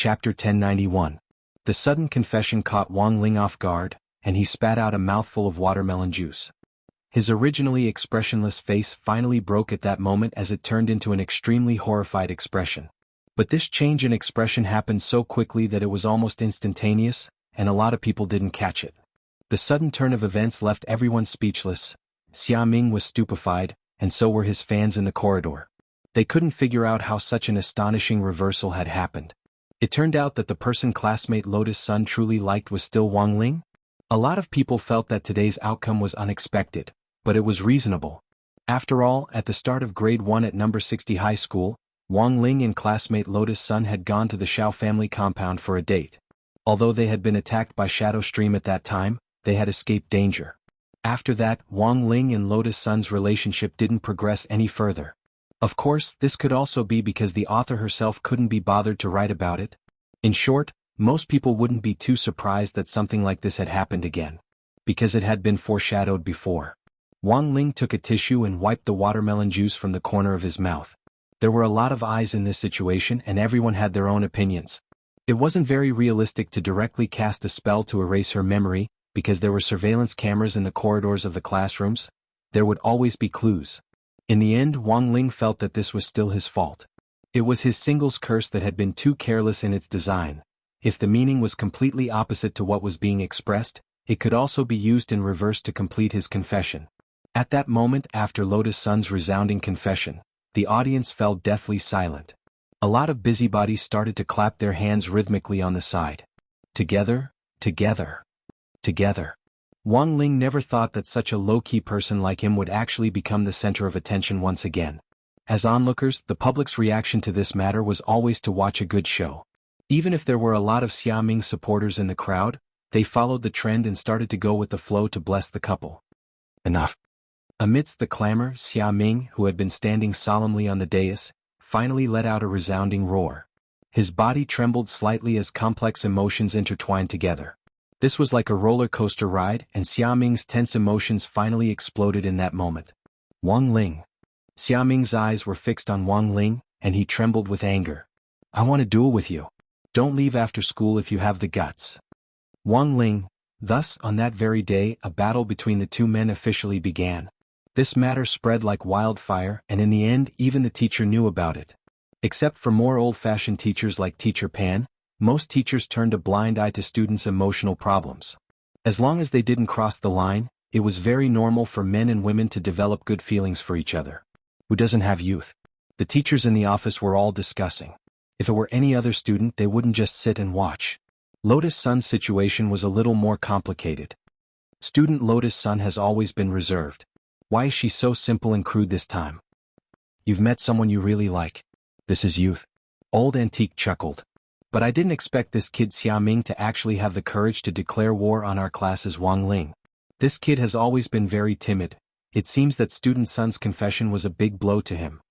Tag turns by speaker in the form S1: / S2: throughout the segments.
S1: Chapter 1091. The sudden confession caught Wang Ling off guard, and he spat out a mouthful of watermelon juice. His originally expressionless face finally broke at that moment as it turned into an extremely horrified expression. But this change in expression happened so quickly that it was almost instantaneous, and a lot of people didn't catch it. The sudden turn of events left everyone speechless. Xia Ming was stupefied, and so were his fans in the corridor. They couldn't figure out how such an astonishing reversal had happened. It turned out that the person classmate Lotus Sun truly liked was still Wang Ling. A lot of people felt that today's outcome was unexpected, but it was reasonable. After all, at the start of grade 1 at number 60 high school, Wang Ling and classmate Lotus Sun had gone to the Xiao family compound for a date. Although they had been attacked by Shadow Stream at that time, they had escaped danger. After that, Wang Ling and Lotus Sun's relationship didn't progress any further. Of course, this could also be because the author herself couldn't be bothered to write about it. In short, most people wouldn't be too surprised that something like this had happened again, because it had been foreshadowed before. Wang Ling took a tissue and wiped the watermelon juice from the corner of his mouth. There were a lot of eyes in this situation and everyone had their own opinions. It wasn't very realistic to directly cast a spell to erase her memory, because there were surveillance cameras in the corridors of the classrooms. There would always be clues. In the end, Wang Ling felt that this was still his fault. It was his singles curse that had been too careless in its design. If the meaning was completely opposite to what was being expressed, it could also be used in reverse to complete his confession. At that moment after Lotus Sun's resounding confession, the audience fell deathly silent. A lot of busybodies started to clap their hands rhythmically on the side. Together, together, together. Wang Ling never thought that such a low-key person like him would actually become the center of attention once again. As onlookers, the public's reaction to this matter was always to watch a good show. Even if there were a lot of Xia Ming supporters in the crowd, they followed the trend and started to go with the flow to bless the couple. Enough. Amidst the clamor, Xia Ming, who had been standing solemnly on the dais, finally let out a resounding roar. His body trembled slightly as complex emotions intertwined together. This was like a roller coaster ride, and Xia Ming's tense emotions finally exploded in that moment. Wang Ling. Xia Ming's eyes were fixed on Wang Ling, and he trembled with anger. I want to duel with you. Don't leave after school if you have the guts. Wang Ling. Thus, on that very day, a battle between the two men officially began. This matter spread like wildfire, and in the end, even the teacher knew about it. Except for more old-fashioned teachers like Teacher Pan, most teachers turned a blind eye to students' emotional problems. As long as they didn't cross the line, it was very normal for men and women to develop good feelings for each other. Who doesn't have youth? The teachers in the office were all discussing. If it were any other student, they wouldn't just sit and watch. Lotus Sun's situation was a little more complicated. Student Lotus Sun has always been reserved. Why is she so simple and crude this time? You've met someone you really like. This is youth. Old Antique chuckled. But I didn't expect this kid Xia Ming to actually have the courage to declare war on our class's Wang Ling. This kid has always been very timid. It seems that student Sun's confession was a big blow to him.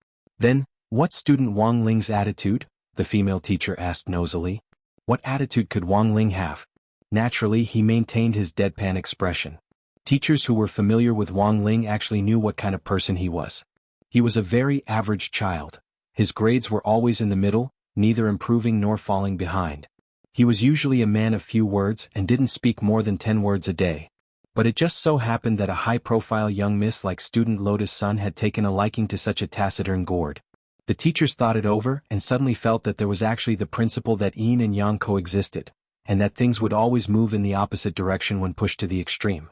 S1: Then, what's student Wang Ling's attitude? The female teacher asked nosily. What attitude could Wang Ling have? Naturally, he maintained his deadpan expression. Teachers who were familiar with Wang Ling actually knew what kind of person he was. He was a very average child. His grades were always in the middle, neither improving nor falling behind. He was usually a man of few words and didn't speak more than 10 words a day. But it just so happened that a high-profile young miss like student Lotus Sun had taken a liking to such a taciturn gourd. The teachers thought it over and suddenly felt that there was actually the principle that yin and yang coexisted, and that things would always move in the opposite direction when pushed to the extreme.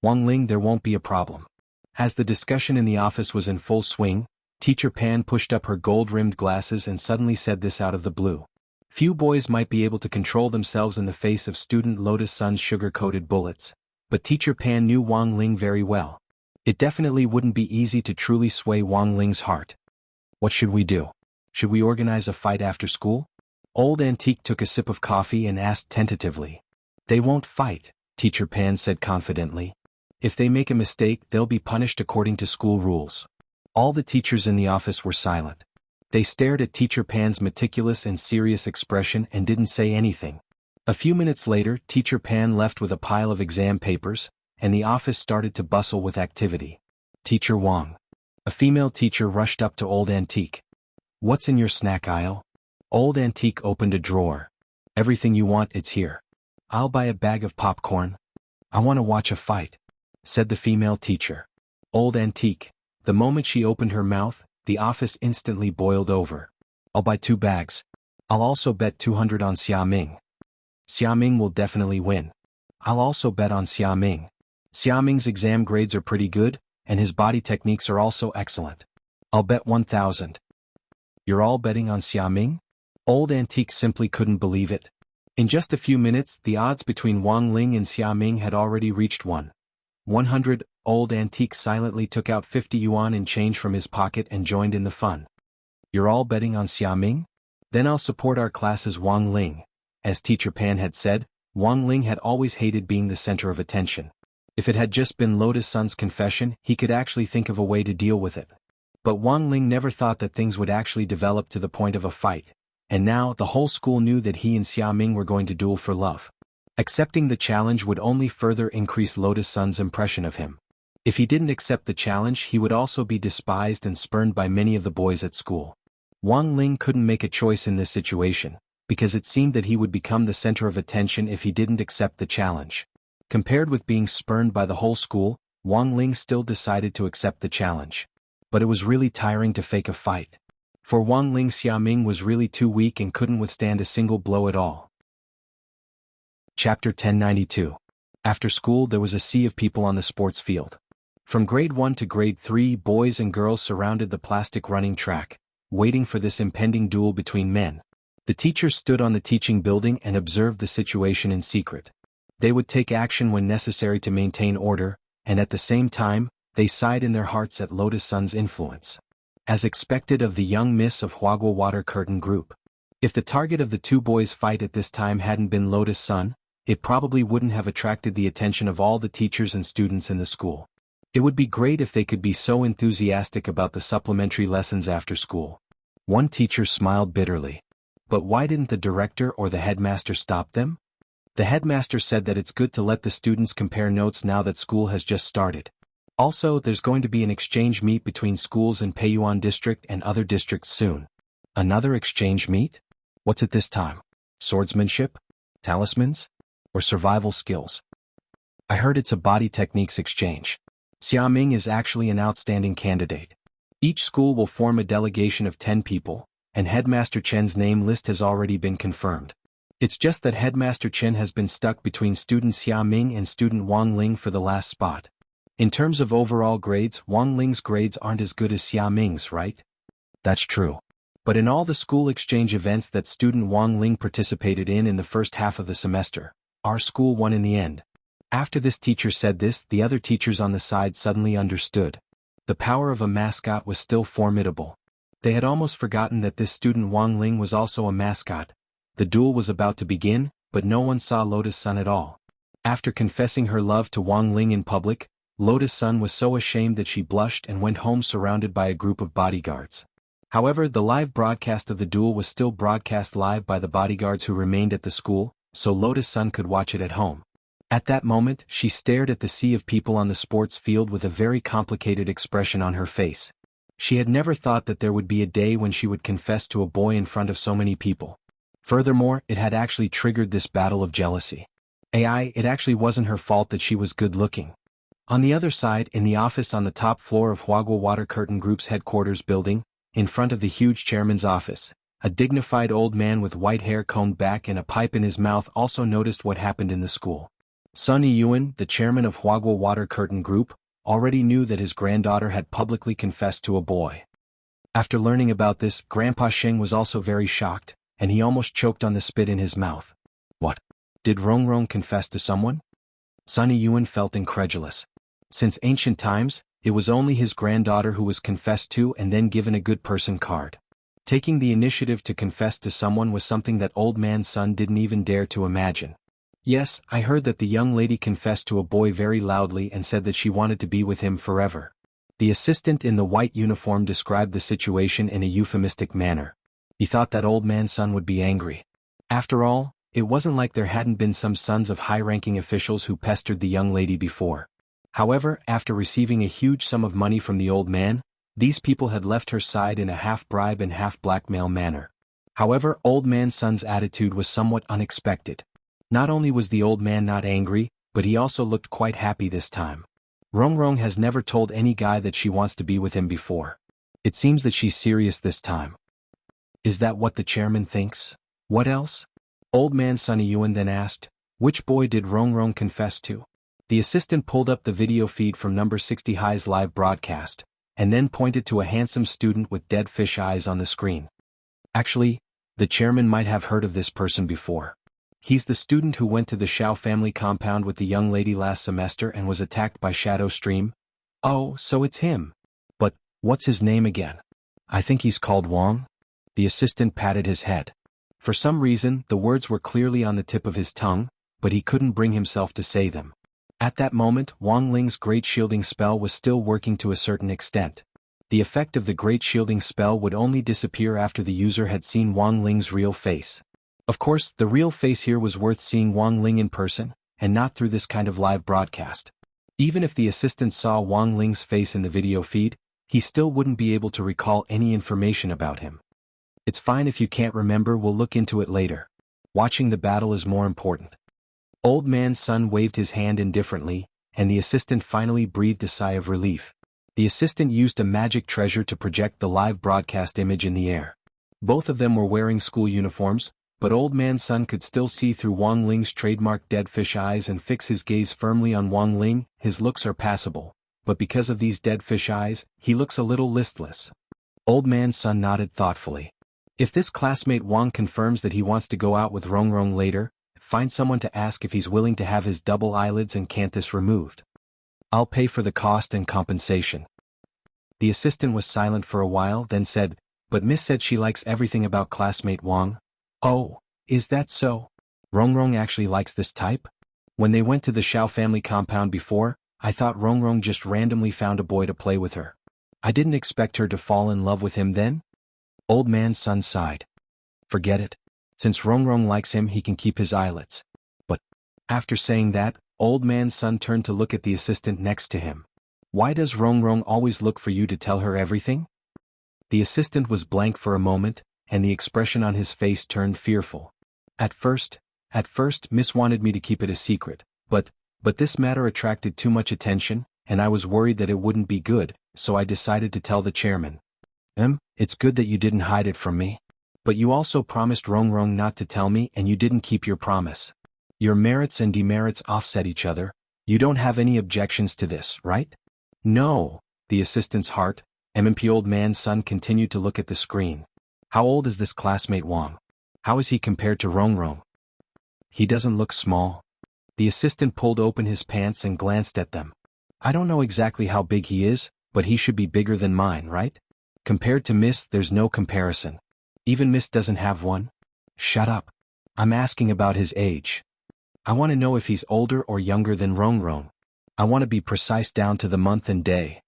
S1: Wang Ling, there won't be a problem. As the discussion in the office was in full swing, Teacher Pan pushed up her gold-rimmed glasses and suddenly said this out of the blue. Few boys might be able to control themselves in the face of student Lotus Sun's sugar-coated bullets, but Teacher Pan knew Wang Ling very well. It definitely wouldn't be easy to truly sway Wang Ling's heart. What should we do? Should we organize a fight after school? Old Antique took a sip of coffee and asked tentatively. They won't fight, Teacher Pan said confidently. If they make a mistake, they'll be punished according to school rules. All the teachers in the office were silent. They stared at Teacher Pan's meticulous and serious expression and didn't say anything. A few minutes later, Teacher Pan left with a pile of exam papers, and the office started to bustle with activity. Teacher Wang. A female teacher rushed up to Old Antique. What's in your snack aisle? Old Antique opened a drawer. Everything you want, it's here. I'll buy a bag of popcorn. I want to watch a fight, said the female teacher. Old Antique. The moment she opened her mouth, the office instantly boiled over. I'll buy 2 bags. I'll also bet 200 on Xiaoming. Xiaoming will definitely win. I'll also bet on Xiaoming. Xiaoming's exam grades are pretty good, and his body techniques are also excellent. I'll bet 1,000. You're all betting on Xiaoming? Old Antique simply couldn't believe it. In just a few minutes, the odds between Wang Ling and Xiaoming had already reached 100. Old Antique silently took out 50 yuan in change from his pocket and joined in the fun. You're all betting on Xiaoming? Then I'll support our class's Wang Ling. As Teacher Pan had said, Wang Ling had always hated being the center of attention. If it had just been Lotus Sun's confession, he could actually think of a way to deal with it. But Wang Ling never thought that things would actually develop to the point of a fight. And now, the whole school knew that he and Xiaoming were going to duel for love. Accepting the challenge would only further increase Lotus Sun's impression of him. If he didn't accept the challenge, he would also be despised and spurned by many of the boys at school. Wang Ling couldn't make a choice in this situation, because it seemed that he would become the center of attention if he didn't accept the challenge. Compared with being spurned by the whole school, Wang Ling still decided to accept the challenge. But it was really tiring to fake a fight. For Wang Ling, Xiaoming was really too weak and couldn't withstand a single blow at all. Chapter 1092. After school, there was a sea of people on the sports field. From grade 1 to grade 3, boys and girls surrounded the plastic running track, waiting for this impending duel between men. The teachers stood on the teaching building and observed the situation in secret. They would take action when necessary to maintain order, and at the same time, they sighed in their hearts at Lotus Sun's influence. As expected of the young miss of Huagua Water Curtain Group. If the target of the 2 boys' fight at this time hadn't been Lotus Sun, it probably wouldn't have attracted the attention of all the teachers and students in the school. It would be great if they could be so enthusiastic about the supplementary lessons after school. One teacher smiled bitterly. But why didn't the director or the headmaster stop them? The headmaster said that it's good to let the students compare notes now that school has just started. Also, there's going to be an exchange meet between schools in Peiyuan District and other districts soon. Another exchange meet? What's it this time? Swordsmanship? Talismans? Or survival skills? I heard it's a body techniques exchange. Xiaoming is actually an outstanding candidate. Each school will form a delegation of 10 people, and Headmaster Chen's name list has already been confirmed. It's just that Headmaster Chen has been stuck between student Xiaoming and student Wang Ling for the last spot. In terms of overall grades, Wang Ling's grades aren't as good as Xiaoming's, right? That's true. But in all the school exchange events that student Wang Ling participated in the first half of the semester, our school won in the end. After this teacher said this, the other teachers on the side suddenly understood. The power of a mascot was still formidable. They had almost forgotten that this student Wang Ling was also a mascot. The duel was about to begin, but no one saw Lotus Sun at all. After confessing her love to Wang Ling in public, Lotus Sun was so ashamed that she blushed and went home surrounded by a group of bodyguards. However, the live broadcast of the duel was still broadcast live by the bodyguards who remained at the school, so Lotus Sun could watch it at home. At that moment, she stared at the sea of people on the sports field with a very complicated expression on her face. She had never thought that there would be a day when she would confess to a boy in front of so many people. Furthermore, it had actually triggered this battle of jealousy. It actually wasn't her fault that she was good-looking. On the other side, in the office on the top floor of Huagua Water Curtain Group's headquarters building, in front of the huge chairman's office, a dignified old man with white hair combed back and a pipe in his mouth also noticed what happened in the school. Sun Yiyuan, the chairman of Huagua Water Curtain Group, already knew that his granddaughter had publicly confessed to a boy. After learning about this, Grandpa Sheng was also very shocked, and he almost choked on the spit in his mouth. What? Did Rongrong confess to someone? Sun Yiyuan felt incredulous. Since ancient times, it was only his granddaughter who was confessed to and then given a good person card. Taking the initiative to confess to someone was something that old man Sun didn't even dare to imagine. Yes, I heard that the young lady confessed to a boy very loudly and said that she wanted to be with him forever. The assistant in the white uniform described the situation in a euphemistic manner. He thought that old man Sun would be angry. After all, it wasn't like there hadn't been some sons of high-ranking officials who pestered the young lady before. However, after receiving a huge sum of money from the old man, these people had left her side in a half-bribe and half-blackmail manner. However, Old Man Sun's attitude was somewhat unexpected. Not only was the old man not angry, but he also looked quite happy this time. Rongrong has never told any guy that she wants to be with him before. It seems that she's serious this time. Is that what the chairman thinks? What else? Old Man Sunny Yuan then asked, which boy did Rongrong confess to? The assistant pulled up the video feed from number 60 High's live broadcast, and then pointed to a handsome student with dead fish eyes on the screen. Actually, the chairman might have heard of this person before. He's the student who went to the Xiao family compound with the young lady last semester and was attacked by Shadow Stream. Oh, so it's him. But, what's his name again? I think he's called Wang. The assistant patted his head. For some reason, the words were clearly on the tip of his tongue, but he couldn't bring himself to say them. At that moment, Wang Ling's Great Shielding Spell was still working to a certain extent. The effect of the Great Shielding Spell would only disappear after the user had seen Wang Ling's real face. Of course, the real face here was worth seeing Wang Ling in person, and not through this kind of live broadcast. Even if the assistant saw Wang Ling's face in the video feed, he still wouldn't be able to recall any information about him. It's fine if you can't remember, we'll look into it later. Watching the battle is more important. Old Man Sun waved his hand indifferently, and the assistant finally breathed a sigh of relief. The assistant used a magic treasure to project the live broadcast image in the air. Both of them were wearing school uniforms, but Old Man Sun could still see through Wang Ling's trademark dead fish eyes and fix his gaze firmly on Wang Ling. His looks are passable, but because of these dead fish eyes, he looks a little listless. Old Man Sun nodded thoughtfully. If this classmate Wang confirms that he wants to go out with Rongrong later, find someone to ask if he's willing to have his double eyelids and canthus removed. I'll pay for the cost and compensation. The assistant was silent for a while, then said, but Miss said she likes everything about classmate Wang. Oh, is that so? Rongrong actually likes this type? When they went to the Xiao family compound before, I thought Rongrong just randomly found a boy to play with her. I didn't expect her to fall in love with him then? Old Man Sun sighed. Forget it. Since Rongrong likes him, he can keep his eyelids. But, after saying that, Old Man Sun turned to look at the assistant next to him. Why does Rongrong always look for you to tell her everything? The assistant was blank for a moment, and the expression on his face turned fearful. At first, Miss wanted me to keep it a secret, but this matter attracted too much attention, and I was worried that it wouldn't be good, so I decided to tell the chairman. It's good that you didn't hide it from me. But you also promised Rongrong not to tell me, and you didn't keep your promise. Your merits and demerits offset each other. You don't have any objections to this, right? No. The assistant's heart, MMP Old Man Sun continued to look at the screen. How old is this classmate Wang? How is he compared to Rongrong? He doesn't look small. The assistant pulled open his pants and glanced at them. I don't know exactly how big he is, but he should be bigger than mine, right? Compared to Miss, there's no comparison. Even Miss doesn't have one? Shut up. I'm asking about his age. I want to know if he's older or younger than Rongrong. I want to be precise down to the month and day.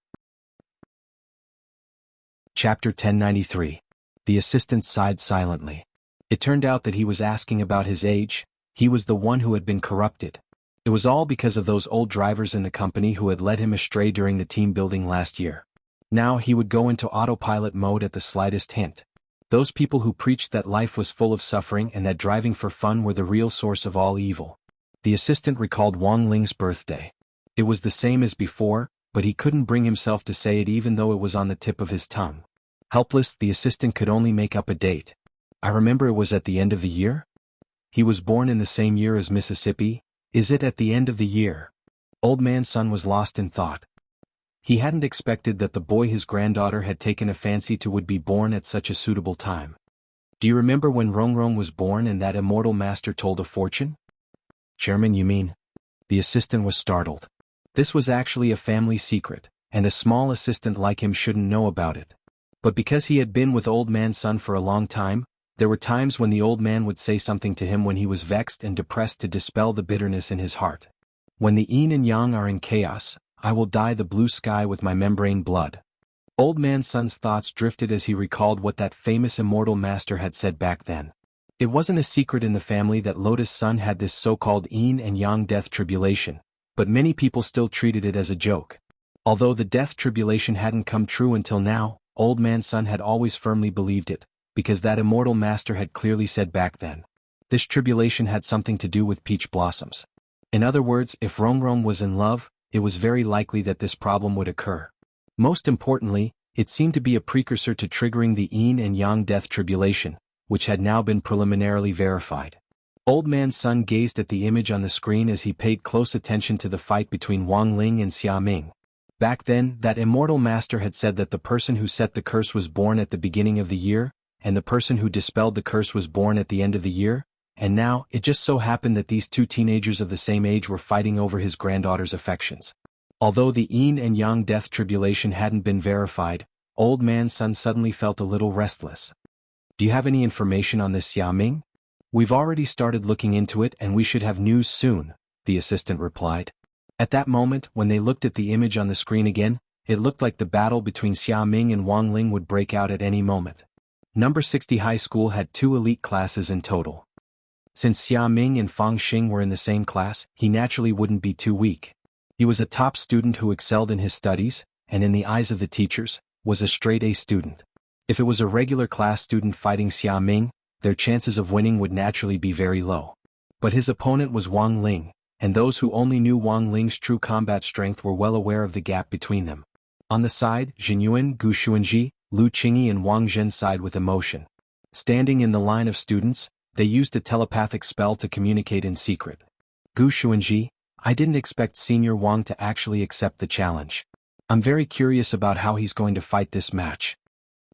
S1: Chapter 1093. The assistant sighed silently. It turned out that he was asking about his age. He was the one who had been corrupted. It was all because of those old drivers in the company who had led him astray during the team building last year. Now he would go into autopilot mode at the slightest hint. Those people who preached that life was full of suffering and that driving for fun were the real source of all evil. The assistant recalled Wang Ling's birthday. It was the same as before, but he couldn't bring himself to say it even though it was on the tip of his tongue. Helpless, the assistant could only make up a date. I remember it was at the end of the year? He was born in the same year as Mississippi. Is it at the end of the year? Old Man Sun was lost in thought. He hadn't expected that the boy his granddaughter had taken a fancy to would be born at such a suitable time. Do you remember when Rongrong was born and that immortal master told a fortune? Chairman, you mean? The assistant was startled. This was actually a family secret, and a small assistant like him shouldn't know about it. But because he had been with Old Man Sun for a long time, there were times when the old man would say something to him when he was vexed and depressed to dispel the bitterness in his heart. When the yin and yang are in chaos, I will dye the blue sky with my membrane blood. Old Man Sun's thoughts drifted as he recalled what that famous immortal master had said back then. It wasn't a secret in the family that Lotus Sun had this so-called yin and yang death tribulation, but many people still treated it as a joke. Although the death tribulation hadn't come true until now, Old Man Sun had always firmly believed it. because that immortal master had clearly said back then. This tribulation had something to do with peach blossoms. In other words, if Rongrong was in love, it was very likely that this problem would occur. Most importantly, it seemed to be a precursor to triggering the yin and yang death tribulation, which had now been preliminarily verified. Old Man Sun gazed at the image on the screen as he paid close attention to the fight between Wang Ling and Xia Ming. Back then, that immortal master had said that the person who set the curse was born at the beginning of the year, and the person who dispelled the curse was born at the end of the year, and now, it just so happened that these two teenagers of the same age were fighting over his granddaughter's affections. Although the yin and yang death tribulation hadn't been verified, Old Man Sun suddenly felt a little restless. Do you have any information on this Xia Ming? We've already started looking into it and we should have news soon, the assistant replied. At that moment, when they looked at the image on the screen again, it looked like the battle between Xia Ming and Wang Ling would break out at any moment. Number 60 High School had 2 elite classes in total. Since Xia Ming and Fang Xing were in the same class, he naturally wouldn't be too weak. He was a top student who excelled in his studies, and in the eyes of the teachers, was a straight A student. If it was a regular class student fighting Xia Ming, their chances of winning would naturally be very low. But his opponent was Wang Ling, and those who only knew Wang Ling's true combat strength were well aware of the gap between them. On the side, Jinyuan, Gu Xuanji, Lu Qingyi and Wang Zhen sighed with emotion. Standing in the line of students, they used a telepathic spell to communicate in secret. Gu Xuanji, I didn't expect Senior Wang to actually accept the challenge. I'm very curious about how he's going to fight this match.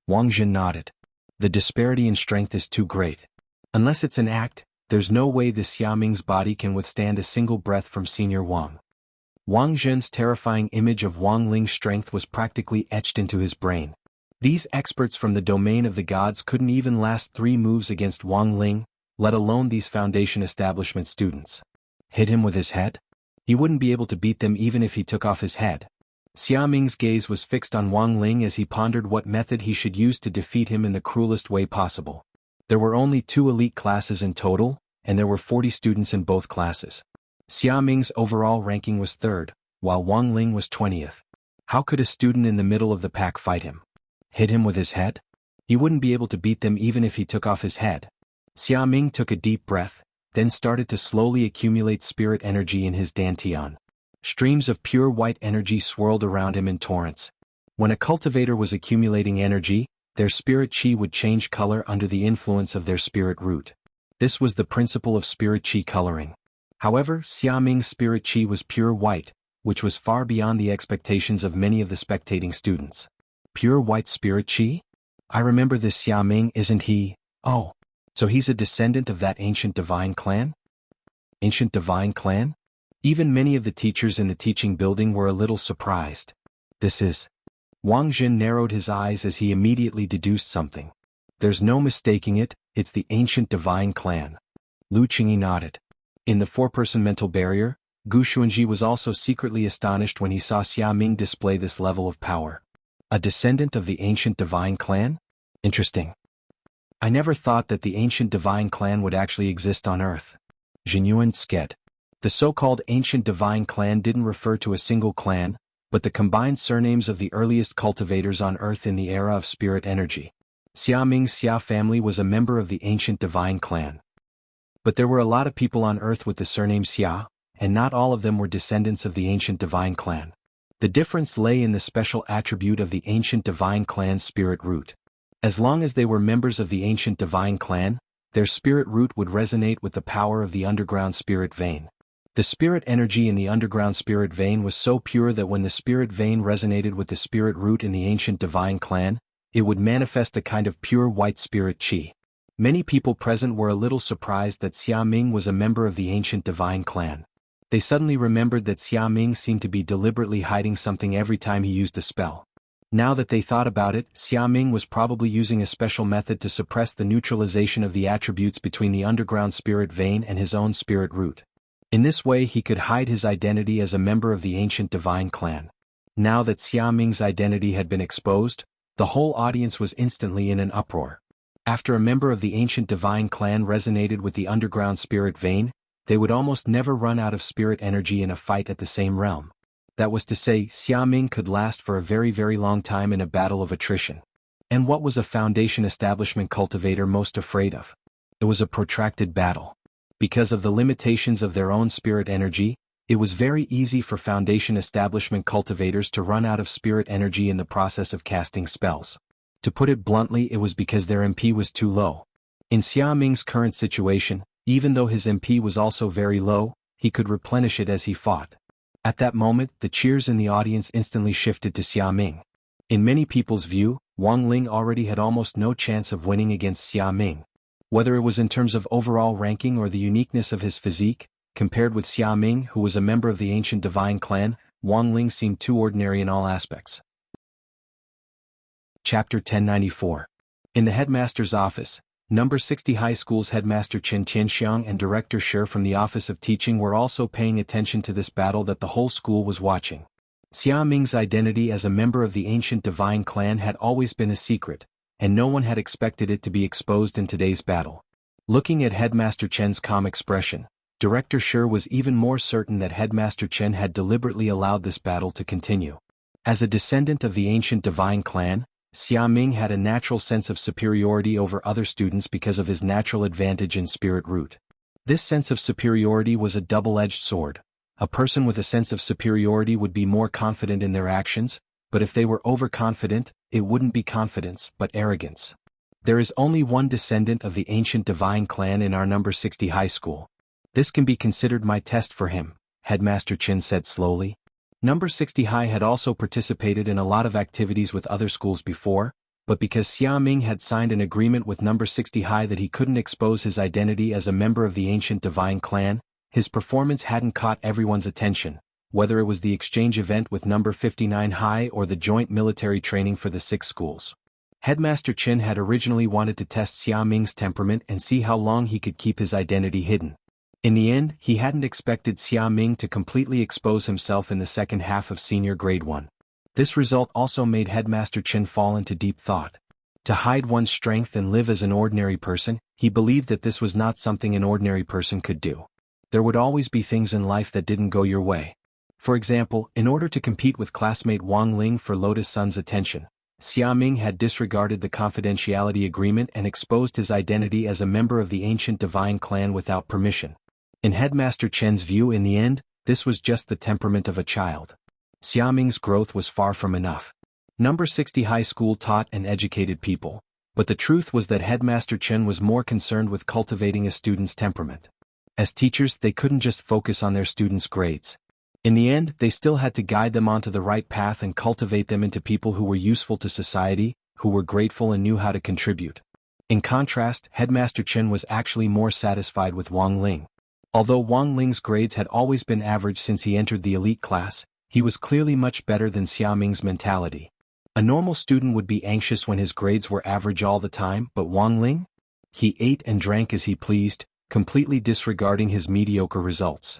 S1: Wang Zhen nodded. The disparity in strength is too great. Unless it's an act, there's no way this Xia Ming's body can withstand a single breath from Senior Wang. Wang Zhen's terrifying image of Wang Ling's strength was practically etched into his brain. These experts from the domain of the gods couldn't even last 3 moves against Wang Ling, let alone these foundation establishment students. Hit him with his head? He wouldn't be able to beat them even if he took off his head. Xia Ming's gaze was fixed on Wang Ling as he pondered what method he should use to defeat him in the cruelest way possible. There were only 2 elite classes in total, and there were 40 students in both classes. Xia Ming's overall ranking was 3rd, while Wang Ling was 20th. How could a student in the middle of the pack fight him? Hit him with his head? He wouldn't be able to beat them even if he took off his head. Xia Ming took a deep breath, then started to slowly accumulate spirit energy in his dantian. Streams of pure white energy swirled around him in torrents. When a cultivator was accumulating energy, their spirit chi would change color under the influence of their spirit root. This was the principle of spirit chi coloring. However, Xia Ming's spirit chi was pure white, which was far beyond the expectations of many of the spectating students. Pure white spirit chi? I remember this Xia Ming, isn't he? Oh, so he's a descendant of that ancient divine clan? Ancient divine clan? Even many of the teachers in the teaching building were a little surprised. This is... Wang Zhen narrowed his eyes as he immediately deduced something. There's no mistaking it, it's the ancient divine clan. Lu Qingyi nodded. In the 4-person mental barrier, Gu Xuanji was also secretly astonished when he saw Xia Ming display this level of power. A descendant of the ancient divine clan? Interesting. I never thought that the ancient divine clan would actually exist on Earth. Jinyuan sked. The so-called ancient divine clan didn't refer to a single clan, but the combined surnames of the earliest cultivators on Earth in the era of spirit energy. Xia Ming's Xia family was a member of the ancient divine clan. But there were a lot of people on Earth with the surname Xia, and not all of them were descendants of the ancient divine clan. The difference lay in the special attribute of the ancient divine clan's spirit root. As long as they were members of the ancient divine clan, their spirit root would resonate with the power of the underground spirit vein. The spirit energy in the underground spirit vein was so pure that when the spirit vein resonated with the spirit root in the ancient divine clan, it would manifest a kind of pure white spirit chi. Many people present were a little surprised that Xia Ming was a member of the ancient divine clan. They suddenly remembered that Xia Ming seemed to be deliberately hiding something every time he used a spell. Now that they thought about it, Xia Ming was probably using a special method to suppress the neutralization of the attributes between the underground spirit vein and his own spirit root. In this way he could hide his identity as a member of the ancient divine clan. Now that Xia Ming's identity had been exposed, the whole audience was instantly in an uproar. After a member of the ancient divine clan resonated with the underground spirit vein, they would almost never run out of spirit energy in a fight at the same realm. That was to say, Xia Ming could last for a very long time in a battle of attrition. And what was a foundation establishment cultivator most afraid of? It was a protracted battle. Because of the limitations of their own spirit energy, it was very easy for foundation establishment cultivators to run out of spirit energy in the process of casting spells. To put it bluntly, it was because their MP was too low. In Xia Ming's current situation, even though his MP was also very low, he could replenish it as he fought. At that moment, the cheers in the audience instantly shifted to Xia Ming. In many people's view, Wang Ling already had almost no chance of winning against Xia Ming. Whether it was in terms of overall ranking or the uniqueness of his physique, compared with Xia Ming, who was a member of the ancient divine clan, Wang Ling seemed too ordinary in all aspects. Chapter 1094. In the headmaster's office, Number 60 High School's headmaster Chen Tianxiang and director Shi from the Office of Teaching were also paying attention to this battle that the whole school was watching. Xia Ming's identity as a member of the ancient divine clan had always been a secret, and no one had expected it to be exposed in today's battle. Looking at Headmaster Chen's calm expression, Director Shi was even more certain that Headmaster Chen had deliberately allowed this battle to continue. As a descendant of the ancient divine clan, Xia Ming had a natural sense of superiority over other students because of his natural advantage in spirit root. This sense of superiority was a double-edged sword. A person with a sense of superiority would be more confident in their actions, but if they were overconfident, it wouldn't be confidence but arrogance. There is only one descendant of the ancient divine clan in our number 60 high school. This can be considered my test for him, Headmaster Chen said slowly. Number 60 High had also participated in a lot of activities with other schools before, but because Xia Ming had signed an agreement with Number 60 High that he couldn't expose his identity as a member of the ancient divine clan, his performance hadn't caught everyone's attention, whether it was the exchange event with Number 59 High or the joint military training for the 6 schools. Headmaster Chen had originally wanted to test Xia Ming's temperament and see how long he could keep his identity hidden. In the end, he hadn't expected Xia Ming to completely expose himself in the second half of Senior Grade 1. This result also made Headmaster Chen fall into deep thought. To hide one's strength and live as an ordinary person, he believed that this was not something an ordinary person could do. There would always be things in life that didn't go your way. For example, in order to compete with classmate Wang Ling for Lotus Sun's attention, Xia Ming had disregarded the confidentiality agreement and exposed his identity as a member of the ancient divine clan without permission. In Headmaster Chen's view, in the end, this was just the temperament of a child. Xia Ming's growth was far from enough. Number 60 High School taught and educated people, but the truth was that Headmaster Chen was more concerned with cultivating a student's temperament. As teachers, they couldn't just focus on their students' grades. In the end, they still had to guide them onto the right path and cultivate them into people who were useful to society, who were grateful and knew how to contribute. In contrast, Headmaster Chen was actually more satisfied with Wang Ling. Although Wang Ling's grades had always been average since he entered the elite class, he was clearly much better than Xia Ming's mentality. A normal student would be anxious when his grades were average all the time, but Wang Ling? He ate and drank as he pleased, completely disregarding his mediocre results.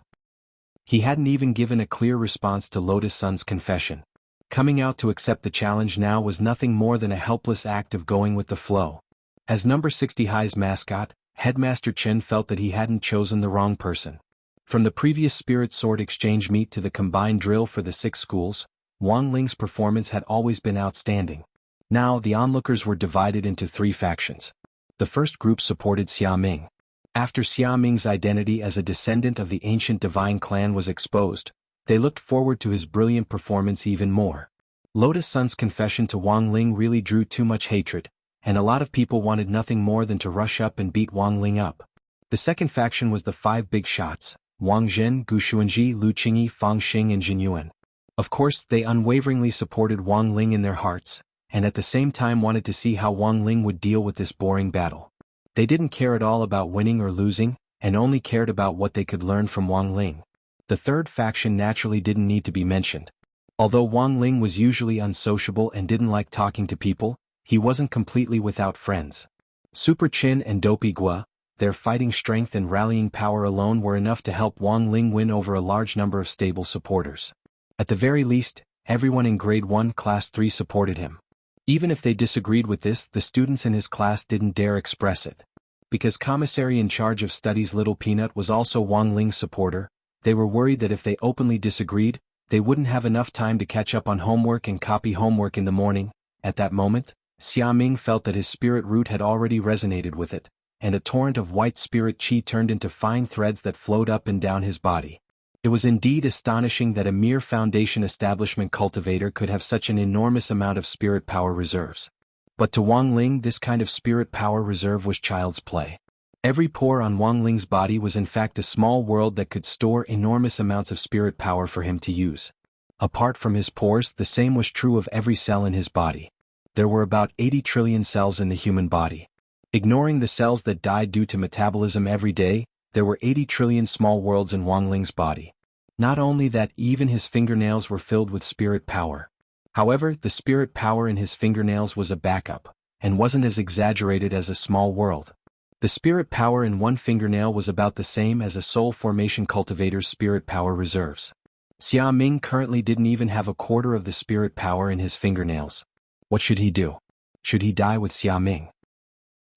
S1: He hadn't even given a clear response to Lotus Sun's confession. Coming out to accept the challenge now was nothing more than a helpless act of going with the flow. As Number 60 High's mascot, Headmaster Chen felt that he hadn't chosen the wrong person. From the previous Spirit Sword exchange meet to the combined drill for the 6 schools, Wang Ling's performance had always been outstanding. Now the onlookers were divided into 3 factions. The first group supported Xia Ming. After Xia Ming's identity as a descendant of the ancient divine clan was exposed, they looked forward to his brilliant performance even more. Lotus Sun's confession to Wang Ling really drew too much hatred, and a lot of people wanted nothing more than to rush up and beat Wang Ling up. The second faction was the 5 big shots, Wang Zhen, Gu Xuanji, Lu Qingyi, Fang Xing and Jin Yuan. Of course, they unwaveringly supported Wang Ling in their hearts, and at the same time wanted to see how Wang Ling would deal with this boring battle. They didn't care at all about winning or losing, and only cared about what they could learn from Wang Ling. The third faction naturally didn't need to be mentioned. Although Wang Ling was usually unsociable and didn't like talking to people, he wasn't completely without friends. Super Qin and Dopey Gua, their fighting strength and rallying power alone were enough to help Wang Ling win over a large number of stable supporters. At the very least, everyone in Grade 1 Class 3 supported him. Even if they disagreed with this, the students in his class didn't dare express it. Because Commissary in charge of studies Little Peanut was also Wang Ling's supporter, they were worried that if they openly disagreed, they wouldn't have enough time to catch up on homework and copy homework in the morning. At that moment, Xia Ming felt that his spirit root had already resonated with it, and a torrent of white spirit qi turned into fine threads that flowed up and down his body. It was indeed astonishing that a mere foundation establishment cultivator could have such an enormous amount of spirit power reserves. But to Wang Ling, this kind of spirit power reserve was child's play. Every pore on Wang Ling's body was in fact a small world that could store enormous amounts of spirit power for him to use. Apart from his pores, the same was true of every cell in his body. There were about 80 trillion cells in the human body. Ignoring the cells that died due to metabolism every day, there were 80 trillion small worlds in Wang Ling's body. Not only that, even his fingernails were filled with spirit power. However, the spirit power in his fingernails was a backup, and wasn't as exaggerated as a small world. The spirit power in one fingernail was about the same as a soul formation cultivator's spirit power reserves. Xia Ming currently didn't even have a quarter of the spirit power in his fingernails. What should he do? Should he die with Xia Ming?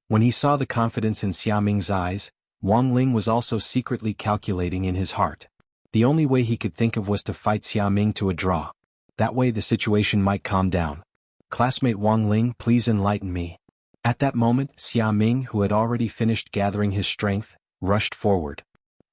S1: When he saw the confidence in Xia Ming's eyes, Wang Ling was also secretly calculating in his heart. The only way he could think of was to fight Xia Ming to a draw. That way the situation might calm down. Classmate Wang Ling, please enlighten me. At that moment, Xia Ming, who had already finished gathering his strength, rushed forward.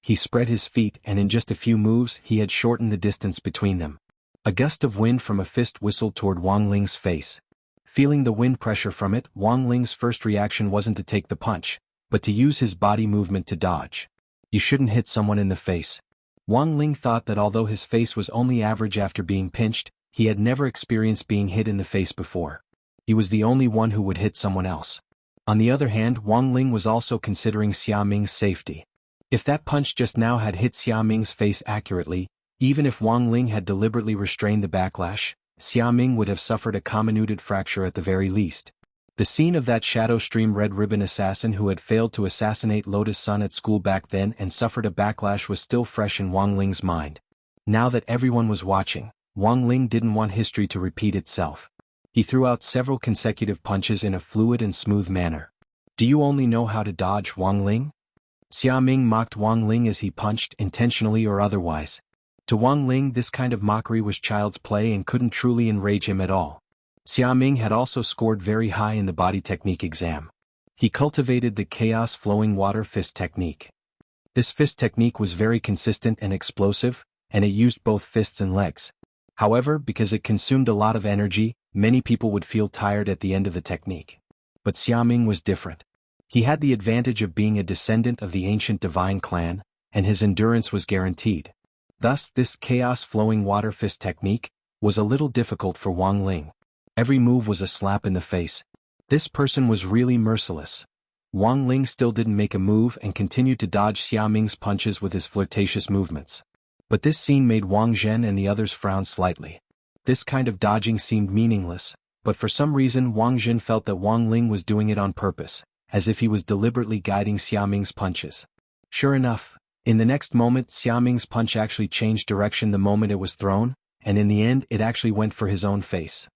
S1: He spread his feet, and in just a few moves he had shortened the distance between them. A gust of wind from a fist whistled toward Wang Ling's face. Feeling the wind pressure from it, Wang Ling's first reaction wasn't to take the punch, but to use his body movement to dodge. You shouldn't hit someone in the face. Wang Ling thought that although his face was only average after being pinched, he had never experienced being hit in the face before. He was the only one who would hit someone else. On the other hand, Wang Ling was also considering Xia Ming's safety. If that punch just now had hit Xia Ming's face accurately, even if Wang Ling had deliberately restrained the backlash, Xia Ming would have suffered a comminuted fracture at the very least. The scene of that Shadow Stream Red Ribbon assassin who had failed to assassinate Lotus Sun at school back then and suffered a backlash was still fresh in Wang Ling's mind. Now that everyone was watching, Wang Ling didn't want history to repeat itself. He threw out several consecutive punches in a fluid and smooth manner. Do you only know how to dodge, Wang Ling? Xia Ming mocked Wang Ling as he punched, intentionally or otherwise. To Wang Ling, this kind of mockery was child's play and couldn't truly enrage him at all. Xia Ming had also scored very high in the body technique exam. He cultivated the chaos flowing water fist technique. This fist technique was very consistent and explosive, and it used both fists and legs. However, because it consumed a lot of energy, many people would feel tired at the end of the technique. But Xia Ming was different. He had the advantage of being a descendant of the ancient divine clan, and his endurance was guaranteed. Thus, this chaos-flowing water fist technique was a little difficult for Wang Ling. Every move was a slap in the face. This person was really merciless. Wang Ling still didn't make a move and continued to dodge Xia Ming's punches with his flirtatious movements. But this scene made Wang Zhen and the others frown slightly. This kind of dodging seemed meaningless, but for some reason Wang Zhen felt that Wang Ling was doing it on purpose, as if he was deliberately guiding Xia Ming's punches. Sure enough, in the next moment Xia Ming's punch actually changed direction the moment it was thrown, and in the end it actually went for his own face.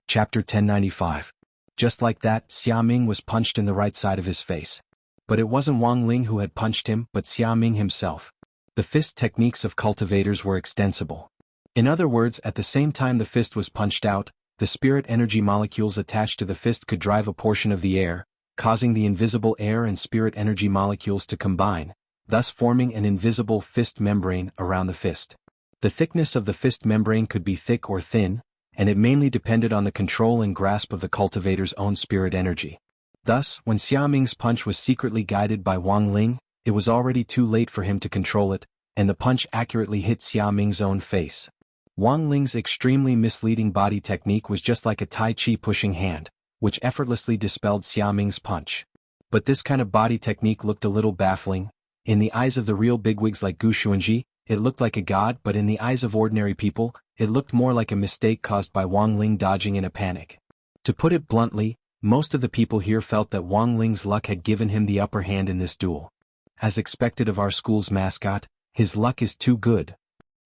S1: Chapter 1095. Just like that, Xia Ming was punched in the right side of his face. But it wasn't Wang Ling who had punched him, but Xia Ming himself. The fist techniques of cultivators were extensible. In other words, at the same time the fist was punched out, the spirit energy molecules attached to the fist could drive a portion of the air, causing the invisible air and spirit energy molecules to combine, thus forming an invisible fist membrane around the fist. The thickness of the fist membrane could be thick or thin, and it mainly depended on the control and grasp of the cultivator's own spirit energy. Thus, when Xia Ming's punch was secretly guided by Wang Ling, it was already too late for him to control it, and the punch accurately hit Xia Ming's own face. Wang Ling's extremely misleading body technique was just like a Tai Chi pushing hand, which effortlessly dispelled Xia Ming's punch. But this kind of body technique looked a little baffling. In the eyes of the real bigwigs like Gu Xuanji, it looked like a god, but in the eyes of ordinary people, it looked more like a mistake caused by Wang Ling dodging in a panic. To put it bluntly, most of the people here felt that Wang Ling's luck had given him the upper hand in this duel. As expected of our school's mascot, his luck is too good.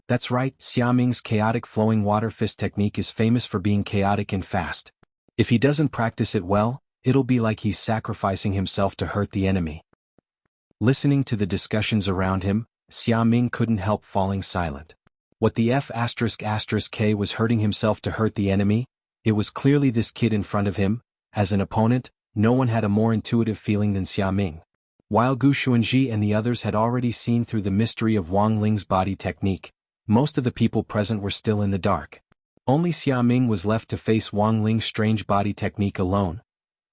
S1: That's right, Xia Ming's chaotic flowing water fist technique is famous for being chaotic and fast. If he doesn't practice it well, it'll be like he's sacrificing himself to hurt the enemy. Listening to the discussions around him, Xia Ming couldn't help falling silent. What the F***k was hurting himself to hurt the enemy? It was clearly this kid in front of him. As an opponent, no one had a more intuitive feeling than Xia Ming. While Gu Xuanji and the others had already seen through the mystery of Wang Ling's body technique, most of the people present were still in the dark. Only Xia Ming was left to face Wang Ling's strange body technique alone.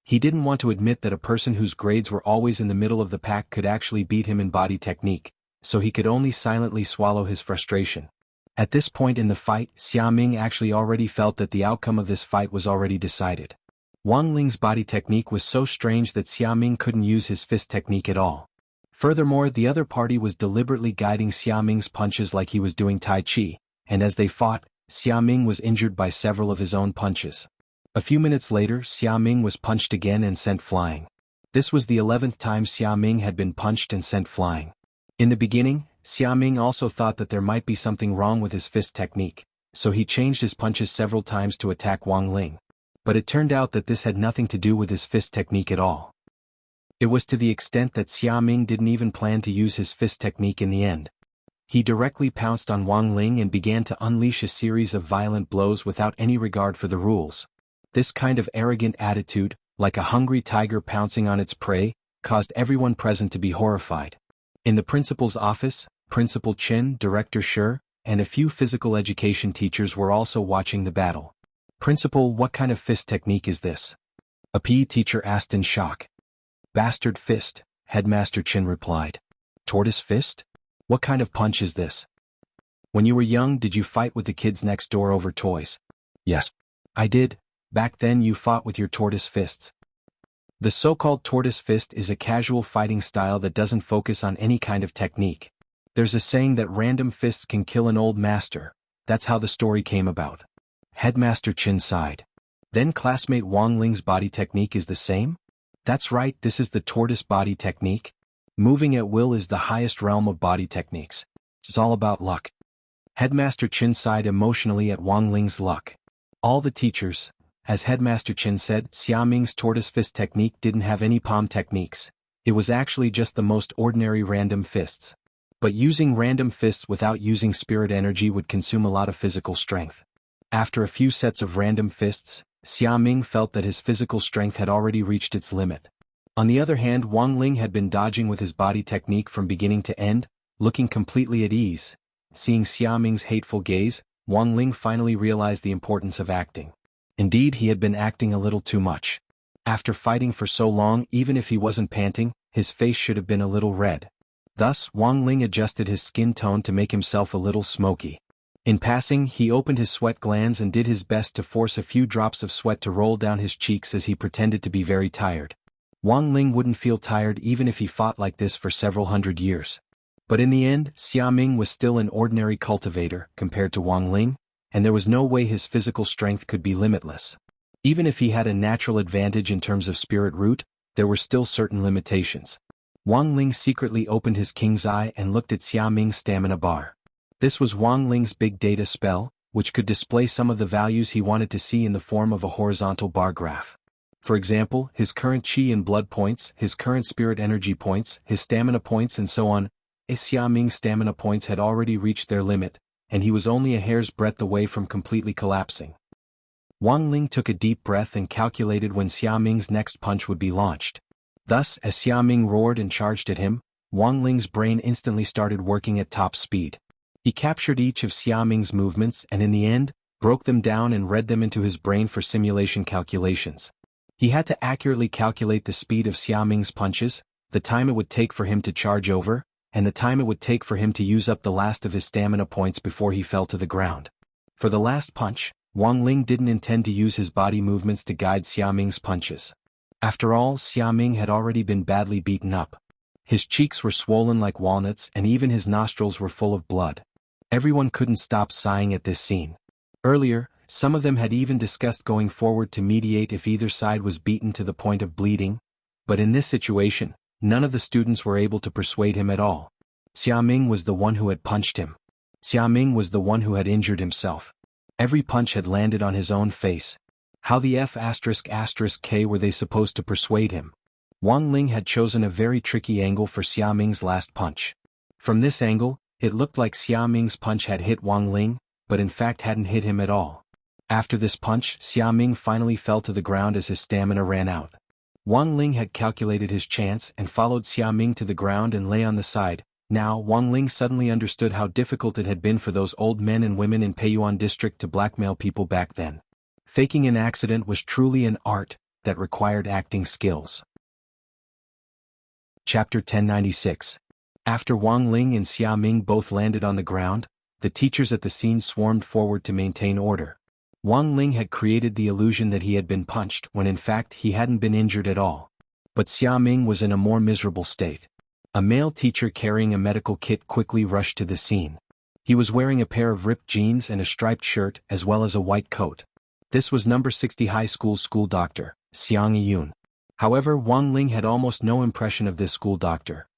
S1: He didn't want to admit that a person whose grades were always in the middle of the pack could actually beat him in body technique, so he could only silently swallow his frustration. At this point in the fight, Xia Ming actually already felt that the outcome of this fight was already decided. Wang Ling's body technique was so strange that Xia Ming couldn't use his fist technique at all. Furthermore, the other party was deliberately guiding Xia Ming's punches like he was doing Tai Chi, and as they fought, Xia Ming was injured by several of his own punches. A few minutes later, Xia Ming was punched again and sent flying. This was the 11th time Xia Ming had been punched and sent flying. In the beginning, Xia Ming also thought that there might be something wrong with his fist technique, so he changed his punches several times to attack Wang Ling. But it turned out that this had nothing to do with his fist technique at all. It was to the extent that Xia Ming didn't even plan to use his fist technique in the end. He directly pounced on Wang Ling and began to unleash a series of violent blows without any regard for the rules. This kind of arrogant attitude, like a hungry tiger pouncing on its prey, caused everyone present to be horrified. In the principal's office, Principal Chen, Director Shi, and a few physical education teachers were also watching the battle. "Principal, what kind of fist technique is this?" a PE teacher asked in shock. "Bastard fist," Headmaster Chen replied. "Tortoise fist? What kind of punch is this? When you were young, did you fight with the kids next door over toys?" "Yes, I did. Back then you fought with your tortoise fists." The so-called tortoise fist is a casual fighting style that doesn't focus on any kind of technique. There's a saying that random fists can kill an old master. That's how the story came about. Headmaster Chen sighed. "Then classmate Wang Ling's body technique is the same?" "That's right, this is the tortoise body technique. Moving at will is the highest realm of body techniques. It's all about luck." Headmaster Chen sighed emotionally at Wang Ling's luck. All the teachers, as Headmaster Chen said, Xia Ming's tortoise fist technique didn't have any palm techniques. It was actually just the most ordinary random fists. But using random fists without using spirit energy would consume a lot of physical strength. After a few sets of random fists, Xia Ming felt that his physical strength had already reached its limit. On the other hand, Wang Ling had been dodging with his body technique from beginning to end, looking completely at ease. Seeing Xia Ming's hateful gaze, Wang Ling finally realized the importance of acting. Indeed, he had been acting a little too much. After fighting for so long, even if he wasn't panting, his face should have been a little red. Thus, Wang Ling adjusted his skin tone to make himself a little smoky. In passing, he opened his sweat glands and did his best to force a few drops of sweat to roll down his cheeks as he pretended to be very tired. Wang Ling wouldn't feel tired even if he fought like this for several hundred years. But in the end, Xia Ming was still an ordinary cultivator compared to Wang Ling, and there was no way his physical strength could be limitless. Even if he had a natural advantage in terms of spirit root, there were still certain limitations. Wang Ling secretly opened his king's eye and looked at Xia Ming's stamina bar. This was Wang Ling's big data spell, which could display some of the values he wanted to see in the form of a horizontal bar graph. For example, his current chi and blood points, his current spirit energy points, his stamina points and so on. Xia Ming's stamina points had already reached their limit, and he was only a hair's breadth away from completely collapsing. Wang Ling took a deep breath and calculated when Xia Ming's next punch would be launched. Thus, as Xia Ming roared and charged at him, Wang Ling's brain instantly started working at top speed. He captured each of Xia Ming's movements and in the end, broke them down and read them into his brain for simulation calculations. He had to accurately calculate the speed of Xia Ming's punches, the time it would take for him to charge over, and the time it would take for him to use up the last of his stamina points before he fell to the ground. For the last punch, Wang Ling didn't intend to use his body movements to guide Xia Ming's punches. After all, Xia Ming had already been badly beaten up. His cheeks were swollen like walnuts and even his nostrils were full of blood. Everyone couldn't stop sighing at this scene. Earlier, some of them had even discussed going forward to mediate if either side was beaten to the point of bleeding, but in this situation, none of the students were able to persuade him at all. Xia Ming was the one who had punched him. Xia Ming was the one who had injured himself. Every punch had landed on his own face. How the F***K were they supposed to persuade him? Wang Ling had chosen a very tricky angle for Xia Ming's last punch. From this angle, it looked like Xia Ming's punch had hit Wang Ling, but in fact hadn't hit him at all. After this punch, Xia Ming finally fell to the ground as his stamina ran out. Wang Ling had calculated his chance and followed Xia Ming to the ground and lay on the side. Now Wang Ling suddenly understood how difficult it had been for those old men and women in Peiyuan district to blackmail people back then. Faking an accident was truly an art that required acting skills. Chapter 1096. After Wang Ling and Xia Ming both landed on the ground, the teachers at the scene swarmed forward to maintain order. Wang Ling had created the illusion that he had been punched when in fact he hadn't been injured at all. But Xia Ming was in a more miserable state. A male teacher carrying a medical kit quickly rushed to the scene. He was wearing a pair of ripped jeans and a striped shirt as well as a white coat. This was number 60 high school doctor, Xiang Yiyun. However, Wang Ling had almost no impression of this school doctor.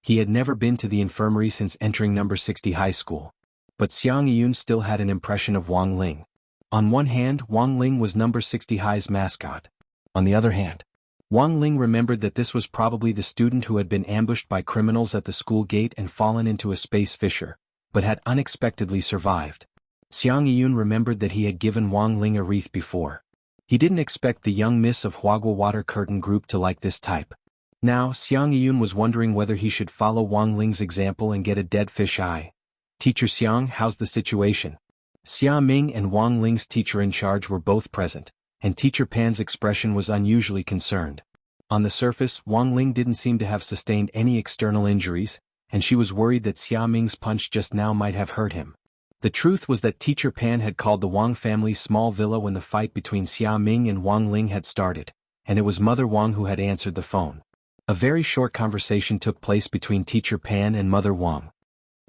S1: He had never been to the infirmary since entering number 60 high school. But Xiang Yiyun still had an impression of Wang Ling. On one hand, Wang Ling was number 60 high's mascot. On the other hand, Wang Ling remembered that this was probably the student who had been ambushed by criminals at the school gate and fallen into a space fissure, but had unexpectedly survived. Xiang Yiyun remembered that he had given Wang Ling a wreath before. He didn't expect the young miss of Huagua Water Curtain Group to like this type. Now, Xiang Yiyun was wondering whether he should follow Wang Ling's example and get a dead fish eye. "Teacher Xiang, how's the situation?" Xia Ming and Wang Ling's teacher in charge were both present, and Teacher Pan's expression was unusually concerned. On the surface, Wang Ling didn't seem to have sustained any external injuries, and she was worried that Xia Ming's punch just now might have hurt him. The truth was that Teacher Pan had called the Wang family's small villa when the fight between Xia Ming and Wang Ling had started, and it was Mother Wang who had answered the phone. A very short conversation took place between Teacher Pan and Mother Wang.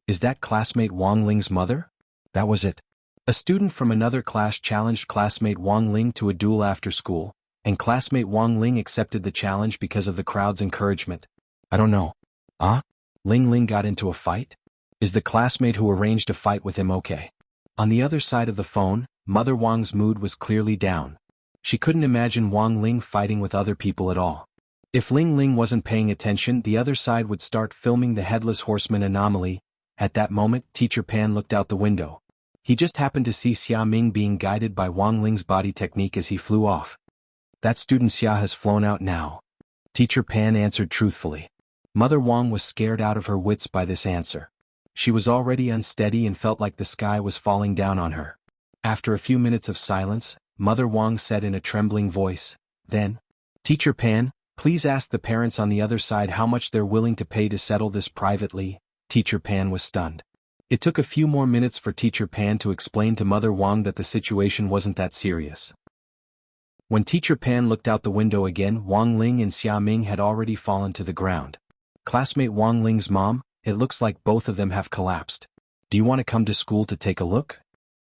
S1: "Is that classmate Wang Ling's mother?" That was it. A student from another class challenged classmate Wang Ling to a duel after school, and classmate Wang Ling accepted the challenge because of the crowd's encouragement. "I don't know." Ling got into a fight? Is the classmate who arranged a fight with him okay? On the other side of the phone, Mother Wang's mood was clearly down. She couldn't imagine Wang Ling fighting with other people at all. If Ling wasn't paying attention, the other side would start filming the Headless Horseman anomaly. At that moment, Teacher Pan looked out the window. He just happened to see Xia Ming being guided by Wang Ling's body technique as he flew off. "That student Xia has flown out now," Teacher Pan answered truthfully. Mother Wang was scared out of her wits by this answer. She was already unsteady and felt like the sky was falling down on her. After a few minutes of silence, Mother Wang said in a trembling voice, "Then, Teacher Pan, please ask the parents on the other side how much they're willing to pay to settle this privately." Teacher Pan was stunned. It took a few more minutes for Teacher Pan to explain to Mother Wang that the situation wasn't that serious. When Teacher Pan looked out the window again, Wang Ling and Xia Ming had already fallen to the ground. "Classmate Wang Ling's mom, it looks like both of them have collapsed. Do you want to come to school to take a look?"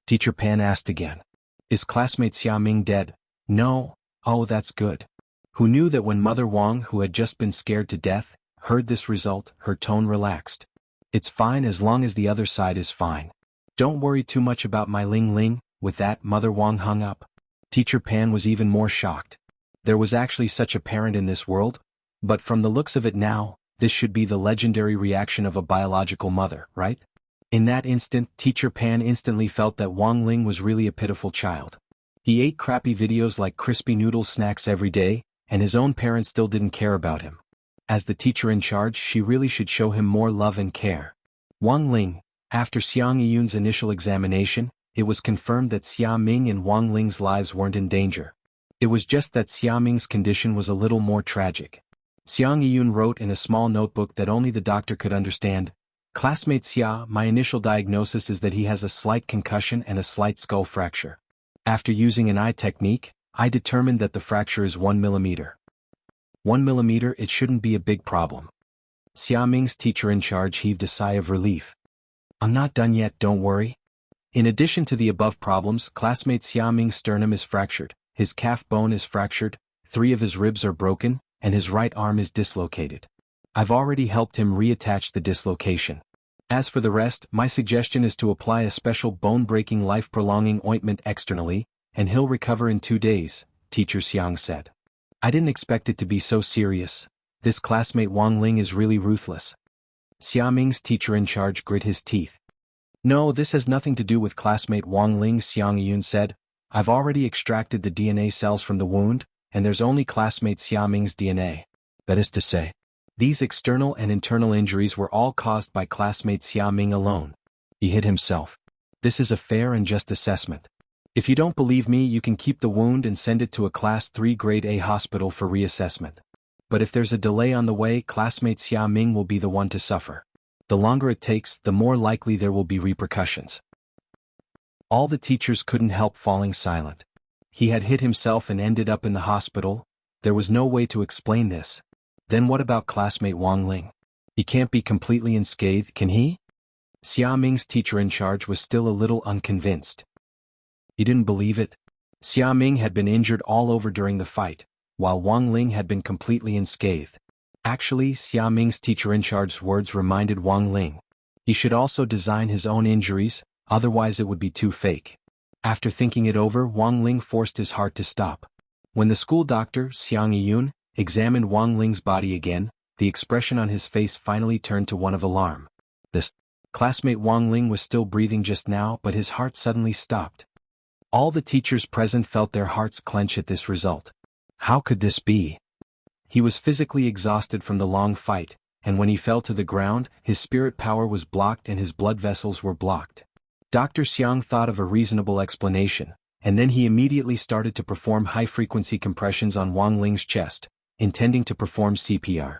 S1: Teacher Pan asked again. "Is classmate Xia Ming dead?" "No." "Oh, that's good." Who knew that when Mother Wang, who had just been scared to death, heard this result, her tone relaxed. "It's fine as long as the other side is fine. Don't worry too much about my Ling." With that, Mother Wang hung up. Teacher Pan was even more shocked. There was actually such a parent in this world? But from the looks of it now, this should be the legendary reaction of a biological mother, right? In that instant, Teacher Pan instantly felt that Wang Ling was really a pitiful child. He ate crappy videos like crispy noodle snacks every day, and his own parents still didn't care about him. As the teacher in charge, she really should show him more love and care. Wang Ling, after Xiang Yiyun's initial examination, it was confirmed that Xia Ming and Wang Ling's lives weren't in danger. It was just that Xia Ming's condition was a little more tragic. Xiang Yiyun wrote in a small notebook that only the doctor could understand, "Classmate Xia, my initial diagnosis is that he has a slight concussion and a slight skull fracture. After using an eye technique, I determined that the fracture is 1 millimeter. 1 millimeter, it shouldn't be a big problem." Xia Ming's teacher in charge heaved a sigh of relief. "I'm not done yet, don't worry." In addition to the above problems, classmate Xia Ming's sternum is fractured, his calf bone is fractured, 3 of his ribs are broken, and his right arm is dislocated. I've already helped him reattach the dislocation. As for the rest, my suggestion is to apply a special bone-breaking life-prolonging ointment externally, and he'll recover in 2 days, Teacher Xiang said. I didn't expect it to be so serious. This classmate Wang Ling is really ruthless. Xia Ming's teacher in charge grit his teeth. "No, this has nothing to do with classmate Wang Ling," Xiang Yun said. I've already extracted the DNA cells from the wound, and there's only classmate Xiaming's DNA. That is to say, these external and internal injuries were all caused by classmate Xiaming alone. He hit himself. This is a fair and just assessment. If you don't believe me, you can keep the wound and send it to a Class 3 Grade A hospital for reassessment. But if there's a delay on the way, classmate Xiaming will be the one to suffer. The longer it takes, the more likely there will be repercussions. All the teachers couldn't help falling silent. He had hit himself and ended up in the hospital. There was no way to explain this. Then what about classmate Wang Ling? He can't be completely unscathed, can he? Xiaming's teacher in charge was still a little unconvinced. He didn't believe it. Xiaming had been injured all over during the fight, while Wang Ling had been completely unscathed. Actually, Xiaming's teacher in charge's words reminded Wang Ling. He should also design his own injuries, otherwise it would be too fake. After thinking it over, Wang Ling forced his heart to stop. When the school doctor, Xiang Yiyun, examined Wang Ling's body again, the expression on his face finally turned to one of alarm. This classmate Wang Ling was still breathing just now, but his heart suddenly stopped. All the teachers present felt their hearts clench at this result. How could this be? He was physically exhausted from the long fight, and when he fell to the ground, his spirit power was blocked and his blood vessels were blocked. Dr. Xiang thought of a reasonable explanation, and then he immediately started to perform high-frequency compressions on Wang Ling's chest, intending to perform CPR.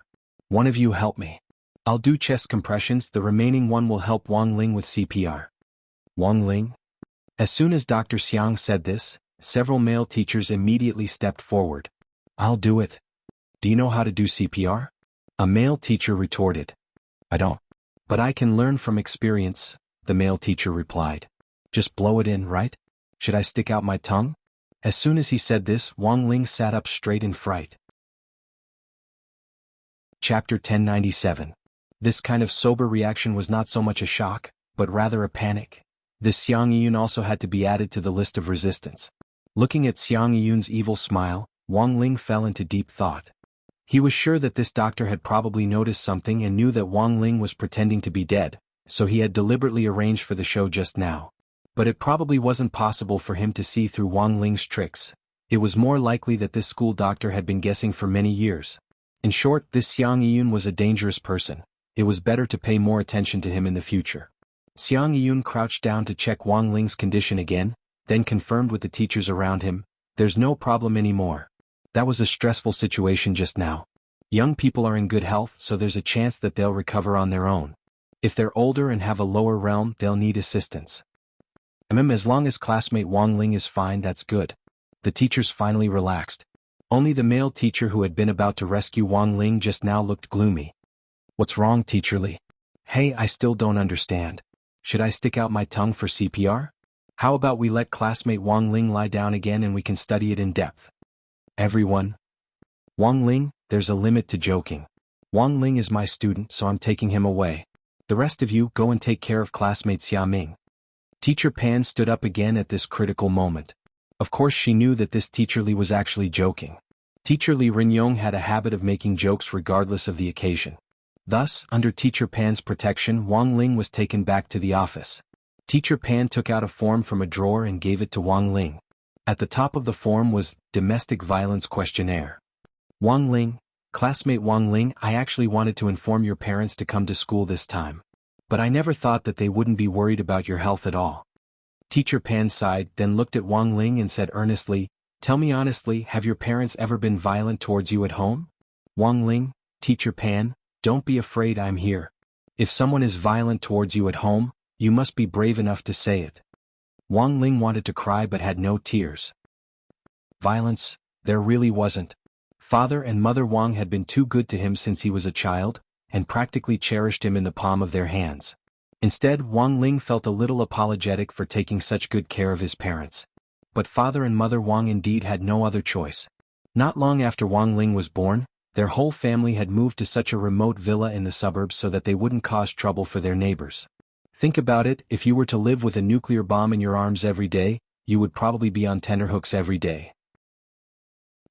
S1: One of you help me. I'll do chest compressions, the remaining one will help Wang Ling with CPR. Wang Ling? As soon as Dr. Xiang said this, several male teachers immediately stepped forward. I'll do it. Do you know how to do CPR? A male teacher retorted. I don't. But I can learn from experience, the male teacher replied. Just blow it in, right? Should I stick out my tongue? As soon as he said this, Wang Ling sat up straight in fright. Chapter 1097. This kind of sober reaction was not so much a shock, but rather a panic. This Xiang Yiyun also had to be added to the list of resistance. Looking at Xiang Yiyun's evil smile, Wang Ling fell into deep thought. He was sure that this doctor had probably noticed something and knew that Wang Ling was pretending to be dead, so he had deliberately arranged for the show just now. But it probably wasn't possible for him to see through Wang Ling's tricks. It was more likely that this school doctor had been guessing for many years. In short, this Xiang Yiyun was a dangerous person. It was better to pay more attention to him in the future. Xiang Yiyun crouched down to check Wang Ling's condition again, then confirmed with the teachers around him, there's no problem anymore. That was a stressful situation just now. Young people are in good health, so there's a chance that they'll recover on their own. If they're older and have a lower realm, they'll need assistance. As long as classmate Wang Ling is fine, that's good. The teachers finally relaxed. Only the male teacher who had been about to rescue Wang Ling just now looked gloomy. What's wrong, Teacher Li? Hey, I still don't understand. Should I stick out my tongue for CPR? How about we let classmate Wang Ling lie down again and we can study it in depth? Everyone. Wang Ling, there's a limit to joking. Wang Ling is my student, so I'm taking him away. The rest of you go and take care of classmate Xiaming. Teacher Pan stood up again at this critical moment. Of course she knew that this Teacher Li was actually joking. Teacher Li Rinyong had a habit of making jokes regardless of the occasion. Thus, under Teacher Pan's protection, Wang Ling was taken back to the office. Teacher Pan took out a form from a drawer and gave it to Wang Ling. At the top of the form was Domestic Violence Questionnaire. Wang Ling, classmate Wang Ling, I actually wanted to inform your parents to come to school this time. But I never thought that they wouldn't be worried about your health at all. Teacher Pan sighed, then looked at Wang Ling and said earnestly, tell me honestly, have your parents ever been violent towards you at home? Wang Ling, Teacher Pan, don't be afraid, I'm here. If someone is violent towards you at home, you must be brave enough to say it. Wang Ling wanted to cry but had no tears. Violence? There really wasn't. Father and Mother Wang had been too good to him since he was a child, and practically cherished him in the palm of their hands. Instead, Wang Ling felt a little apologetic for taking such good care of his parents. But Father and Mother Wang indeed had no other choice. Not long after Wang Ling was born, their whole family had moved to such a remote villa in the suburbs so that they wouldn't cause trouble for their neighbors. Think about it, if you were to live with a nuclear bomb in your arms every day, you would probably be on tenterhooks every day.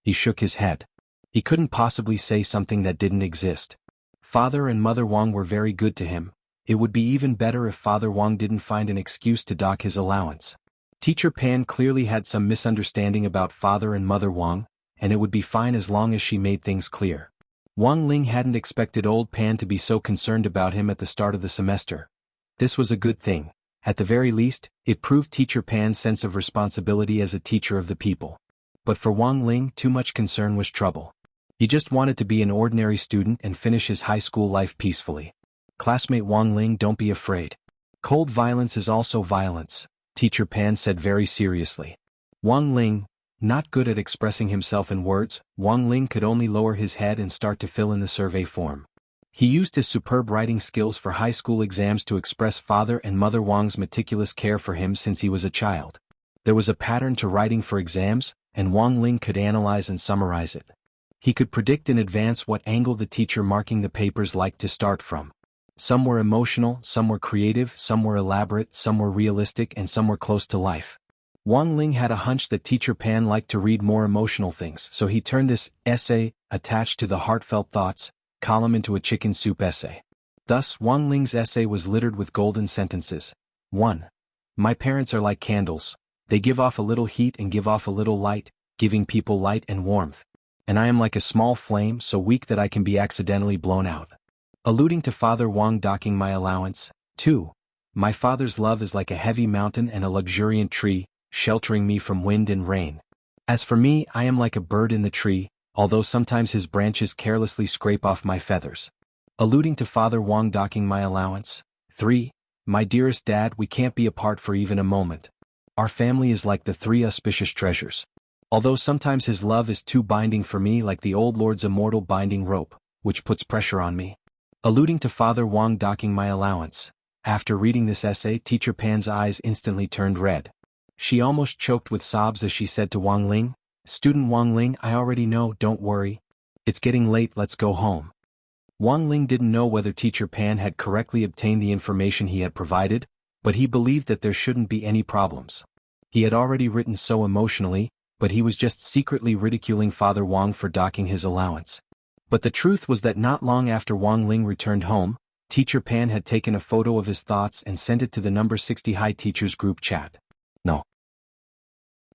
S1: He shook his head. He couldn't possibly say something that didn't exist. Father and Mother Wang were very good to him. It would be even better if Father Wang didn't find an excuse to dock his allowance. Teacher Pan clearly had some misunderstanding about Father and Mother Wang, and it would be fine as long as she made things clear. Wang Ling hadn't expected old Pan to be so concerned about him at the start of the semester. This was a good thing. At the very least, it proved Teacher Pan's sense of responsibility as a teacher of the people. But for Wang Ling, too much concern was trouble. He just wanted to be an ordinary student and finish his high school life peacefully. Classmate Wang Ling, don't be afraid. Cold violence is also violence, Teacher Pan said very seriously. Wang Ling, not good at expressing himself in words, Wang Ling could only lower his head and start to fill in the survey form. He used his superb writing skills for high school exams to express Father and Mother Wang's meticulous care for him since he was a child. There was a pattern to writing for exams, and Wang Ling could analyze and summarize it. He could predict in advance what angle the teacher marking the papers liked to start from. Some were emotional, some were creative, some were elaborate, some were realistic, and some were close to life. Wang Ling had a hunch that Teacher Pan liked to read more emotional things, so he turned this essay, attached to the heartfelt thoughts, column into a chicken soup essay. Thus, Wang Ling's essay was littered with golden sentences. 1. My parents are like candles. They give off a little heat and give off a little light, giving people light and warmth. And I am like a small flame, so weak that I can be accidentally blown out. Alluding to Father Wang docking my allowance. 2. My father's love is like a heavy mountain and a luxuriant tree, sheltering me from wind and rain. As for me, I am like a bird in the tree, although sometimes his branches carelessly scrape off my feathers. Alluding to Father Wang docking my allowance. 3. My dearest dad, we can't be apart for even a moment. Our family is like the three auspicious treasures. Although sometimes his love is too binding for me, like the old lord's immortal binding rope, which puts pressure on me. Alluding to Father Wang docking my allowance. After reading this essay, Teacher Pan's eyes instantly turned red. She almost choked with sobs as she said to Wang Ling, Student Wang Ling, I already know, don't worry. It's getting late, let's go home. Wang Ling didn't know whether Teacher Pan had correctly obtained the information he had provided, but he believed that there shouldn't be any problems. He had already written so emotionally, but he was just secretly ridiculing Father Wang for docking his allowance. But the truth was that not long after Wang Ling returned home, Teacher Pan had taken a photo of his thoughts and sent it to the number 60 High Teachers Group chat. No.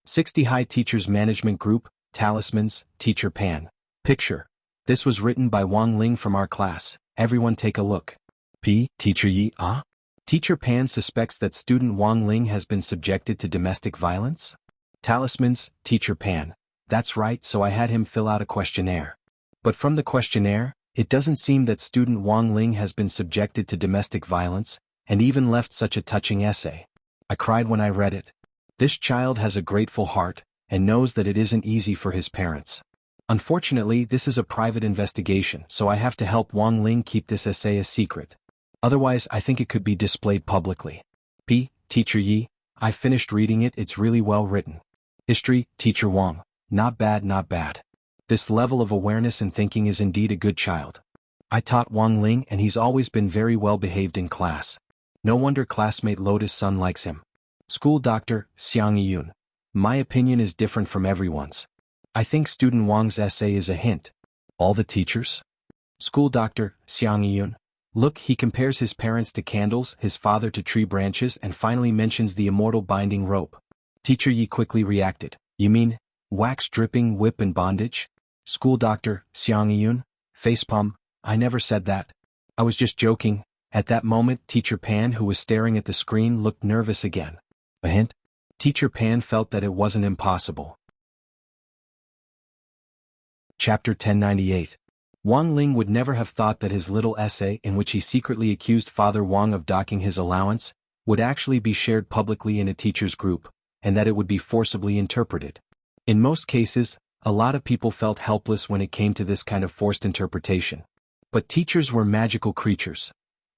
S1: 60 High Teachers Management Group, Talismans, Teacher Pan. Picture. This was written by Wang Ling from our class. Everyone take a look. P. Teacher Yi, ah? Teacher Pan suspects that student Wang Ling has been subjected to domestic violence? Talismans, Teacher Pan. That's right, so I had him fill out a questionnaire. But from the questionnaire, it doesn't seem that student Wang Ling has been subjected to domestic violence, and even left such a touching essay. I cried when I read it. This child has a grateful heart, and knows that it isn't easy for his parents. Unfortunately, this is a private investigation, so I have to help Wang Ling keep this essay a secret. Otherwise, I think it could be displayed publicly. P. Teacher Yi, I finished reading it, it's really well written. History, Teacher Wang. Not bad, not bad. This level of awareness and thinking is indeed a good child. I taught Wang Ling and he's always been very well behaved in class. No wonder classmate Lotus Sun likes him. School Doctor, Xiang Yun. My opinion is different from everyone's. I think student Wang's essay is a hint. All the teachers? School Doctor, Xiang Yun. Look, he compares his parents to candles, his father to tree branches, and finally mentions the immortal binding rope. Teacher Yi quickly reacted. You mean, wax dripping, whip and bondage? School Doctor, Xiang Yun. Facepalm, I never said that. I was just joking. At that moment, Teacher Pan, who was staring at the screen, looked nervous again. A hint? Teacher Pan felt that it wasn't impossible. Chapter 1098. Wang Ling would never have thought that his little essay, in which he secretly accused Father Wang of docking his allowance, would actually be shared publicly in a teacher's group, and that it would be forcibly interpreted. In most cases, a lot of people felt helpless when it came to this kind of forced interpretation. But teachers were magical creatures.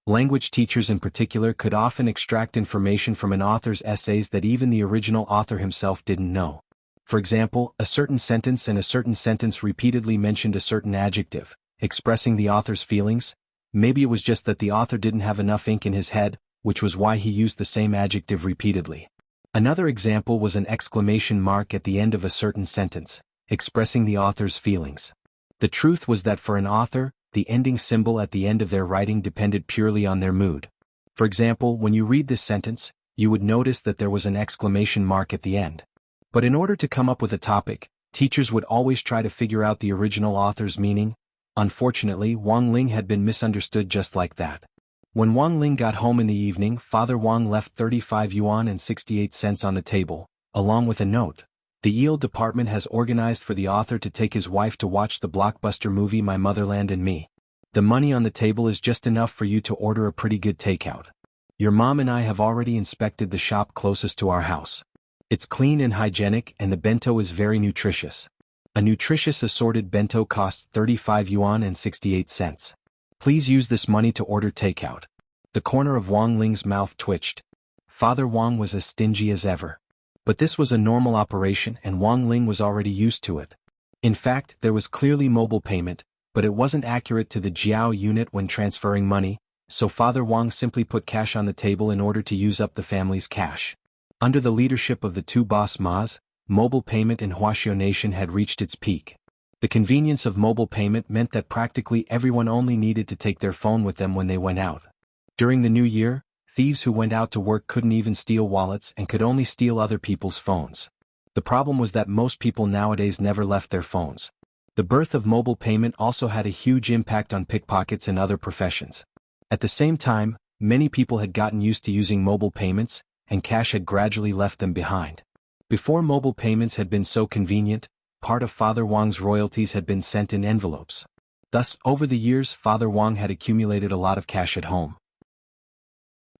S1: Language teachers in particular could often extract information from an author's essays that even the original author himself didn't know. For example, a certain sentence repeatedly mentioned a certain adjective, expressing the author's feelings. Maybe it was just that the author didn't have enough ink in his head, which was why he used the same adjective repeatedly. Another example was an exclamation mark at the end of a certain sentence, expressing the author's feelings. The truth was that for an author, the ending symbol at the end of their writing depended purely on their mood. For example, when you read this sentence, you would notice that there was an exclamation mark at the end. But in order to come up with a topic, teachers would always try to figure out the original author's meaning. Unfortunately, Wang Ling had been misunderstood just like that. When Wang Ling got home in the evening, Father Wang left 35 yuan and 68 cents on the table, along with a note. The Yale department has organized for the author to take his wife to watch the blockbuster movie My Motherland and Me. The money on the table is just enough for you to order a pretty good takeout. Your mom and I have already inspected the shop closest to our house. It's clean and hygienic, and the bento is very nutritious. A nutritious assorted bento costs 35 yuan and 68 cents. Please use this money to order takeout. The corner of Wang Ling's mouth twitched. Father Wang was as stingy as ever. But this was a normal operation and Wang Ling was already used to it. In fact, there was clearly mobile payment, but it wasn't accurate to the Jiao unit when transferring money, so Father Wang simply put cash on the table in order to use up the family's cash. Under the leadership of the two boss Ma's, mobile payment in Huaxiao Nation had reached its peak. The convenience of mobile payment meant that practically everyone only needed to take their phone with them when they went out. During the new year, thieves who went out to work couldn't even steal wallets and could only steal other people's phones. The problem was that most people nowadays never left their phones. The birth of mobile payment also had a huge impact on pickpockets and other professions. At the same time, many people had gotten used to using mobile payments, and cash had gradually left them behind. Before mobile payments had been so convenient, part of Father Wang's royalties had been sent in envelopes. Thus, over the years, Father Wang had accumulated a lot of cash at home.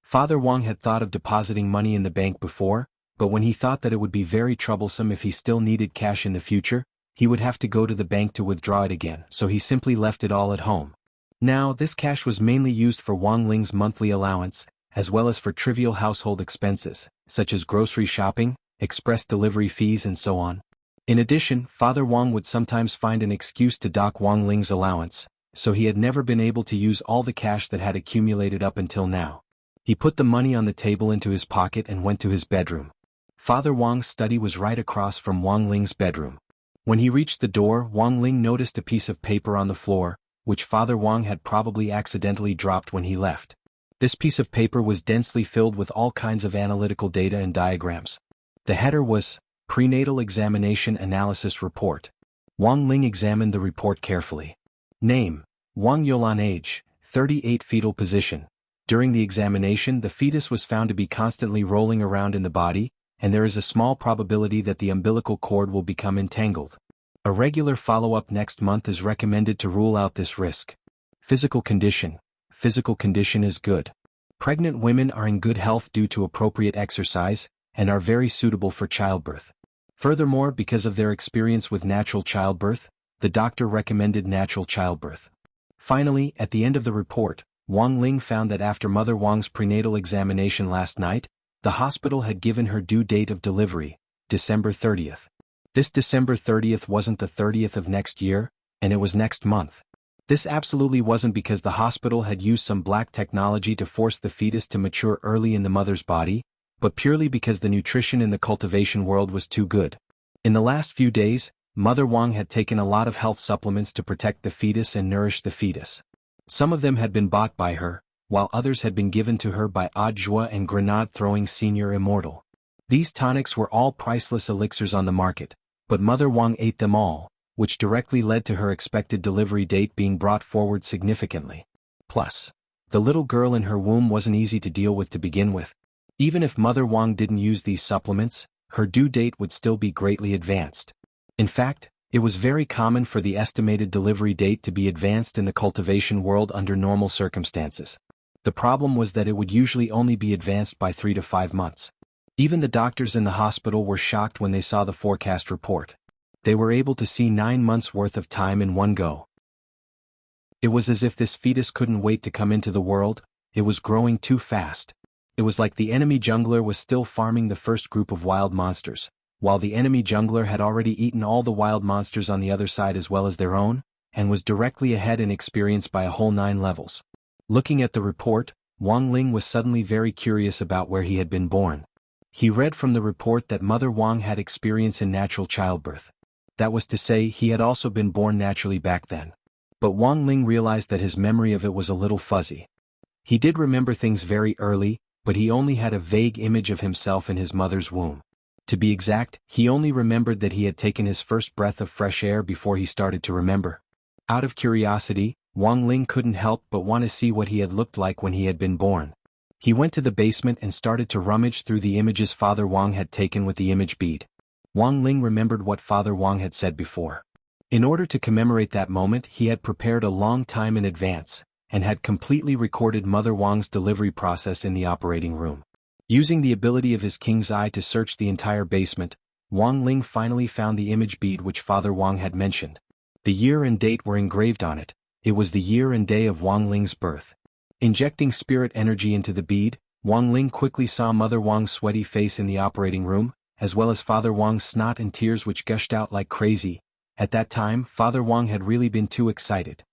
S1: Father Wang had thought of depositing money in the bank before, but when he thought that it would be very troublesome if he still needed cash in the future, he would have to go to the bank to withdraw it again, so he simply left it all at home. Now, this cash was mainly used for Wang Ling's monthly allowance, as well as for trivial household expenses, such as grocery shopping, express delivery fees and so on. In addition, Father Wang would sometimes find an excuse to dock Wang Ling's allowance, so he had never been able to use all the cash that had accumulated up until now. He put the money on the table into his pocket and went to his bedroom. Father Wang's study was right across from Wang Ling's bedroom. When he reached the door, Wang Ling noticed a piece of paper on the floor, which Father Wang had probably accidentally dropped when he left. This piece of paper was densely filled with all kinds of analytical data and diagrams. The header was, Prenatal Examination Analysis Report. Wang Ling examined the report carefully. Name, Wang Yolan. Age, 38. Fetal position. During the examination, the fetus was found to be constantly rolling around in the body, and there is a small probability that the umbilical cord will become entangled. A regular follow-up next month is recommended to rule out this risk. Physical condition. Physical condition is good. Pregnant women are in good health due to appropriate exercise, and are very suitable for childbirth. Furthermore, because of their experience with natural childbirth, the doctor recommended natural childbirth. Finally, at the end of the report, Wang Ling found that after Mother Wang's prenatal examination last night, the hospital had given her due date of delivery, December 30th. This December 30th wasn't the 30th of next year, and it was next month. This absolutely wasn't because the hospital had used some black technology to force the fetus to mature early in the mother's body, but purely because the nutrition in the cultivation world was too good. In the last few days, Mother Wang had taken a lot of health supplements to protect the fetus and nourish the fetus. Some of them had been bought by her, while others had been given to her by Adjua and Grenade-throwing Senior Immortal. These tonics were all priceless elixirs on the market, but Mother Wang ate them all, which directly led to her expected delivery date being brought forward significantly. Plus, the little girl in her womb wasn't easy to deal with to begin with. Even if Mother Wang didn't use these supplements, her due date would still be greatly advanced. In fact, it was very common for the estimated delivery date to be advanced in the cultivation world under normal circumstances. The problem was that it would usually only be advanced by 3 to 5 months. Even the doctors in the hospital were shocked when they saw the forecast report. They were able to see 9 months' worth of time in one go. It was as if this fetus couldn't wait to come into the world, it was growing too fast. It was like the enemy jungler was still farming the first group of wild monsters, while the enemy jungler had already eaten all the wild monsters on the other side as well as their own, and was directly ahead in experience by a whole 9 levels. Looking at the report, Wang Ling was suddenly very curious about where he had been born. He read from the report that Mother Wang had experience in natural childbirth. That was to say, he had also been born naturally back then. But Wang Ling realized that his memory of it was a little fuzzy. He did remember things very early, but he only had a vague image of himself in his mother's womb. To be exact, he only remembered that he had taken his first breath of fresh air before he started to remember. Out of curiosity, Wang Ling couldn't help but want to see what he had looked like when he had been born. He went to the basement and started to rummage through the images Father Wang had taken with the image bead. Wang Ling remembered what Father Wang had said before. In order to commemorate that moment, he had prepared a long time in advance, and had completely recorded Mother Wang's delivery process in the operating room. Using the ability of his king's eye to search the entire basement, Wang Ling finally found the image bead which Father Wang had mentioned. The year and date were engraved on it. It was the year and day of Wang Ling's birth. Injecting spirit energy into the bead, Wang Ling quickly saw Mother Wang's sweaty face in the operating room, as well as Father Wang's snot and tears which gushed out like crazy. At that time, Father Wang had really been too excited.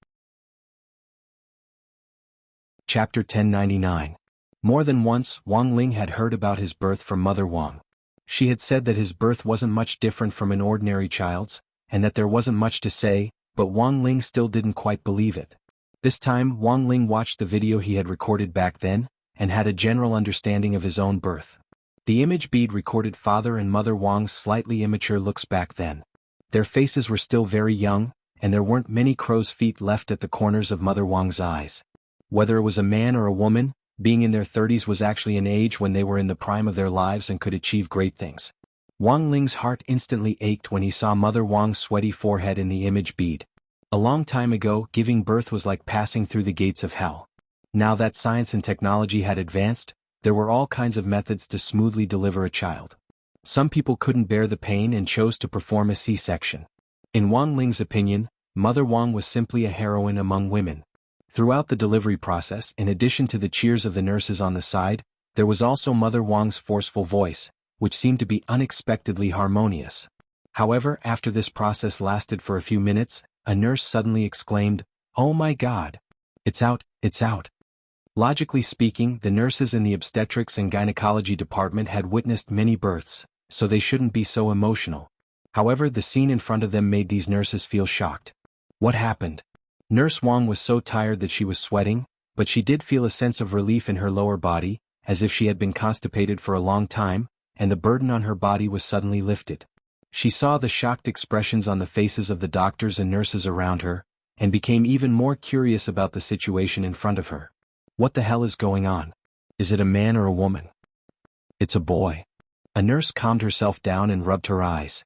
S1: Chapter 1099. More than once, Wang Ling had heard about his birth from Mother Wang. She had said that his birth wasn't much different from an ordinary child's, and that there wasn't much to say, but Wang Ling still didn't quite believe it. This time, Wang Ling watched the video he had recorded back then, and had a general understanding of his own birth. The image bead recorded Father and Mother Wang's slightly immature looks back then. Their faces were still very young, and there weren't many crow's feet left at the corners of Mother Wang's eyes. Whether it was a man or a woman, being in their 30s was actually an age when they were in the prime of their lives and could achieve great things. Wang Ling's heart instantly ached when he saw Mother Wang's sweaty forehead in the image bead. A long time ago, giving birth was like passing through the gates of hell. Now that science and technology had advanced, there were all kinds of methods to smoothly deliver a child. Some people couldn't bear the pain and chose to perform a C-section. In Wang Ling's opinion, Mother Wang was simply a heroine among women. Throughout the delivery process, in addition to the cheers of the nurses on the side, there was also Mother Wang's forceful voice, which seemed to be unexpectedly harmonious. However, after this process lasted for a few minutes, a nurse suddenly exclaimed, "Oh my God! It's out, it's out." Logically speaking, the nurses in the obstetrics and gynecology department had witnessed many births, so they shouldn't be so emotional. However, the scene in front of them made these nurses feel shocked. What happened? Nurse Wang was so tired that she was sweating, but she did feel a sense of relief in her lower body, as if she had been constipated for a long time, and the burden on her body was suddenly lifted. She saw the shocked expressions on the faces of the doctors and nurses around her, and became even more curious about the situation in front of her. What the hell is going on? Is it a man or a woman? It's a boy. A nurse calmed herself down and rubbed her eyes.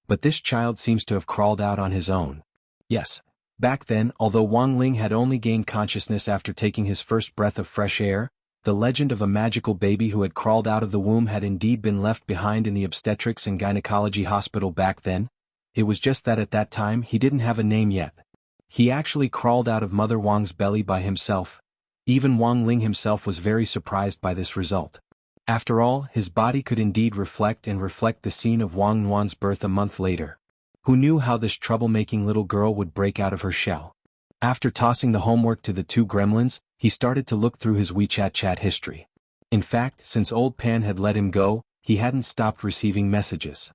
S1: But this child seems to have crawled out on his own. Yes. Back then, although Wang Ling had only gained consciousness after taking his first breath of fresh air, the legend of a magical baby who had crawled out of the womb had indeed been left behind in the obstetrics and gynecology hospital back then. It was just that at that time he didn't have a name yet. He actually crawled out of Mother Wang's belly by himself. Even Wang Ling himself was very surprised by this result. After all, his body could indeed reflect the scene of Wang Nuan's birth a month later. Who knew how this troublemaking little girl would break out of her shell? After tossing the homework to the two gremlins, he started to look through his WeChat chat history. In fact, since old Pan had let him go, he hadn't stopped receiving messages.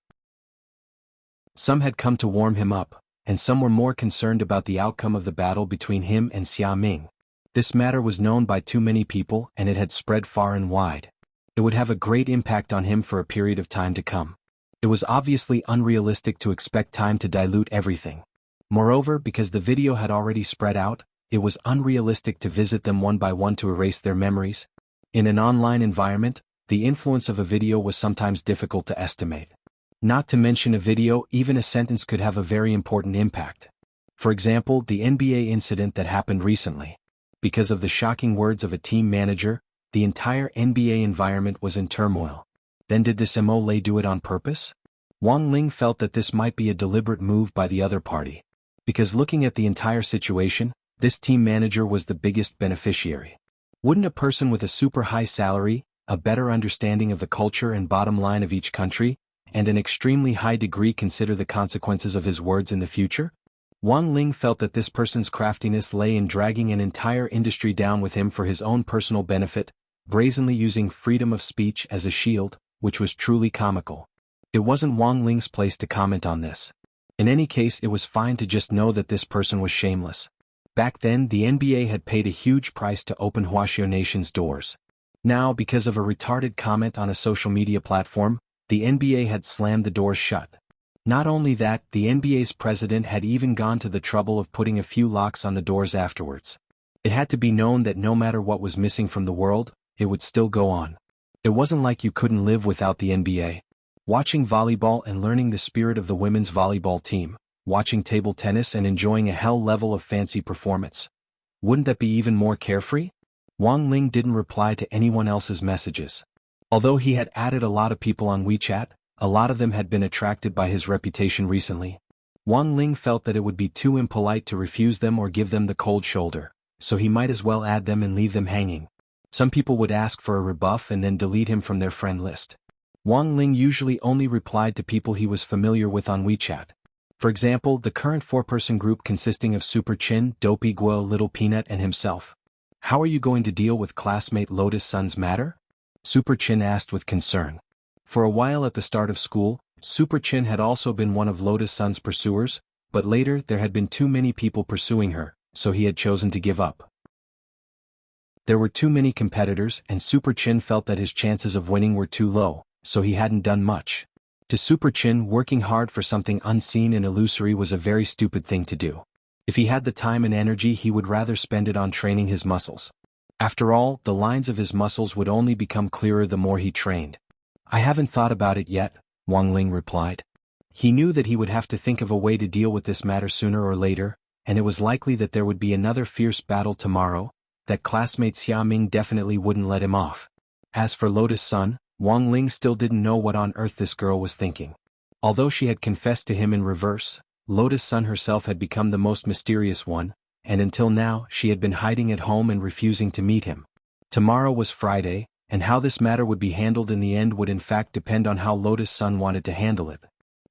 S1: Some had come to warm him up, and some were more concerned about the outcome of the battle between him and Xia Ming. This matter was known by too many people and it had spread far and wide. It would have a great impact on him for a period of time to come. It was obviously unrealistic to expect time to dilute everything. Moreover, because the video had already spread out, it was unrealistic to visit them one by one to erase their memories. In an online environment, the influence of a video was sometimes difficult to estimate. Not to mention a video, even a sentence could have a very important impact. For example, the NBA incident that happened recently. Because of the shocking words of a team manager, the entire NBA environment was in turmoil. Then did this MOLA do it on purpose? Wang Ling felt that this might be a deliberate move by the other party. Because looking at the entire situation, this team manager was the biggest beneficiary. Wouldn't a person with a super high salary, a better understanding of the culture and bottom line of each country, and an extremely high degree consider the consequences of his words in the future? Wang Ling felt that this person's craftiness lay in dragging an entire industry down with him for his own personal benefit, brazenly using freedom of speech as a shield, which was truly comical. It wasn't Wang Ling's place to comment on this. In any case, it was fine to just know that this person was shameless. Back then, the NBA had paid a huge price to open Wuxia Nation's doors. Now, because of a retarded comment on a social media platform, the NBA had slammed the doors shut. Not only that, the NBA's president had even gone to the trouble of putting a few locks on the doors afterwards. It had to be known that no matter what was missing from the world, it would still go on. It wasn't like you couldn't live without the NBA. Watching volleyball and learning the spirit of the women's volleyball team, watching table tennis and enjoying a hell level of fancy performance. Wouldn't that be even more carefree? Wang Ling didn't reply to anyone else's messages. Although he had added a lot of people on WeChat, a lot of them had been attracted by his reputation recently. Wang Ling felt that it would be too impolite to refuse them or give them the cold shoulder, so he might as well add them and leave them hanging. Some people would ask for a rebuff and then delete him from their friend list. Wang Ling usually only replied to people he was familiar with on WeChat. For example, the current 4-person group consisting of Super Chin, Dopey Guo, Little Peanut and himself. How are you going to deal with classmate Lotus Sun's matter? Super Chin asked with concern. For a while at the start of school, Super Chin had also been one of Lotus Sun's pursuers, but later there had been too many people pursuing her, so he had chosen to give up. There were too many competitors and Super Chin felt that his chances of winning were too low, so he hadn't done much. To Super Chin, working hard for something unseen and illusory was a very stupid thing to do. If he had the time and energy, he would rather spend it on training his muscles. After all, the lines of his muscles would only become clearer the more he trained. I haven't thought about it yet, Wang Ling replied. He knew that he would have to think of a way to deal with this matter sooner or later, and it was likely that there would be another fierce battle tomorrow, that classmate Xia Ming definitely wouldn't let him off. As for Lotus Sun, Wang Ling still didn't know what on earth this girl was thinking. Although she had confessed to him in reverse, Lotus Sun herself had become the most mysterious one, and until now she had been hiding at home and refusing to meet him. Tomorrow was Friday, and how this matter would be handled in the end would in fact depend on how Lotus Sun wanted to handle it.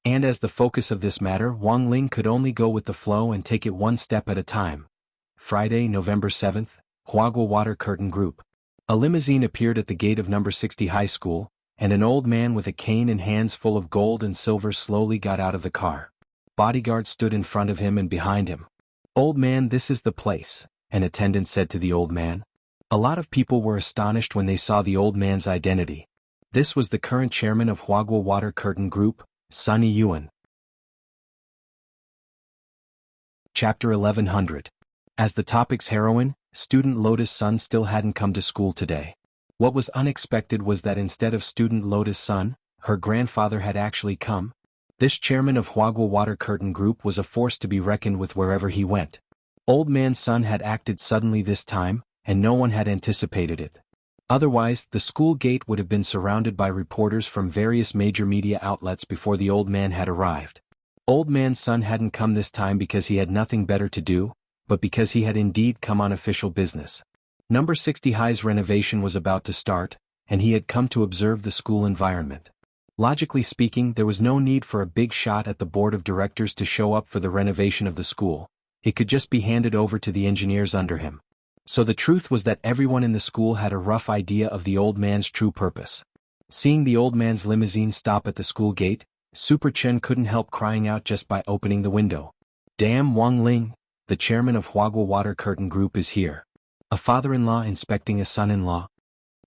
S1: And as the focus of this matter, Wang Ling could only go with the flow and take it one step at a time. Friday, November 7th, Huagua Water Curtain Group. A limousine appeared at the gate of number 60 high school, and an old man with a cane and hands full of gold and silver slowly got out of the car. Bodyguards stood in front of him and behind him. "Old man, this is the place," an attendant said to the old man. A lot of people were astonished when they saw the old man's identity. This was the current chairman of Huagua Water Curtain Group, Sunny Yuan. Chapter 1100. As the topic's heroine, student Lotus Sun still hadn't come to school today. What was unexpected was that instead of student Lotus Sun, her grandfather had actually come. This chairman of Huagua Water Curtain Group was a force to be reckoned with wherever he went. Old man Sun had acted suddenly this time, and no one had anticipated it. Otherwise, the school gate would have been surrounded by reporters from various major media outlets before the old man had arrived. Old man Sun hadn't come this time because he had nothing better to do, but because he had indeed come on official business. Number 60 High's renovation was about to start, and he had come to observe the school environment. Logically speaking, there was no need for a big shot at the board of directors to show up for the renovation of the school. It could just be handed over to the engineers under him. So the truth was that everyone in the school had a rough idea of the old man's true purpose. Seeing the old man's limousine stop at the school gate, Super Chen couldn't help crying out just by opening the window. "Damn, Wang Ling, the chairman of Huagua Water Curtain Group is here. A father-in-law inspecting a son-in-law."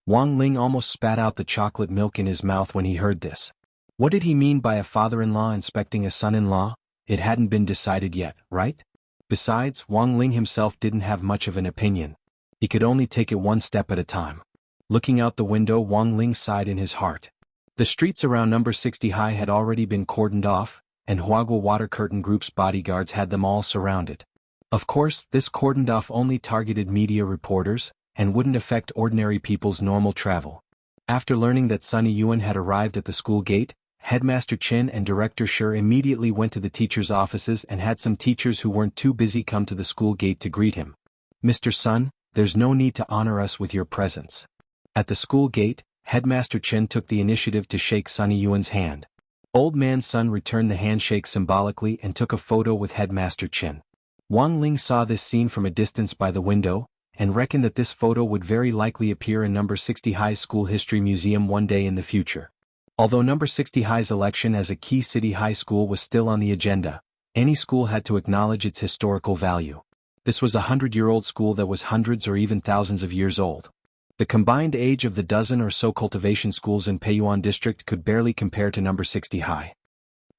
S1: Wang Ling almost spat out the chocolate milk in his mouth when he heard this. What did he mean by a father-in-law inspecting a son-in-law? It hadn't been decided yet, right? Besides, Wang Ling himself didn't have much of an opinion. He could only take it one step at a time. Looking out the window, Wang Ling sighed in his heart. The streets around number 60 High had already been cordoned off, and Huagua Water Curtain Group's bodyguards had them all surrounded. Of course, this cordoned off only targeted media reporters, and wouldn't affect ordinary people's normal travel. After learning that Sunny Yuan had arrived at the school gate, Headmaster Chin and Director Shi immediately went to the teachers' offices and had some teachers who weren't too busy come to the school gate to greet him. "Mr. Sun, there's no need to honor us with your presence." At the school gate, Headmaster Chin took the initiative to shake Sunny Yuan's hand. Old man Sun returned the handshake symbolically and took a photo with Headmaster Chin. Wang Ling saw this scene from a distance by the window, and reckoned that this photo would very likely appear in number 60 High School History Museum one day in the future. Although number 60 High's election as a key city high school was still on the agenda, any school had to acknowledge its historical value. This was a 100-year-old school that was hundreds or even thousands of years old. The combined age of the dozen or so cultivation schools in Peiyuan district could barely compare to number 60 high.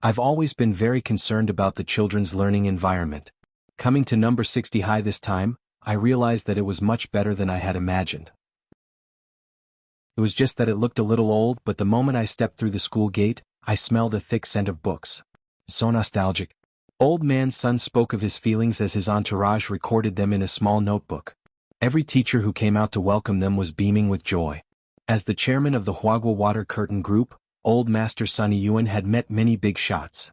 S1: I've always been very concerned about the children's learning environment. Coming to number 60 high this time, I realized that it was much better than I had imagined. It was just that it looked a little old, but the moment I stepped through the school gate, I smelled a thick scent of books. So nostalgic. Old Man Sun spoke of his feelings as his entourage recorded them in a small notebook. Every teacher who came out to welcome them was beaming with joy. As the chairman of the Huagua Water Curtain Group, Old Master Sun Yuan had met many big shots.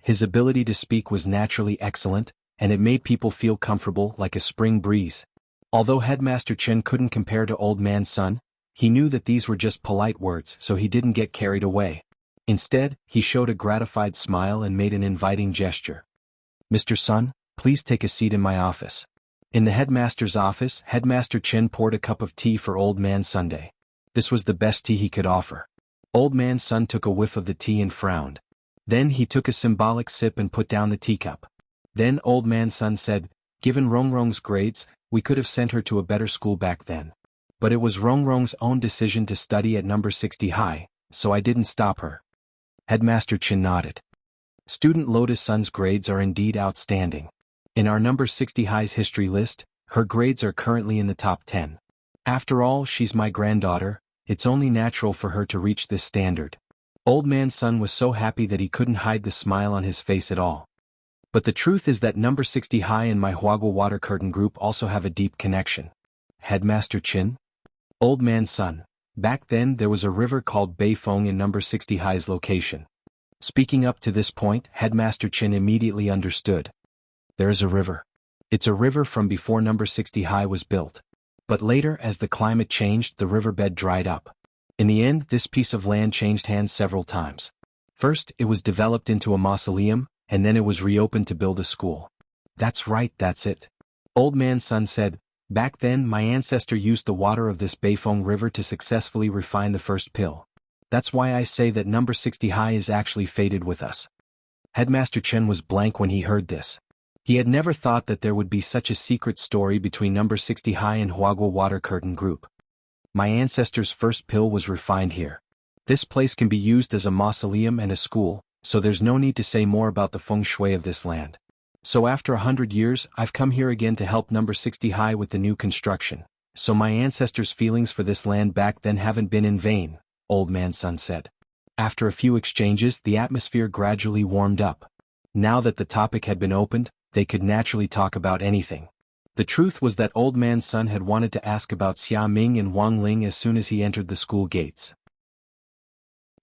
S1: His ability to speak was naturally excellent, and it made people feel comfortable like a spring breeze. Although Headmaster Chen couldn't compare to Old Man Sun, he knew that these were just polite words, so he didn't get carried away. Instead, he showed a gratified smile and made an inviting gesture. "Mr. Sun, please take a seat in my office." In the headmaster's office, Headmaster Chen poured a cup of tea for Old Man Sunday. This was the best tea he could offer. Old Man Sun took a whiff of the tea and frowned. Then he took a symbolic sip and put down the teacup. Then Old Man Sun said, "Given Rongrong's grades, we could have sent her to a better school back then. But it was Rongrong's own decision to study at number 60 high, so I didn't stop her." Headmaster Chen nodded. Student Lotus Sun's grades are indeed outstanding. In our number 60 high's history list, her grades are currently in the top 10. After all, she's my granddaughter, it's only natural for her to reach this standard. Old Man Sun was so happy that he couldn't hide the smile on his face at all. But the truth is that number 60 high and my Huagua Water Curtain Group also have a deep connection. Headmaster Chen? Old Man Sun, back then there was a river called Beifeng in number 60 high's location. Speaking up to this point, Headmaster Chen immediately understood. There is a river. It's a river from before number 60 high was built. But later, as the climate changed, the riverbed dried up. In the end, this piece of land changed hands several times. First, it was developed into a mausoleum, and then it was reopened to build a school. That's right, that's it. Old Man Sun said, "Back then, my ancestor used the water of this Beifeng River to successfully refine the first pill. That's why I say that number 60 high is actually fated with us." Headmaster Chen was blank when he heard this. He had never thought that there would be such a secret story between number 60 high and Huagua Water Curtain Group. My ancestor's first pill was refined here. This place can be used as a mausoleum and a school, so there's no need to say more about the feng shui of this land. So after 100 years, I've come here again to help number 60 high with the new construction. So my ancestors' feelings for this land back then haven't been in vain, Old Man Sun said. After a few exchanges, the atmosphere gradually warmed up. Now that the topic had been opened, they could naturally talk about anything. The truth was that Old Man Sun had wanted to ask about Xia Ming and Wang Ling as soon as he entered the school gates.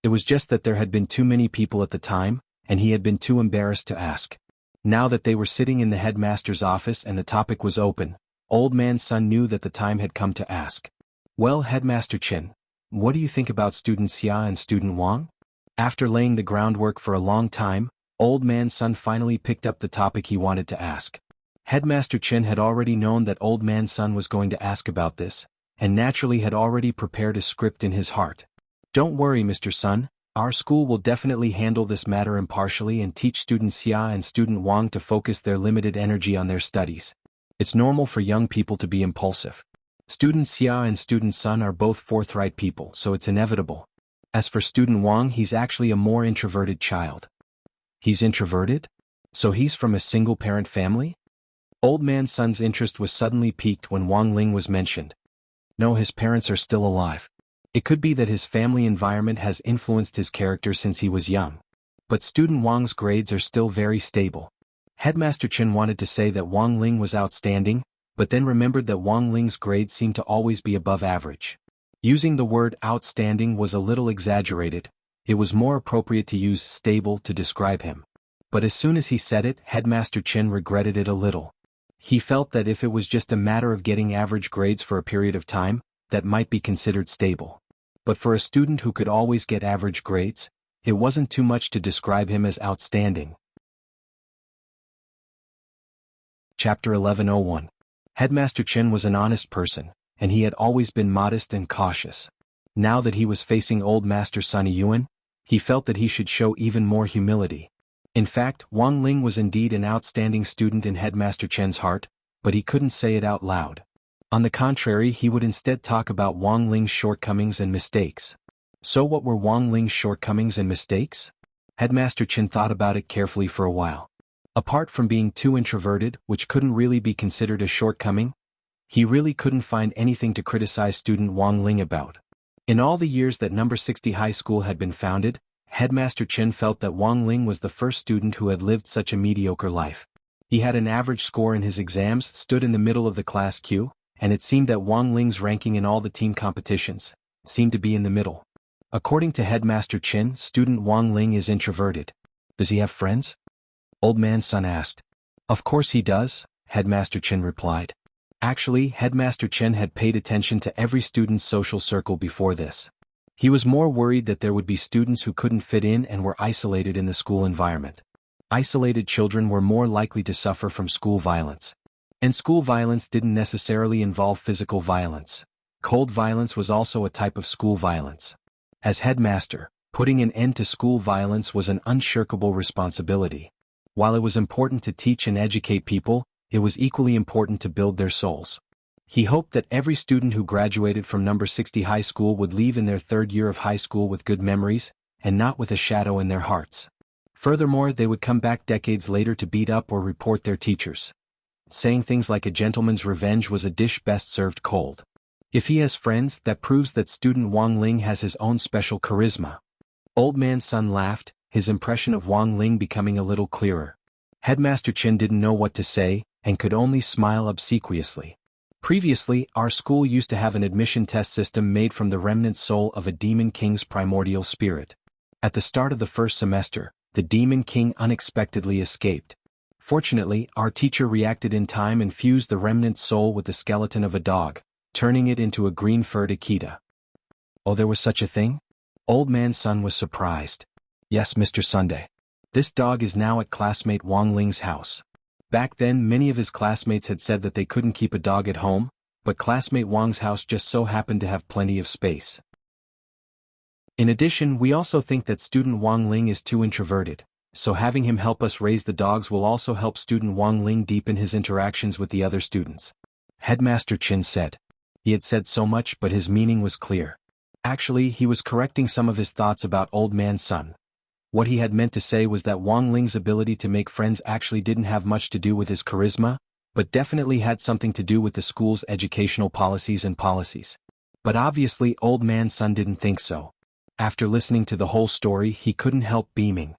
S1: It was just that there had been too many people at the time, and he had been too embarrassed to ask. Now that they were sitting in the headmaster's office and the topic was open, Old Man Sun knew that the time had come to ask. "Well, Headmaster Chen, what do you think about Student Xia and Student Wang?" After laying the groundwork for a long time, Old Man Sun finally picked up the topic he wanted to ask. Headmaster Chen had already known that Old Man Sun was going to ask about this, and naturally had already prepared a script in his heart. "Don't worry, Mr. Sun. Our school will definitely handle this matter impartially and teach Student Xia and Student Wang to focus their limited energy on their studies. It's normal for young people to be impulsive. Student Xia and Student Sun are both forthright people, so it's inevitable. As for Student Wang, he's actually a more introverted child." "He's introverted? So he's from a single-parent family?" Old Man Sun's interest was suddenly piqued when Wang Ling was mentioned. "No, his parents are still alive. It could be that his family environment has influenced his character since he was young. But Student Wang's grades are still very stable." Headmaster Chen wanted to say that Wang Ling was outstanding, but then remembered that Wang Ling's grades seemed to always be above average. Using the word outstanding was a little exaggerated. It was more appropriate to use stable to describe him. But as soon as he said it, Headmaster Chen regretted it a little. He felt that if it was just a matter of getting average grades for a period of time, that might be considered stable. But for a student who could always get average grades, it wasn't too much to describe him as outstanding. Chapter 1101. Headmaster Chen was an honest person, and he had always been modest and cautious. Now that he was facing Old Master Sun Yuan, he felt that he should show even more humility. In fact, Wang Ling was indeed an outstanding student in Headmaster Chen's heart, but he couldn't say it out loud. On the contrary, he would instead talk about Wang Ling's shortcomings and mistakes. So what were Wang Ling's shortcomings and mistakes? Headmaster Chen thought about it carefully for a while. Apart from being too introverted, which couldn't really be considered a shortcoming, he really couldn't find anything to criticize student Wang Ling about. In all the years that No. 60 High School had been founded, Headmaster Chen felt that Wang Ling was the first student who had lived such a mediocre life. He had an average score in his exams, stood in the middle of the class queue, and it seemed that Wang Ling's ranking in all the team competitions seemed to be in the middle. According to Headmaster Chen, student Wang Ling is introverted. Does he have friends? Old Man Sun asked. Of course he does, Headmaster Chen replied. Actually, Headmaster Chen had paid attention to every student's social circle before this. He was more worried that there would be students who couldn't fit in and were isolated in the school environment. Isolated children were more likely to suffer from school violence. And school violence didn't necessarily involve physical violence. Cold violence was also a type of school violence. As headmaster, putting an end to school violence was an unshirkable responsibility. While it was important to teach and educate people, it was equally important to build their souls. He hoped that every student who graduated from No. 60 High School would leave in their third year of high school with good memories, and not with a shadow in their hearts. Furthermore, they would come back decades later to beat up or report their teachers, saying things like a gentleman's revenge was a dish best served cold. If he has friends, that proves that student Wang Ling has his own special charisma. Old Man Sun laughed, his impression of Wang Ling becoming a little clearer. Headmaster Chen didn't know what to say, and could only smile obsequiously. Previously, our school used to have an admission test system made from the remnant soul of a demon king's primordial spirit. At the start of the first semester, the demon king unexpectedly escaped. Fortunately, our teacher reacted in time and fused the remnant soul with the skeleton of a dog, turning it into a green-furred Akita. Oh, there was such a thing? Old Man Sun was surprised. Yes, Mr. Sunday. This dog is now at classmate Wang Ling's house. Back then, many of his classmates had said that they couldn't keep a dog at home, but classmate Wang's house just so happened to have plenty of space. In addition, we also think that student Wang Ling is too introverted, so having him help us raise the dogs will also help student Wang Ling deepen his interactions with the other students. Headmaster Chen said. He had said so much, but his meaning was clear. Actually, he was correcting some of his thoughts about Old Man Sun. What he had meant to say was that Wang Ling's ability to make friends actually didn't have much to do with his charisma, but definitely had something to do with the school's educational policies and policies. But obviously Old Man Sun didn't think so. After listening to the whole story, he couldn't help beaming.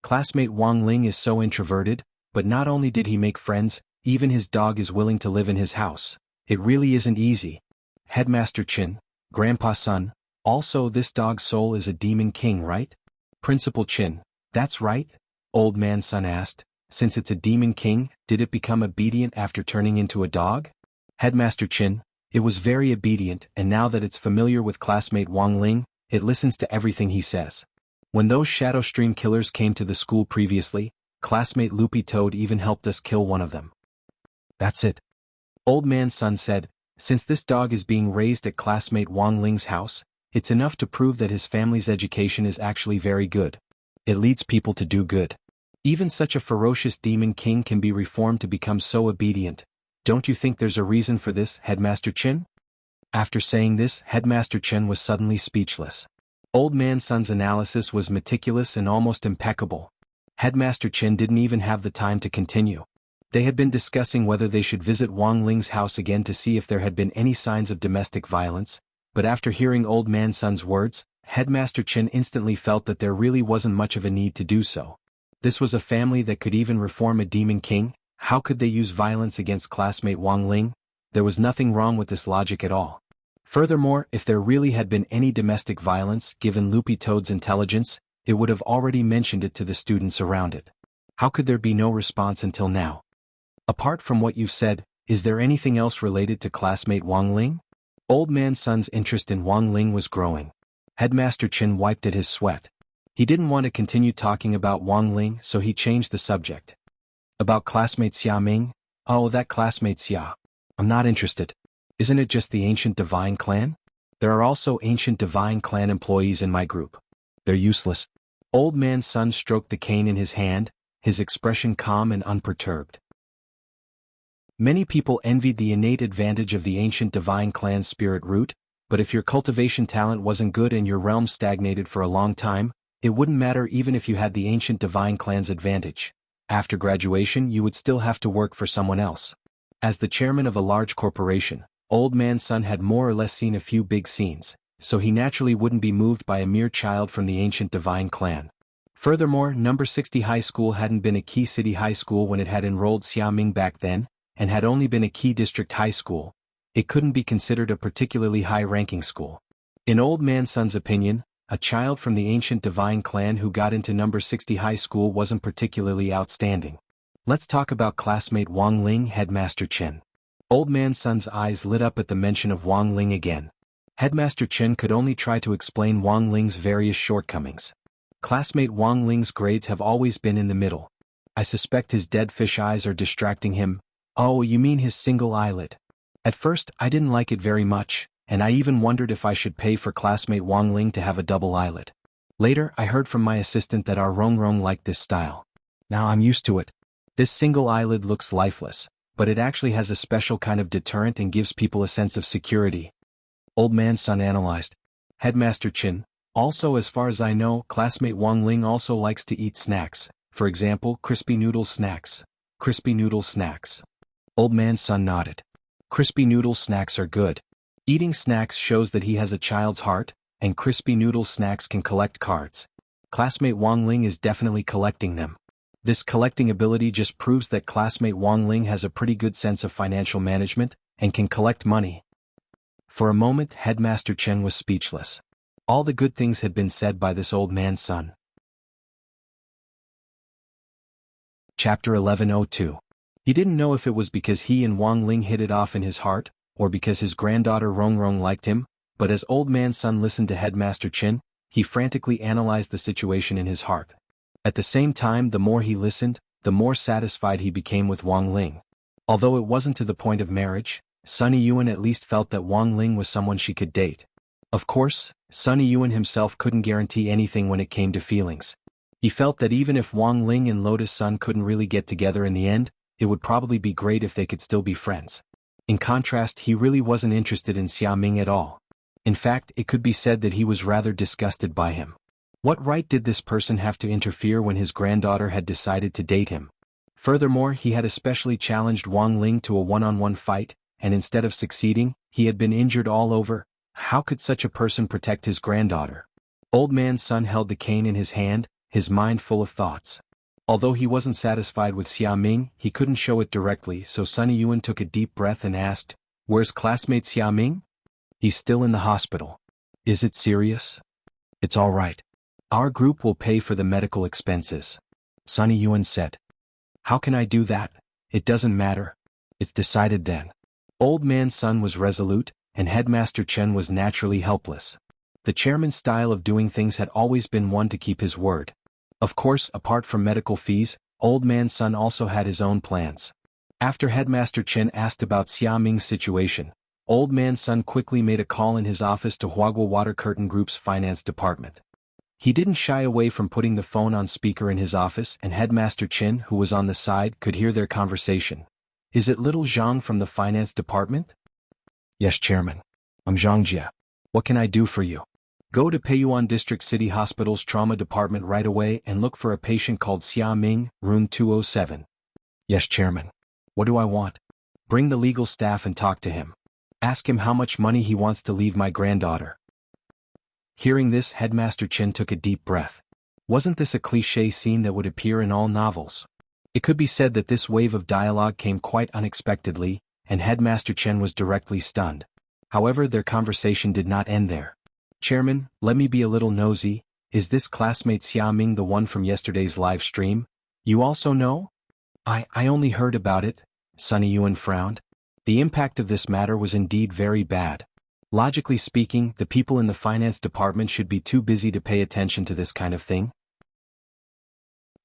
S1: Classmate Wang Ling is so introverted, but not only did he make friends, even his dog is willing to live in his house. It really isn't easy. Headmaster Chen, Grandpa Sun, also this dog's soul is a demon king, right? Principal Chen, that's right? Old Man Sun asked. Since it's a demon king, did it become obedient after turning into a dog? Headmaster Chen, it was very obedient, and now that it's familiar with classmate Wang Ling, it listens to everything he says. When those Shadow Stream killers came to the school previously, classmate Loopy Toad even helped us kill one of them. That's it. Old Man Sun said, since this dog is being raised at classmate Wang Ling's house, it's enough to prove that his family's education is actually very good. It leads people to do good. Even such a ferocious demon king can be reformed to become so obedient. Don't you think there's a reason for this, Headmaster Chen? After saying this, Headmaster Chen was suddenly speechless. Old Man Sun's analysis was meticulous and almost impeccable. Headmaster Chen didn't even have the time to continue. They had been discussing whether they should visit Wang Ling's house again to see if there had been any signs of domestic violence, but after hearing Old Man Sun's words, Headmaster Chen instantly felt that there really wasn't much of a need to do so. This was a family that could even reform a demon king. How could they use violence against classmate Wang Ling? There was nothing wrong with this logic at all. Furthermore, if there really had been any domestic violence, given Loopy Toad's intelligence, it would have already mentioned it to the students around it. How could there be no response until now? Apart from what you've said, is there anything else related to classmate Wang Ling? Old Man Sun's interest in Wang Ling was growing. Headmaster Chen wiped at his sweat. He didn't want to continue talking about Wang Ling, so he changed the subject. About classmate Xia Ming? Oh, that classmate Xia. I'm not interested. Isn't it just the Ancient Divine Clan? There are also Ancient Divine Clan employees in my group. They're useless. Old Man Sun stroked the cane in his hand, his expression calm and unperturbed. Many people envied the innate advantage of the ancient divine clan's spirit root, but if your cultivation talent wasn't good and your realm stagnated for a long time, it wouldn't matter even if you had the ancient divine clan's advantage. After graduation you would still have to work for someone else. As the chairman of a large corporation, Old Man Sun had more or less seen a few big scenes, so he naturally wouldn't be moved by a mere child from the ancient divine clan. Furthermore, number 60 high school hadn't been a key city high school when it had enrolled Xiaoming back then, and had only been a key district high school. It couldn't be considered a particularly high-ranking school. In Old Man Sun's opinion, a child from the ancient divine clan who got into number 60 high school wasn't particularly outstanding. Let's talk about classmate Wang Ling, Headmaster Chen. Old Man Sun's eyes lit up at the mention of Wang Ling again. Headmaster Chen could only try to explain Wang Ling's various shortcomings. Classmate Wang Ling's grades have always been in the middle. I suspect his dead fish eyes are distracting him. Oh, you mean his single eyelid? At first, I didn't like it very much, and I even wondered if I should pay for classmate Wang Ling to have a double eyelid. Later, I heard from my assistant that our Rongrong liked this style. Now I'm used to it. This single eyelid looks lifeless, but it actually has a special kind of deterrent and gives people a sense of security. Old Man Sun analyzed. Headmaster Chin, also as far as I know, classmate Wang Ling also likes to eat snacks, for example, crispy noodle snacks. Crispy noodle snacks. Old Man Sun nodded. Crispy noodle snacks are good. Eating snacks shows that he has a child's heart, and crispy noodle snacks can collect cards. Classmate Wang Ling is definitely collecting them. This collecting ability just proves that classmate Wang Ling has a pretty good sense of financial management, and can collect money. For a moment, Headmaster Chen was speechless. All the good things had been said by this Old Man Sun. Chapter 1102. He didn't know if it was because he and Wang Ling hit it off in his heart, or because his granddaughter Rongrong liked him, but as Old Man Sun listened to Headmaster Chin, he frantically analyzed the situation in his heart. At the same time, the more he listened, the more satisfied he became with Wang Ling. Although it wasn't to the point of marriage, Sunny Yuan at least felt that Wang Ling was someone she could date. Of course, Sunny Yuan himself couldn't guarantee anything when it came to feelings. He felt that even if Wang Ling and Lotus Sun couldn't really get together in the end, it would probably be great if they could still be friends. In contrast, he really wasn't interested in Xiaoming at all. In fact, it could be said that he was rather disgusted by him. What right did this person have to interfere when his granddaughter had decided to date him? Furthermore, he had especially challenged Wang Ling to a one-on-one fight, and instead of succeeding, he had been injured all over. How could such a person protect his granddaughter? Old Man Sun held the cane in his hand, his mind full of thoughts. Although he wasn't satisfied with Xiaoming, he couldn't show it directly, so Sunny Yuan took a deep breath and asked, "Where's classmate Xiaoming?" "He's still in the hospital." "Is it serious?" "It's all right. Our group will pay for the medical expenses," Sunny Yuan said. "How can I do that?" "It doesn't matter. It's decided then." Old Man Sun was resolute, and Headmaster Chen was naturally helpless. The chairman's style of doing things had always been one to keep his word. Of course, apart from medical fees, Old Man Sun also had his own plans. After Headmaster Chen asked about Xiaoming's situation, Old Man Sun quickly made a call in his office to Huagua Water Curtain Group's finance department. He didn't shy away from putting the phone on speaker in his office, and Headmaster Chen, who was on the side, could hear their conversation. "Is it little Zhang from the finance department?" "Yes, Chairman. I'm Zhang Jia. What can I do for you?" "Go to Peiyuan District City Hospital's trauma department right away and look for a patient called Xia Ming, room 207. "Yes, Chairman. What do I want?" "Bring the legal staff and talk to him. Ask him how much money he wants to leave my granddaughter." Hearing this, Headmaster Chen took a deep breath. Wasn't this a cliché scene that would appear in all novels? It could be said that this wave of dialogue came quite unexpectedly, and Headmaster Chen was directly stunned. However, their conversation did not end there. "Chairman, let me be a little nosy, is this classmate Xiaoming the one from yesterday's live stream? You also know?" I only heard about it," Sunny Yuan frowned. The impact of this matter was indeed very bad. Logically speaking, the people in the finance department should be too busy to pay attention to this kind of thing.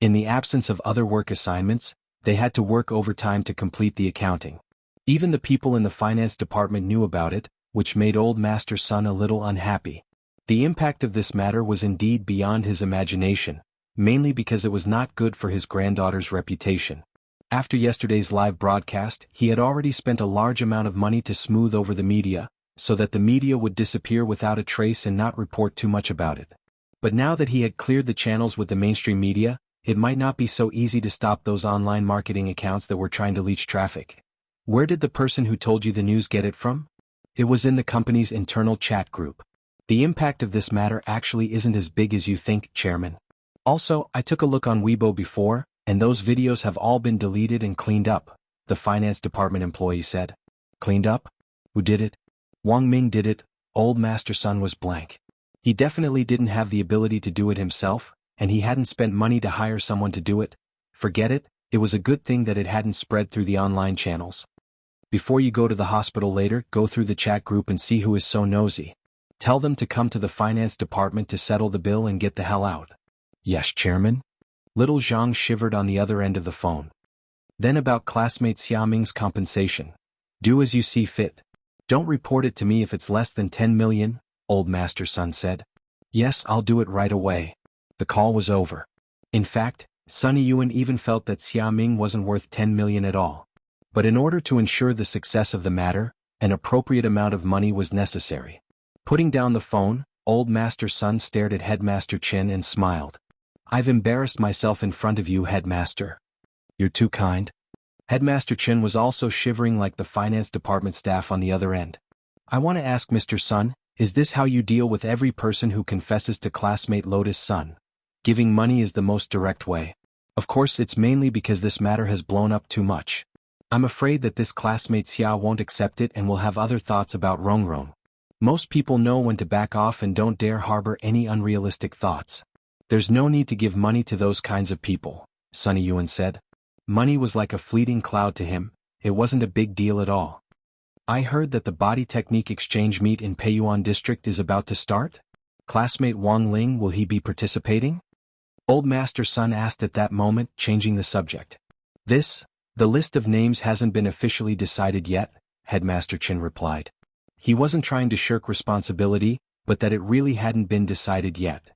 S1: In the absence of other work assignments, they had to work overtime to complete the accounting. Even the people in the finance department knew about it, which made Old Master Sun a little unhappy. The impact of this matter was indeed beyond his imagination, mainly because it was not good for his granddaughter's reputation. After yesterday's live broadcast, he had already spent a large amount of money to smooth over the media, so that the media would disappear without a trace and not report too much about it. But now that he had cleared the channels with the mainstream media, it might not be so easy to stop those online marketing accounts that were trying to leech traffic. Where did the person who told you the news get it from? It was in the company's internal chat group. The impact of this matter actually isn't as big as you think, Chairman. Also, I took a look on Weibo before, and those videos have all been deleted and cleaned up, the finance department employee said. Cleaned up? Who did it? Wang Ming did it. Old Master Sun was blank. He definitely didn't have the ability to do it himself, and he hadn't spent money to hire someone to do it. Forget it, it was a good thing that it hadn't spread through the online channels. Before you go to the hospital later, go through the chat group and see who is so nosy. Tell them to come to the finance department to settle the bill and get the hell out. Yes, Chairman? Little Zhang shivered on the other end of the phone. Then about classmate Xia Ming's compensation. Do as you see fit. Don't report it to me if it's less than 10 million, Old Master Sun said. Yes, I'll do it right away. The call was over. In fact, Sunny Yuan even felt that Xia Ming wasn't worth 10 million at all. But in order to ensure the success of the matter, an appropriate amount of money was necessary. Putting down the phone, Old Master Sun stared at Headmaster Chin and smiled. I've embarrassed myself in front of you, Headmaster. You're too kind. Headmaster Chin was also shivering like the finance department staff on the other end. I want to ask Mr. Sun, is this how you deal with every person who confesses to classmate Lotus Sun? Giving money is the most direct way. Of course, it's mainly because this matter has blown up too much. I'm afraid that this classmate Xia won't accept it and will have other thoughts about Rongrong. Most people know when to back off and don't dare harbor any unrealistic thoughts. There's no need to give money to those kinds of people, Sunny Yuan said. Money was like a fleeting cloud to him, it wasn't a big deal at all. I heard that the body technique exchange meet in Peiyuan district is about to start? Classmate Wang Ling, will he be participating? Old Master Sun asked at that moment, changing the subject. The list of names hasn't been officially decided yet, Headmaster Chin replied. He wasn't trying to shirk responsibility, but that it really hadn't been decided yet.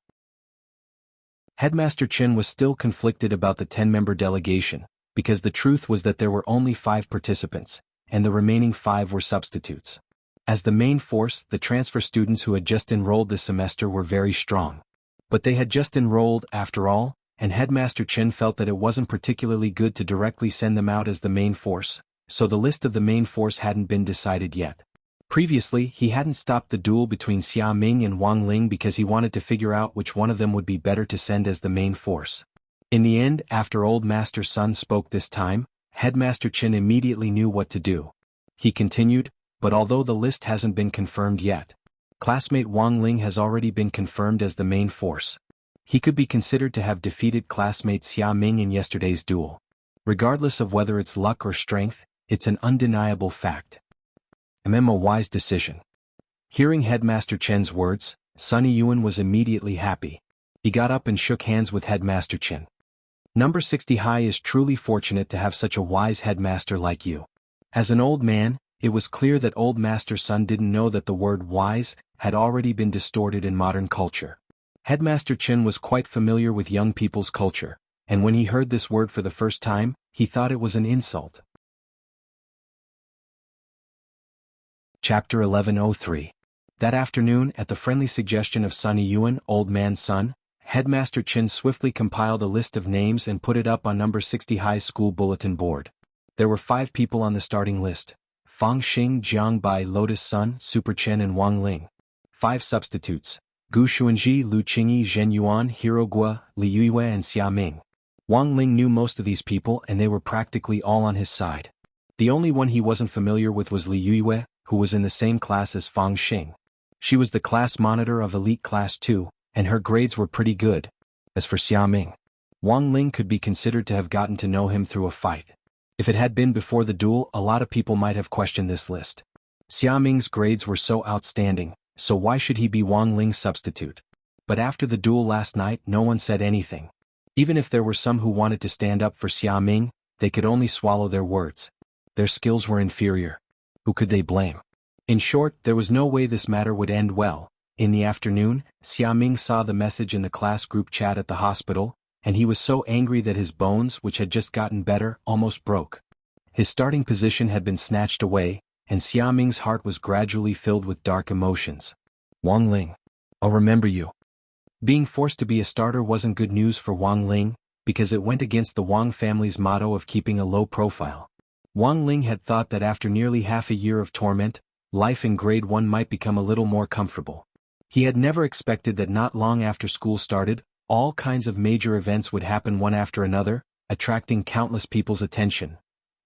S1: Headmaster Chin was still conflicted about the 10-member delegation, because the truth was that there were only 5 participants, and the remaining 5 were substitutes. As the main force, the transfer students who had just enrolled this semester were very strong. But they had just enrolled, after all, and Headmaster Chin felt that it wasn't particularly good to directly send them out as the main force, so the list of the main force hadn't been decided yet. Previously, he hadn't stopped the duel between Xia Ming and Wang Ling because he wanted to figure out which one of them would be better to send as the main force. In the end, after Old Master Sun spoke this time, Headmaster Chin immediately knew what to do. He continued, but although the list hasn't been confirmed yet, classmate Wang Ling has already been confirmed as the main force. He could be considered to have defeated classmate Xia Ming in yesterday's duel. Regardless of whether it's luck or strength, it's an undeniable fact. A wise decision. Hearing Headmaster Chen's words, Sunny Yuan was immediately happy. He got up and shook hands with Headmaster Chen. Number 60 High is truly fortunate to have such a wise headmaster like you. As an old man, it was clear that Old Master Sun didn't know that the word wise had already been distorted in modern culture. Headmaster Chen was quite familiar with young people's culture, and when he heard this word for the first time, he thought it was an insult. Chapter 1103. That afternoon, at the friendly suggestion of Sunny Yuan, Old Man Sun, Headmaster Chen swiftly compiled a list of names and put it up on number 60 High School bulletin board. There were 5 people on the starting list: Fang Xing, Jiang Bai, Lotus Sun, Super Chen and Wang Ling. 5 substitutes: Gu Xuanji, Lu Qingyi, Zhen Yuan, Hero Guo, Li Yuiwei and Xia Ming. Wang Ling knew most of these people and they were practically all on his side. The only one he wasn't familiar with was Li Yuiwei, who was in the same class as Fang Xing. She was the class monitor of Elite Class 2, and her grades were pretty good. As for Xia Ming, Wang Ling could be considered to have gotten to know him through a fight. If it had been before the duel, a lot of people might have questioned this list. Xia Ming's grades were so outstanding, so why should he be Wang Ling's substitute? But after the duel last night, no one said anything. Even if there were some who wanted to stand up for Xia Ming, they could only swallow their words. Their skills were inferior. Who could they blame? In short, there was no way this matter would end well. In the afternoon, Xia Ming saw the message in the class group chat at the hospital, and he was so angry that his bones, which had just gotten better, almost broke. His starting position had been snatched away, and Xia Ming's heart was gradually filled with dark emotions. Wang Ling. I'll remember you. Being forced to be a starter wasn't good news for Wang Ling, because it went against the Wang family's motto of keeping a low profile. Wang Ling had thought that after nearly half a year of torment, life in grade 1 might become a little more comfortable. He had never expected that not long after school started, all kinds of major events would happen one after another, attracting countless people's attention.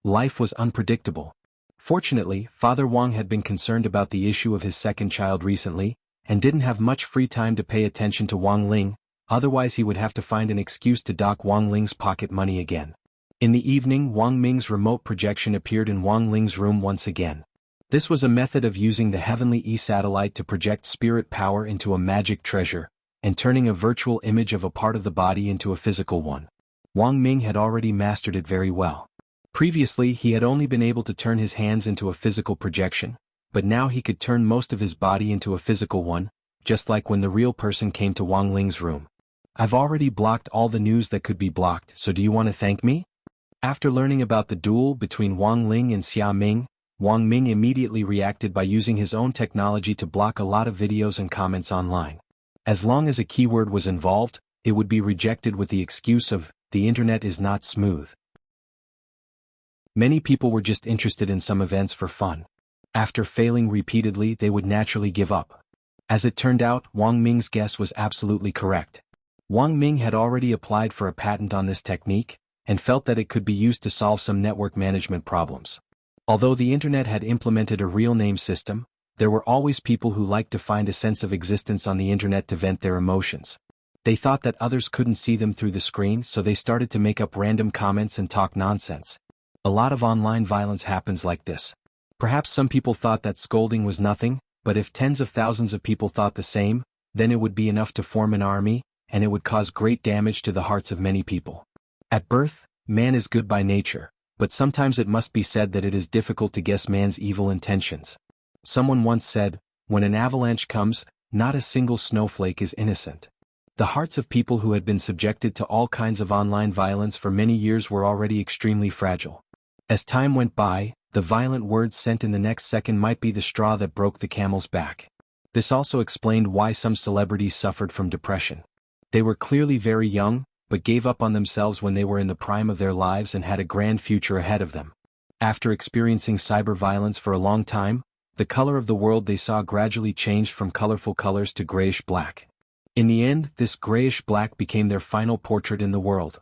S1: Life was unpredictable. Fortunately, Father Wang had been concerned about the issue of his second child recently, and didn't have much free time to pay attention to Wang Ling, otherwise he would have to find an excuse to dock Wang Ling's pocket money again. In the evening, Wang Ming's remote projection appeared in Wang Ling's room once again. This was a method of using the Heavenly E-satellite to project spirit power into a magic treasure, and turning a virtual image of a part of the body into a physical one. Wang Ming had already mastered it very well. Previously he had only been able to turn his hands into a physical projection, but now he could turn most of his body into a physical one, just like when the real person came to Wang Ling's room. I've already blocked all the news that could be blocked, so do you want to thank me? After learning about the duel between Wang Ling and Xia Ming, Wang Ming immediately reacted by using his own technology to block a lot of videos and comments online. As long as a keyword was involved, it would be rejected with the excuse of, the internet is not smooth. Many people were just interested in some events for fun. After failing repeatedly, they would naturally give up. As it turned out, Wang Ming's guess was absolutely correct. Wang Ming had already applied for a patent on this technique, and felt that it could be used to solve some network management problems. Although the internet had implemented a real name system, there were always people who liked to find a sense of existence on the internet to vent their emotions. They thought that others couldn't see them through the screen, so they started to make up random comments and talk nonsense. A lot of online violence happens like this. Perhaps some people thought that scolding was nothing, but if tens of thousands of people thought the same, then it would be enough to form an army, and it would cause great damage to the hearts of many people. At birth, man is good by nature, but sometimes it must be said that it is difficult to guess man's evil intentions. Someone once said, when an avalanche comes, not a single snowflake is innocent. The hearts of people who had been subjected to all kinds of online violence for many years were already extremely fragile. As time went by, the violent words sent in the next second might be the straw that broke the camel's back. This also explained why some celebrities suffered from depression. They were clearly very young, but gave up on themselves when they were in the prime of their lives and had a grand future ahead of them. After experiencing cyber violence for a long time, the color of the world they saw gradually changed from colorful colors to grayish-black. In the end, this grayish-black became their final portrait in the world.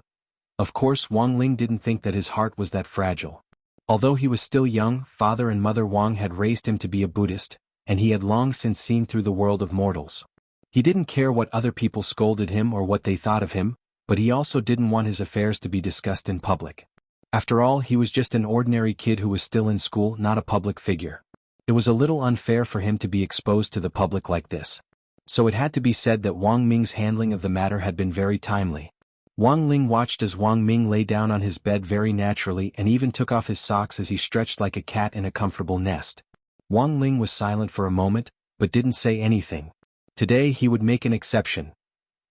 S1: Of course, Wang Ling didn't think that his heart was that fragile. Although he was still young, Father and Mother Wang had raised him to be a Buddhist, and he had long since seen through the world of mortals. He didn't care what other people scolded him or what they thought of him, but he also didn't want his affairs to be discussed in public. After all, he was just an ordinary kid who was still in school, not a public figure. It was a little unfair for him to be exposed to the public like this. So it had to be said that Wang Ming's handling of the matter had been very timely. Wang Ling watched as Wang Ming lay down on his bed very naturally and even took off his socks as he stretched like a cat in a comfortable nest. Wang Ling was silent for a moment, but didn't say anything. Today he would make an exception.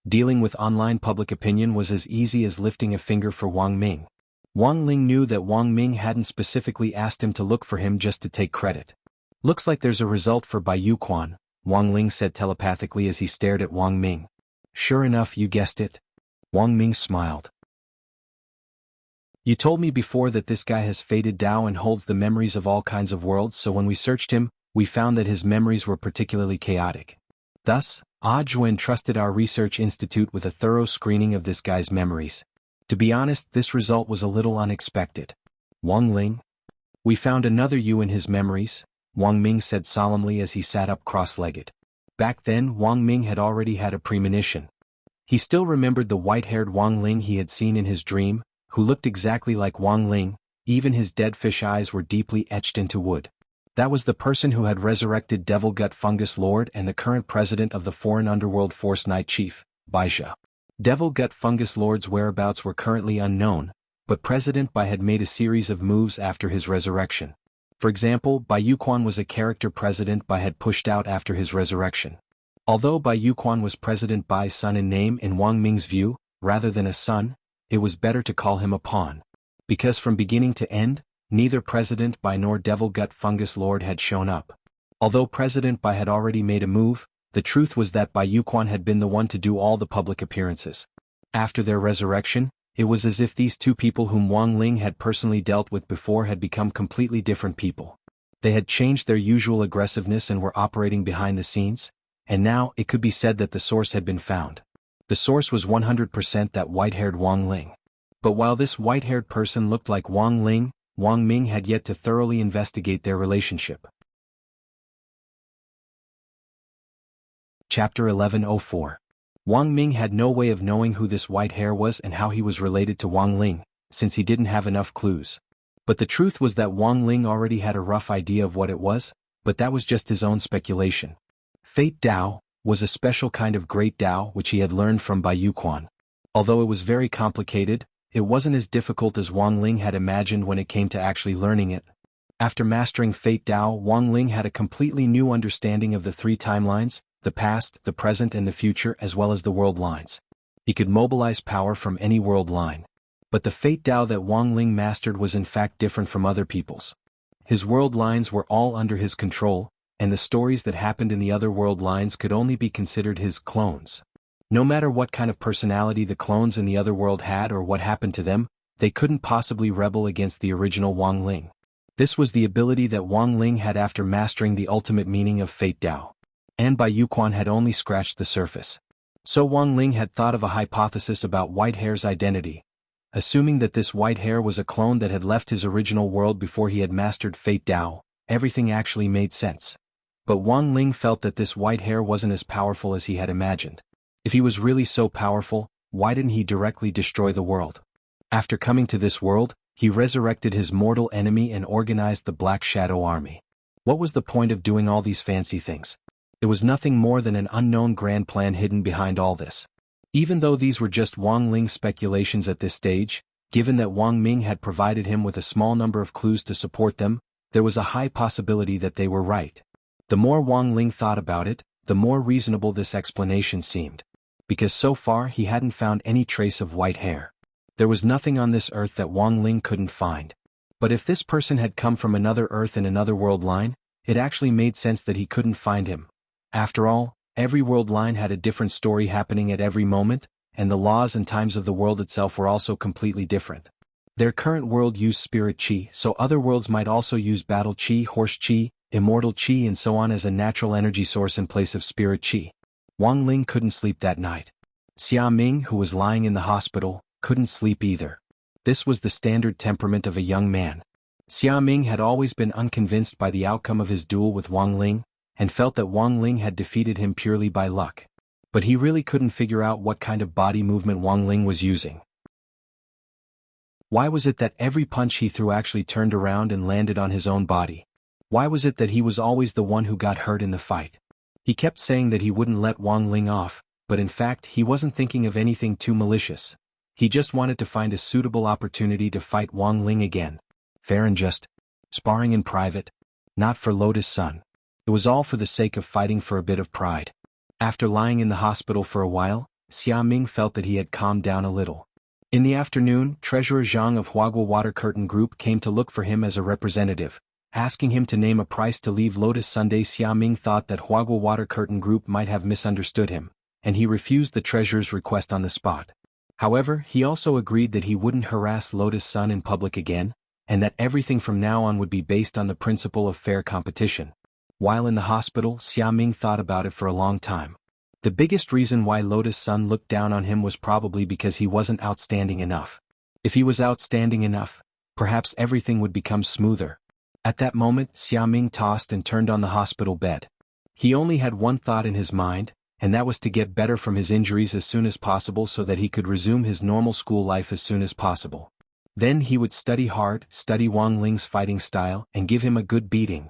S1: Dealing with online public opinion was as easy as lifting a finger for Wang Ming. Wang Ling knew that Wang Ming hadn't specifically asked him to look for him just to take credit. Looks like there's a result for Bai Yuquan, Wang Ling said telepathically as he stared at Wang Ming. Sure enough, you guessed it. Wang Ming smiled. You told me before that this guy has faded Dao and holds the memories of all kinds of worlds, so when we searched him, we found that his memories were particularly chaotic. Thus, Audiobook entrusted our research institute with a thorough screening of this guy's memories. To be honest, this result was a little unexpected. Wang Ling? We found another you in his memories, Wang Ming said solemnly as he sat up cross-legged. Back then, Wang Ming had already had a premonition. He still remembered the white-haired Wang Ling he had seen in his dream, who looked exactly like Wang Ling, even his dead fish eyes were deeply etched into wood. That was the person who had resurrected Devil Gut Fungus Lord and the current president of the Foreign Underworld Force Night Chief, Bai Zhe. Devil Gut Fungus Lord's whereabouts were currently unknown, but President Bai had made a series of moves after his resurrection. For example, Bai Yuquan was a character President Bai had pushed out after his resurrection. Although Bai Yuquan was President Bai's son in name in Wang Ming's view, rather than a son, it was better to call him a pawn. Because from beginning to end, neither President Bai nor Devil Gut Fungus Lord had shown up. Although President Bai had already made a move, the truth was that Bai Yuquan had been the one to do all the public appearances. After their resurrection, it was as if these two people whom Wang Ling had personally dealt with before had become completely different people. They had changed their usual aggressiveness and were operating behind the scenes, and now it could be said that the source had been found. The source was 100% that white-haired Wang Ling. But while this white-haired person looked like Wang Ling, Wang Ming had yet to thoroughly investigate their relationship. Chapter 1104. Wang Ming had no way of knowing who this white hair was and how he was related to Wang Ling, since he didn't have enough clues. But the truth was that Wang Ling already had a rough idea of what it was, but that was just his own speculation. Fate Dao was a special kind of great Dao which he had learned from Bai Yuquan. Although it was very complicated, it wasn't as difficult as Wang Ling had imagined when it came to actually learning it. After mastering Fate Dao, Wang Ling had a completely new understanding of the three timelines, the past, the present and the future, as well as the world lines. He could mobilize power from any world line. But the Fate Dao that Wang Ling mastered was in fact different from other people's. His world lines were all under his control, and the stories that happened in the other world lines could only be considered his clones. No matter what kind of personality the clones in the other world had or what happened to them, they couldn't possibly rebel against the original Wang Ling. This was the ability that Wang Ling had after mastering the ultimate meaning of Fate Dao. And Bai Yuquan had only scratched the surface. So Wang Ling had thought of a hypothesis about Whitehair's identity. Assuming that this Whitehair was a clone that had left his original world before he had mastered Fate Dao, everything actually made sense. But Wang Ling felt that this Whitehair wasn't as powerful as he had imagined. If he was really so powerful, why didn't he directly destroy the world? After coming to this world, he resurrected his mortal enemy and organized the Black Shadow Army. What was the point of doing all these fancy things? It was nothing more than an unknown grand plan hidden behind all this. Even though these were just Wang Ling's speculations at this stage, given that Wang Ming had provided him with a small number of clues to support them, there was a high possibility that they were right. The more Wang Ling thought about it, the more reasonable this explanation seemed. Because so far he hadn't found any trace of white hair. There was nothing on this earth that Wang Ling couldn't find. But if this person had come from another earth in another world line, it actually made sense that he couldn't find him. After all, every world line had a different story happening at every moment, and the laws and times of the world itself were also completely different. Their current world used spirit chi, so other worlds might also use battle chi, horse chi, immortal chi and so on as a natural energy source in place of spirit chi. Wang Ling couldn't sleep that night. Xia Ming, who was lying in the hospital, couldn't sleep either. This was the standard temperament of a young man. Xia Ming had always been unconvinced by the outcome of his duel with Wang Ling, and felt that Wang Ling had defeated him purely by luck. But he really couldn't figure out what kind of body movement Wang Ling was using. Why was it that every punch he threw actually turned around and landed on his own body? Why was it that he was always the one who got hurt in the fight? He kept saying that he wouldn't let Wang Ling off, but in fact he wasn't thinking of anything too malicious. He just wanted to find a suitable opportunity to fight Wang Ling again. Fair and just. Sparring in private. Not for Lotus Sun. It was all for the sake of fighting for a bit of pride. After lying in the hospital for a while, Xia Ming felt that he had calmed down a little. In the afternoon, Treasurer Zhang of Huagua Water Curtain Group came to look for him as a representative, asking him to name a price to leave Lotus Sunday. Xia Ming thought that Huagua Water Curtain Group might have misunderstood him, and he refused the treasurer's request on the spot. However, he also agreed that he wouldn't harass Lotus Sun in public again, and that everything from now on would be based on the principle of fair competition. While in the hospital, Xia Ming thought about it for a long time. The biggest reason why Lotus Sun looked down on him was probably because he wasn't outstanding enough. If he was outstanding enough, perhaps everything would become smoother. At that moment, Xia Ming tossed and turned on the hospital bed. He only had one thought in his mind, and that was to get better from his injuries as soon as possible so that he could resume his normal school life as soon as possible. Then he would study hard, study Wang Ling's fighting style, and give him a good beating.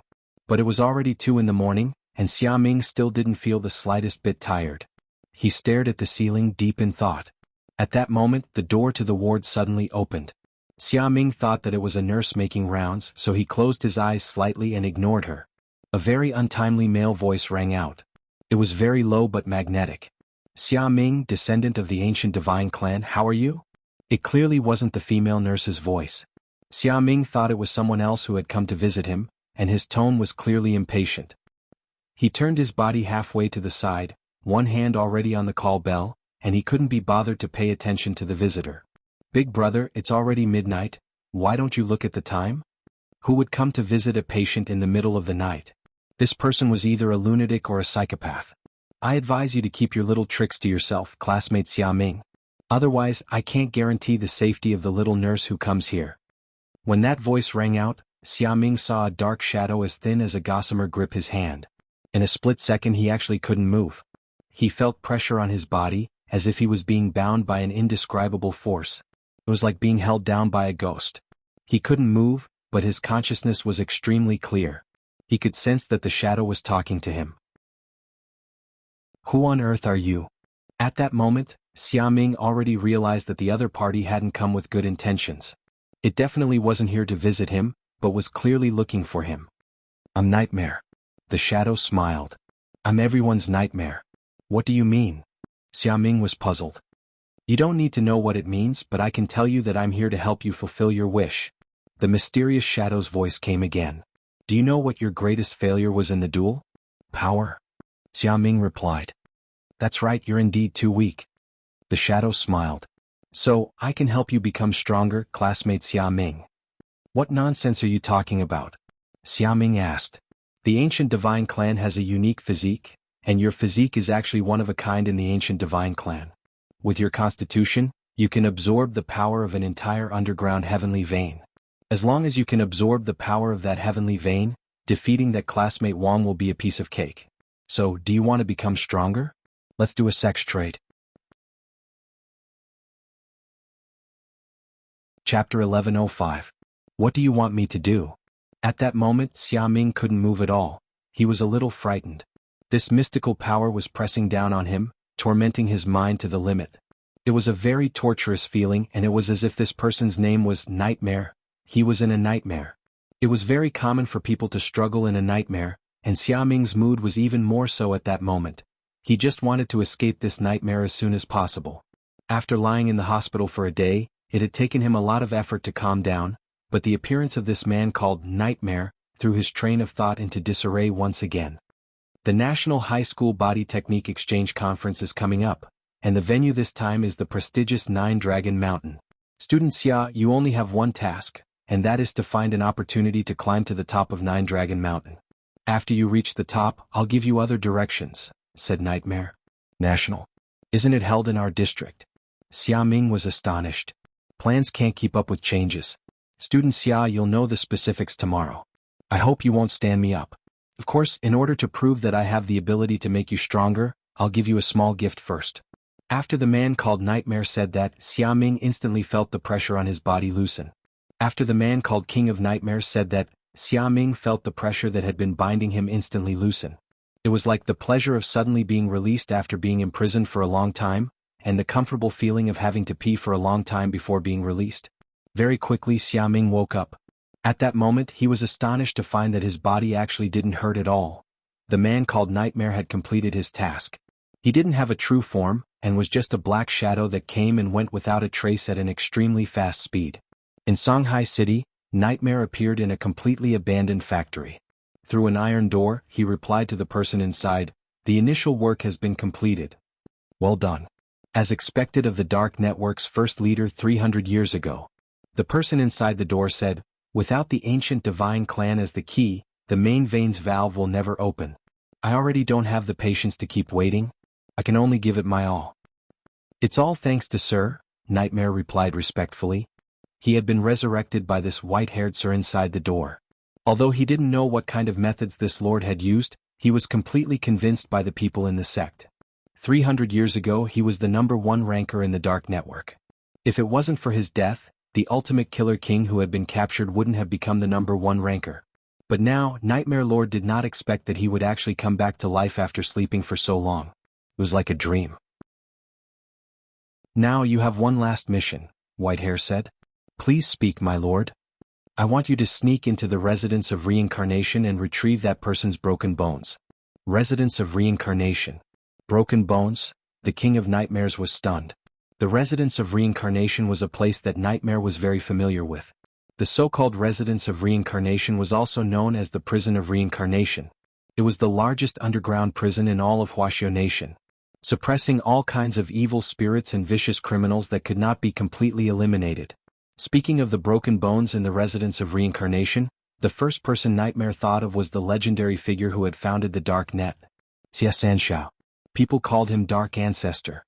S1: But it was already 2 in the morning, and Xia Ming still didn't feel the slightest bit tired. He stared at the ceiling deep in thought. At that moment, the door to the ward suddenly opened. Xia Ming thought that it was a nurse making rounds, so he closed his eyes slightly and ignored her. A very untimely male voice rang out. It was very low but magnetic. Xia Ming, descendant of the ancient divine clan, how are you? It clearly wasn't the female nurse's voice. Xia Ming thought it was someone else who had come to visit him, and his tone was clearly impatient. He turned his body halfway to the side, one hand already on the call bell, and he couldn't be bothered to pay attention to the visitor. Big brother, it's already midnight, why don't you look at the time? Who would come to visit a patient in the middle of the night? This person was either a lunatic or a psychopath. I advise you to keep your little tricks to yourself, classmate Xia Ming. Otherwise, I can't guarantee the safety of the little nurse who comes here. When that voice rang out, Xia Ming saw a dark shadow as thin as a gossamer grip his hand. In a split second he actually couldn't move. He felt pressure on his body, as if he was being bound by an indescribable force. It was like being held down by a ghost. He couldn't move, but his consciousness was extremely clear. He could sense that the shadow was talking to him. Who on earth are you? At that moment, Xia Ming already realized that the other party hadn't come with good intentions. It definitely wasn't here to visit him, but was clearly looking for him. I'm Nightmare. The shadow smiled. I'm everyone's nightmare. What do you mean? Xia Ming was puzzled. You don't need to know what it means, but I can tell you that I'm here to help you fulfill your wish. The mysterious shadow's voice came again. Do you know what your greatest failure was in the duel? Power. Xia Ming replied. That's right, you're indeed too weak. The shadow smiled. So, I can help you become stronger, classmate Xia Ming. What nonsense are you talking about? Xia Ming asked. The ancient divine clan has a unique physique, and your physique is actually one of a kind in the ancient divine clan. With your constitution, you can absorb the power of an entire underground heavenly vein. As long as you can absorb the power of that heavenly vein, defeating that classmate Wang will be a piece of cake. So, do you want to become stronger? Let's do a sex trade. Chapter 1105. What do you want me to do? At that moment, Xia Ming couldn't move at all. He was a little frightened. This mystical power was pressing down on him, tormenting his mind to the limit. It was a very torturous feeling, and it was as if this person's name was Nightmare. He was in a nightmare. It was very common for people to struggle in a nightmare, and Xia Ming's mood was even more so at that moment. He just wanted to escape this nightmare as soon as possible. After lying in the hospital for a day, it had taken him a lot of effort to calm down, but the appearance of this man called Nightmare threw his train of thought into disarray once again. The National High School Body Technique Exchange Conference is coming up, and the venue this time is the prestigious Nine Dragon Mountain. Student Xia, you only have one task, and that is to find an opportunity to climb to the top of Nine Dragon Mountain. After you reach the top, I'll give you other directions, said Nightmare. National. Isn't it held in our district? Xia Ming was astonished. Plans can't keep up with changes. Student Xia, you'll know the specifics tomorrow. I hope you won't stand me up. Of course, in order to prove that I have the ability to make you stronger, I'll give you a small gift first. After the man called Nightmare said that, Xia Ming instantly felt the pressure on his body loosen. After the man called King of Nightmares said that, Xia Ming felt the pressure that had been binding him instantly loosen. It was like the pleasure of suddenly being released after being imprisoned for a long time, and the comfortable feeling of having to pee for a long time before being released. Very quickly Xia Ming woke up. At that moment he was astonished to find that his body actually didn't hurt at all. The man called Nightmare had completed his task. He didn't have a true form, and was just a black shadow that came and went without a trace at an extremely fast speed. In Shanghai City, Nightmare appeared in a completely abandoned factory. Through an iron door, he replied to the person inside, "The initial work has been completed. Well done." As expected of the Dark Network's first leader 300 years ago. The person inside the door said, "Without the ancient divine clan as the key, the main veins valve will never open. I already don't have the patience to keep waiting. I can only give it my all." "It's all thanks to Sir," Nightmare replied respectfully. He had been resurrected by this white-haired Sir inside the door. Although he didn't know what kind of methods this lord had used, he was completely convinced by the people in the sect. 300 years ago he was the #1 ranker in the Dark Network. If it wasn't for his death, the ultimate killer king who had been captured wouldn't have become the #1 ranker. But now, Nightmare Lord did not expect that he would actually come back to life after sleeping for so long. It was like a dream. "Now you have one last mission," Whitehair said. "Please speak, my lord. I want you to sneak into the residence of reincarnation and retrieve that person's broken bones." Residence of reincarnation. Broken bones? the king of nightmares was stunned. The residence of reincarnation was a place that Nightmare was very familiar with. The so-called residence of reincarnation was also known as the prison of reincarnation. It was the largest underground prison in all of Wuxia Nation, suppressing all kinds of evil spirits and vicious criminals that could not be completely eliminated. Speaking of the broken bones in the residence of reincarnation, the first person Nightmare thought of was the legendary figure who had founded the Dark Net, Xia Sanxiao. People called him Dark Ancestor.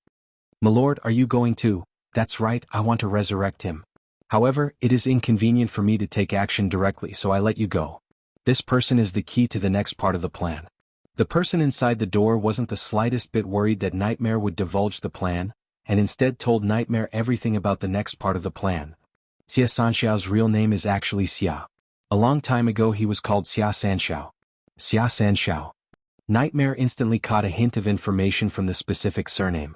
S1: "My lord, are you going to?" "That's right, I want to resurrect him. However, it is inconvenient for me to take action directly, so I let you go." This person is the key to the next part of the plan. The person inside the door wasn't the slightest bit worried that Nightmare would divulge the plan, and instead told Nightmare everything about the next part of the plan. Xia Sanxiao's real name is actually Xia. A long time ago he was called Xia Sanxiao. Xia Sanxiao. Nightmare instantly caught a hint of information from the specific surname.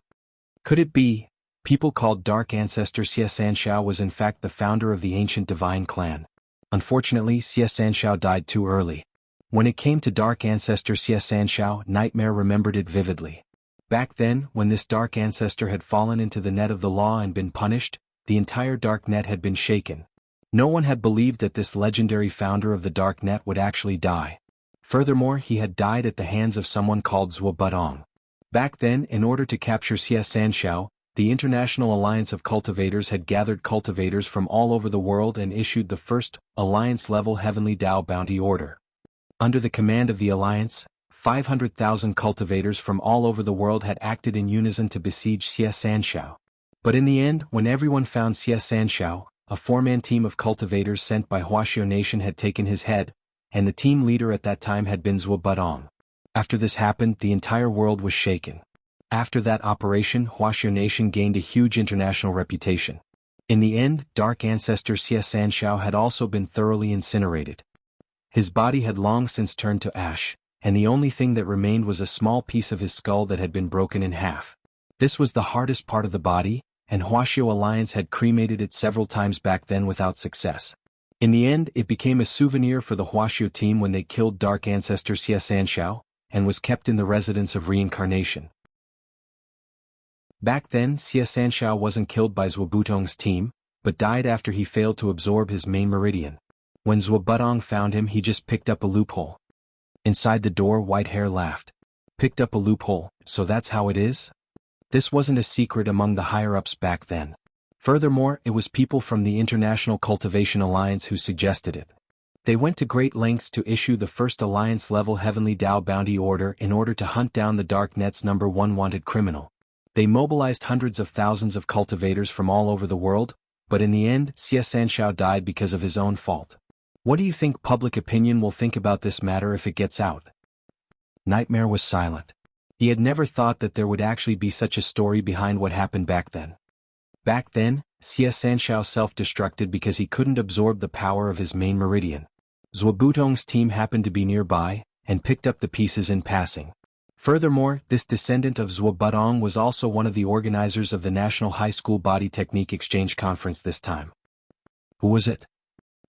S1: Could it be? People called Dark Ancestor Xia Sanxiao was in fact the founder of the ancient divine clan. Unfortunately, Xia Sanxiao died too early. When it came to Dark Ancestor Xia Sanxiao, Nightmare remembered it vividly. Back then, when this Dark Ancestor had fallen into the net of the law and been punished, the entire Dark Net had been shaken. No one had believed that this legendary founder of the Dark Net would actually die. Furthermore, he had died at the hands of someone called Zhuo Budong. Back then, in order to capture Xia Sanxiao, the International Alliance of Cultivators had gathered cultivators from all over the world and issued the first, Alliance-level Heavenly Dao Bounty Order. Under the command of the Alliance, 500,000 cultivators from all over the world had acted in unison to besiege Xia Sanxiao. But in the end, when everyone found Xia Sanxiao, a four-man team of cultivators sent by Wuxia Nation had taken his head, and the team leader at that time had been Zhuo Budong. After this happened, the entire world was shaken. After that operation, Wuxia Nation gained a huge international reputation. In the end, Dark Ancestor Xia Sanxiao had also been thoroughly incinerated. His body had long since turned to ash, and the only thing that remained was a small piece of his skull that had been broken in half. This was the hardest part of the body, and Wuxia Alliance had cremated it several times back then without success. In the end, it became a souvenir for the Wuxia team when they killed Dark Ancestor Xia Sanxiao, and was kept in the residence of reincarnation. Back then, Xia Sanxiao wasn't killed by Zhuo Budong's team, but died after he failed to absorb his main meridian. When Zhuo Budong found him, he just picked up a loophole. Inside the door, White Hair laughed. Picked up a loophole, so that's how it is? This wasn't a secret among the higher-ups back then. Furthermore, it was people from the International Cultivation Alliance who suggested it. They went to great lengths to issue the first Alliance-level Heavenly Dao Bounty Order in order to hunt down the Dark Net's #1 wanted criminal. They mobilized hundreds of thousands of cultivators from all over the world, but in the end, Xia Sanxiao died because of his own fault. What do you think public opinion will think about this matter if it gets out? Nightmare was silent. He had never thought that there would actually be such a story behind what happened back then. Back then, Xia Sanxiao self-destructed because he couldn't absorb the power of his main meridian. Zhuo Budong's team happened to be nearby, and picked up the pieces in passing. Furthermore, this descendant of Zhuo Budong was also one of the organizers of the National High School Body Technique Exchange Conference this time. Who was it?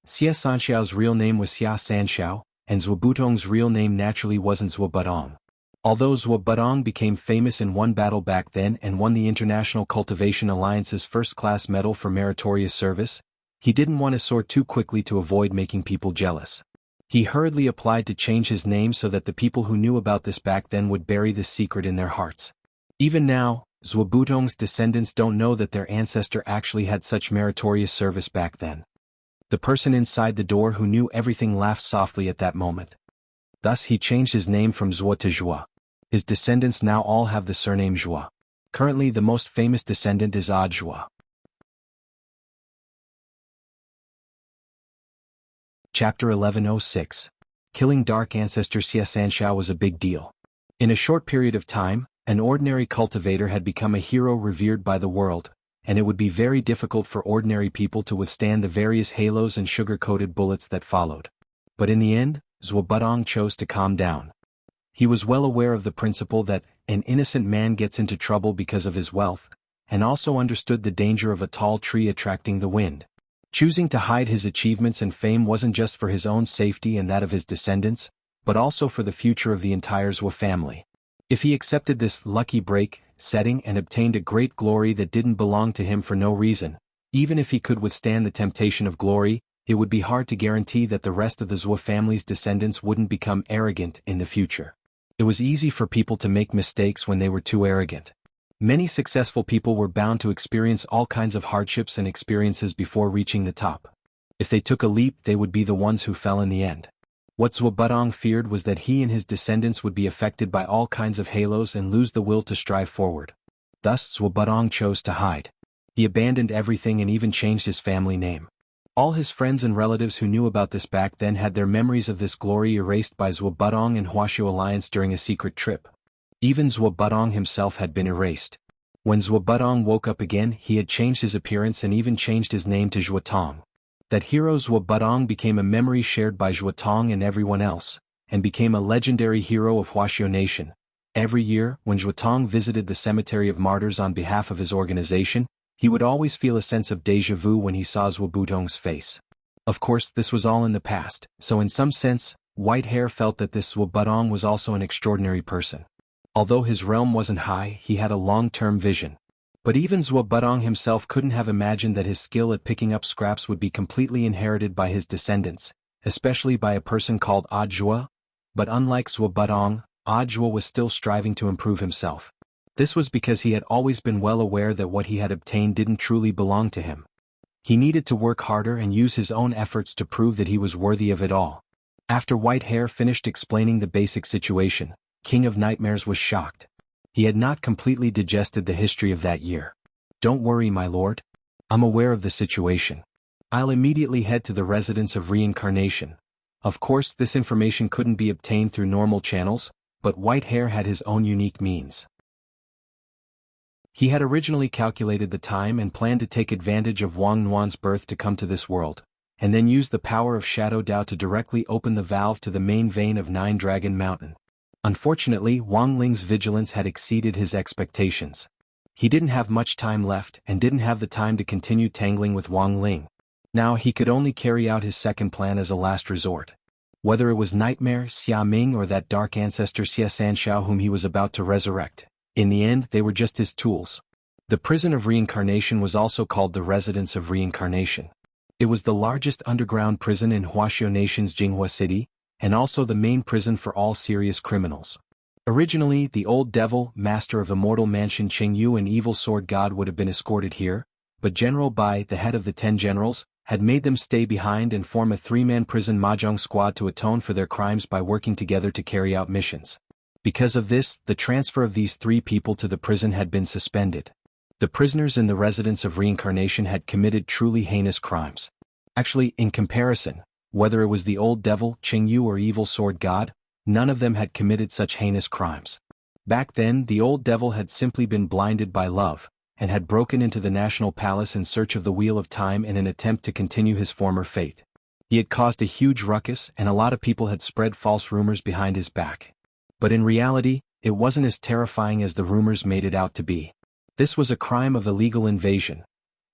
S1: Xia Sanxiao's real name was Xia Sanxiao, and Zhuo Budong's real name naturally wasn't Zhuo Budong. Although Zhuo Budong became famous in one battle back then and won the International Cultivation Alliance's first-class medal for meritorious service, he didn't want to soar too quickly to avoid making people jealous. He hurriedly applied to change his name so that the people who knew about this back then would bury this secret in their hearts. Even now, Zhuo Budong's descendants don't know that their ancestor actually had such meritorious service back then. The person inside the door who knew everything laughed softly at that moment. Thus he changed his name from Zhuo to Zhua. His descendants now all have the surname Zhua. Currently the most famous descendant is Odd Zhua. Chapter 1106. Killing Dark Ancestor Xia Sanxiao was a big deal. In a short period of time, an ordinary cultivator had become a hero revered by the world, and it would be very difficult for ordinary people to withstand the various halos and sugar-coated bullets that followed. But in the end, Zhuo Budong chose to calm down. He was well aware of the principle that an innocent man gets into trouble because of his wealth, and also understood the danger of a tall tree attracting the wind. Choosing to hide his achievements and fame wasn't just for his own safety and that of his descendants, but also for the future of the entire Zhuo family. If he accepted this lucky break, setting and obtained a great glory that didn't belong to him for no reason. Even if he could withstand the temptation of glory, it would be hard to guarantee that the rest of the Zhou family's descendants wouldn't become arrogant in the future. It was easy for people to make mistakes when they were too arrogant. Many successful people were bound to experience all kinds of hardships and experiences before reaching the top. If they took a leap, they would be the ones who fell in the end. What Zhou Budong feared was that he and his descendants would be affected by all kinds of halos and lose the will to strive forward. Thus Zhou Budong chose to hide. He abandoned everything and even changed his family name. All his friends and relatives who knew about this back then had their memories of this glory erased by Zhou Budong and Huaxiu alliance during a secret trip. Even Zhou Budong himself had been erased. When Zhou Budong woke up again, he had changed his appearance and even changed his name to Zhuo Tong. That hero Zhou Budong became a memory shared by Zhuo Tong and everyone else, and became a legendary hero of Huaxiu Nation. Every year, when Zhuo Tong visited the cemetery of martyrs on behalf of his organization, he would always feel a sense of déjà vu when he saw Zhou Budong's face. Of course, this was all in the past, so in some sense, White Hair felt that this Zhou Budong was also an extraordinary person. Although his realm wasn't high, he had a long-term vision. But even Zhou Budong himself couldn't have imagined that his skill at picking up scraps would be completely inherited by his descendants, especially by a person called Zhuo. But unlike Zhou Budong, Zhuo was still striving to improve himself. This was because he had always been well aware that what he had obtained didn't truly belong to him. He needed to work harder and use his own efforts to prove that he was worthy of it all. After White Hair finished explaining the basic situation, King of Nightmares was shocked. He had not completely digested the history of that year. "Don't worry, my lord. I'm aware of the situation. I'll immediately head to the residence of reincarnation." Of course, this information couldn't be obtained through normal channels, but White Hair had his own unique means. He had originally calculated the time and planned to take advantage of Wang Nuan's birth to come to this world, and then use the power of Shadow Dao to directly open the valve to the main vein of Nine Dragon Mountain. Unfortunately, Wang Ling's vigilance had exceeded his expectations. He didn't have much time left and didn't have the time to continue tangling with Wang Ling. Now he could only carry out his second plan as a last resort. Whether it was Nightmare, Xia Ming or that dark ancestor Xia Sanxiao whom he was about to resurrect, in the end they were just his tools. The prison of reincarnation was also called the Residence of Reincarnation. It was the largest underground prison in Huaxiu Nation's Jinghua City, and also the main prison for all serious criminals. Originally, the old devil, master of Immortal Mansion Qing Yu and evil sword god would have been escorted here, but General Bai, the head of the 10 generals, had made them stay behind and form a 3-man prison mahjong squad to atone for their crimes by working together to carry out missions. Because of this, the transfer of these 3 people to the prison had been suspended. The prisoners in the Residence of Reincarnation had committed truly heinous crimes. Actually, in comparison, whether it was the old devil, Qing Yu or evil sword god, none of them had committed such heinous crimes. Back then, the old devil had simply been blinded by love, and had broken into the National Palace in search of the Wheel of Time in an attempt to continue his former fate. He had caused a huge ruckus and a lot of people had spread false rumors behind his back. But in reality, it wasn't as terrifying as the rumors made it out to be. This was a crime of illegal invasion.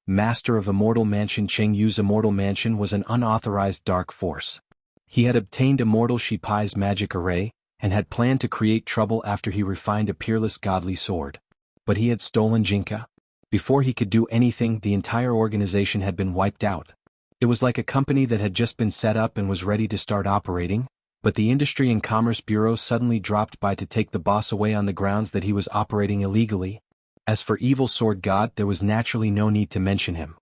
S1: Master of Immortal Mansion Qing Yu's Immortal Mansion was an unauthorized dark force. He had obtained Immortal Shipai's magic array, and had planned to create trouble after he refined a peerless godly sword. But he had stolen Jinka. Before he could do anything, the entire organization had been wiped out. It was like a company that had just been set up and was ready to start operating, but the Industry and Commerce Bureau suddenly dropped by to take the boss away on the grounds that he was operating illegally. As for Evil Sword God, there was naturally no need to mention him.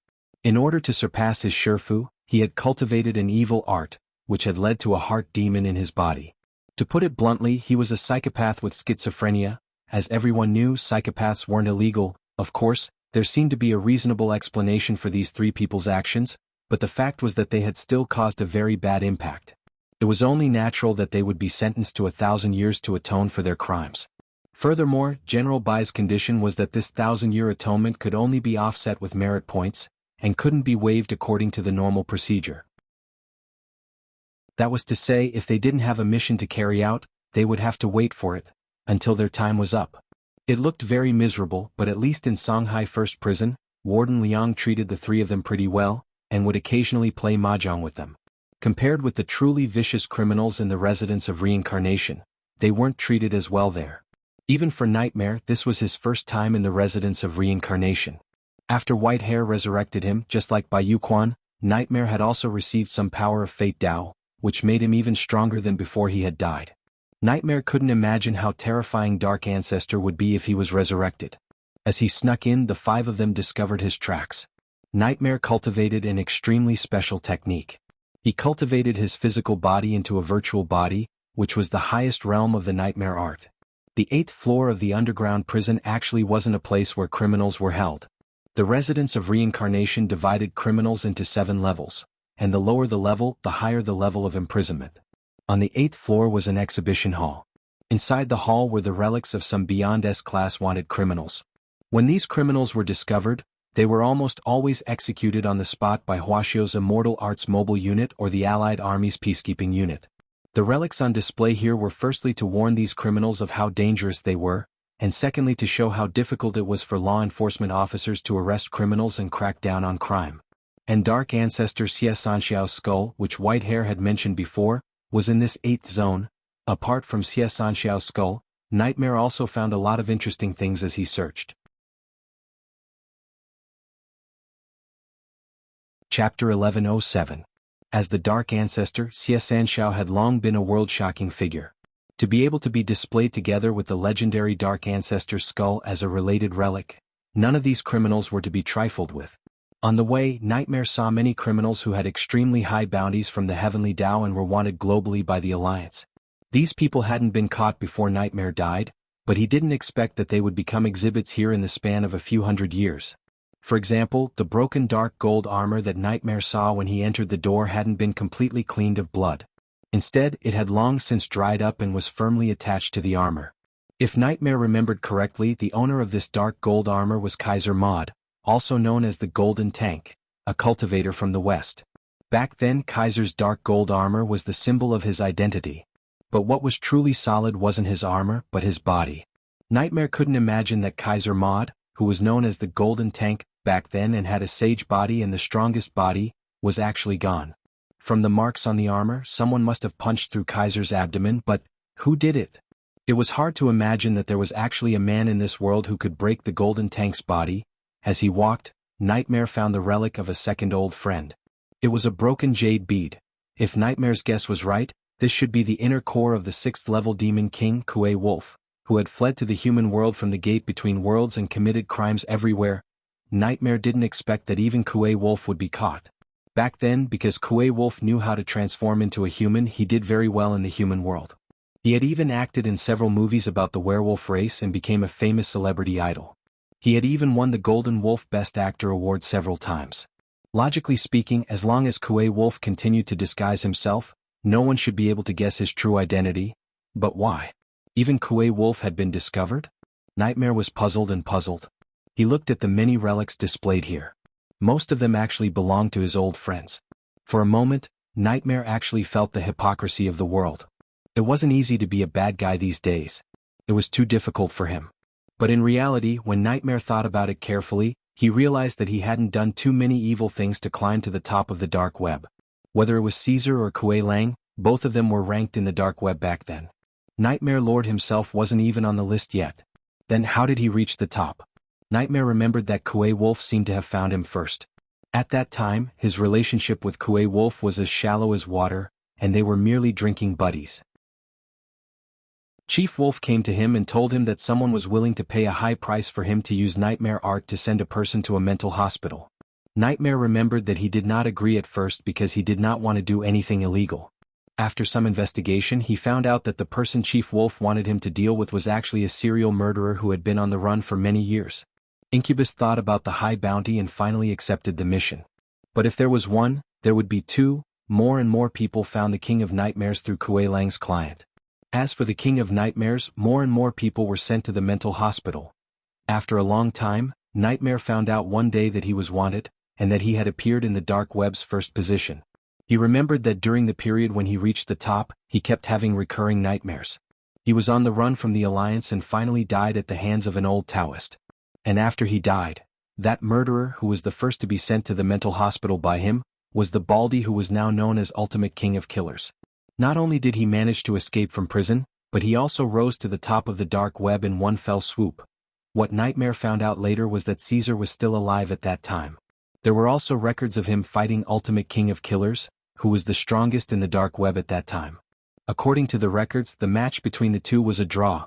S1: In order to surpass his Shifu, he had cultivated an evil art, which had led to a heart demon in his body. To put it bluntly, he was a psychopath with schizophrenia. As everyone knew, psychopaths weren't illegal. Of course, there seemed to be a reasonable explanation for these 3 people's actions, but the fact was that they had still caused a very bad impact. It was only natural that they would be sentenced to 1,000 years to atone for their crimes. Furthermore, General Bai's condition was that this 1,000-year atonement could only be offset with merit points, and couldn't be waived according to the normal procedure. That was to say, if they didn't have a mission to carry out, they would have to wait for it, until their time was up. It looked very miserable, but at least in Songhai First Prison, Warden Liang treated the 3 of them pretty well, and would occasionally play mahjong with them. Compared with the truly vicious criminals in the Residence of Reincarnation, they weren't treated as well there. Even for Nightmare, this was his first time in the residence of reincarnation. After Whitehair resurrected him, just like Bai Yuquan, Nightmare had also received some power of Fate Dao, which made him even stronger than before he had died. Nightmare couldn't imagine how terrifying Dark Ancestor would be if he was resurrected. As he snuck in, the 5 of them discovered his tracks. Nightmare cultivated an extremely special technique. He cultivated his physical body into a virtual body, which was the highest realm of the nightmare art. The 8th floor of the underground prison actually wasn't a place where criminals were held. The residence of reincarnation divided criminals into 7 levels, and the lower the level, the higher the level of imprisonment. On the 8th floor was an exhibition hall. Inside the hall were the relics of some beyond S-class wanted criminals. When these criminals were discovered, they were almost always executed on the spot by Huaxio's Immortal Arts Mobile Unit or the Allied Army's Peacekeeping Unit. The relics on display here were firstly to warn these criminals of how dangerous they were, and secondly to show how difficult it was for law enforcement officers to arrest criminals and crack down on crime. And Dark Ancestor Xie Sanxiao's skull, which Whitehair had mentioned before, was in this 8th zone. Apart from Xie Sanxiao's skull, Nightmare also found a lot of interesting things as he searched. Chapter 1107. As the Dark Ancestor, Xie Sanxiao had long been a world-shocking figure. To be able to be displayed together with the legendary Dark Ancestor's skull as a related relic, none of these criminals were to be trifled with. On the way, Nightmare saw many criminals who had extremely high bounties from the Heavenly Dao and were wanted globally by the Alliance. These people hadn't been caught before Nightmare died, but he didn't expect that they would become exhibits here in the span of a few hundred years. For example, the broken dark gold armor that Nightmare saw when he entered the door hadn't been completely cleaned of blood. Instead, it had long since dried up and was firmly attached to the armor. If Nightmare remembered correctly, the owner of this dark gold armor was Kaiser Maud, also known as the Golden Tank, a cultivator from the West. Back then, Kaiser's dark gold armor was the symbol of his identity. But what was truly solid wasn't his armor, but his body. Nightmare couldn't imagine that Kaiser Maud, who was known as the Golden Tank back then and had a sage body and the strongest body, was actually gone. From the marks on the armor, someone must have punched through Kaiser's abdomen, but who did it? It was hard to imagine that there was actually a man in this world who could break the Golden Tank's body. As he walked, Nightmare found the relic of a second old friend. It was a broken jade bead. If Nightmare's guess was right, this should be the inner core of the 6th-level demon king Kuei Wolf, who had fled to the human world from the gate between worlds and committed crimes everywhere. Nightmare didn't expect that even Kuei Wolf would be caught. Back then, because Kuei Wolf knew how to transform into a human, he did very well in the human world. He had even acted in several movies about the werewolf race and became a famous celebrity idol. He had even won the Golden Wolf Best Actor award several times. Logically speaking, as long as Kuei Wolf continued to disguise himself, no one should be able to guess his true identity. But why? Even Kuei Wolf had been discovered? Nightmare was puzzled and puzzled. He looked at the many relics displayed here. Most of them actually belonged to his old friends. For a moment, Nightmare actually felt the hypocrisy of the world. It wasn't easy to be a bad guy these days. It was too difficult for him. But in reality, when Nightmare thought about it carefully, he realized that he hadn't done too many evil things to climb to the top of the dark web. Whether it was Caesar or Kuei Lang, both of them were ranked in the dark web back then. Nightmare Lord himself wasn't even on the list yet. Then how did he reach the top? Nightmare remembered that Kuei Wolf seemed to have found him first. At that time, his relationship with Kuei Wolf was as shallow as water, and they were merely drinking buddies. Chief Wolf came to him and told him that someone was willing to pay a high price for him to use nightmare art to send a person to a mental hospital. Nightmare remembered that he did not agree at first because he did not want to do anything illegal. After some investigation, he found out that the person Chief Wolf wanted him to deal with was actually a serial murderer who had been on the run for many years. Incubus thought about the high bounty and finally accepted the mission. But if there was one, there would be two. More and more people found the King of Nightmares through Kuei Lang's client. As for the King of Nightmares, more and more people were sent to the mental hospital. After a long time, Nightmare found out one day that he was wanted, and that he had appeared in the dark web's first position. He remembered that during the period when he reached the top, he kept having recurring nightmares. He was on the run from the Alliance and finally died at the hands of an old Taoist. And after he died, that murderer who was the first to be sent to the mental hospital by him, was the Baldy who was now known as Ultimate King of Killers. Not only did he manage to escape from prison, but he also rose to the top of the dark web in one fell swoop. What Nightmare found out later was that Caesar was still alive at that time. There were also records of him fighting Ultimate King of Killers, who was the strongest in the dark web at that time. According to the records, the match between the two was a draw.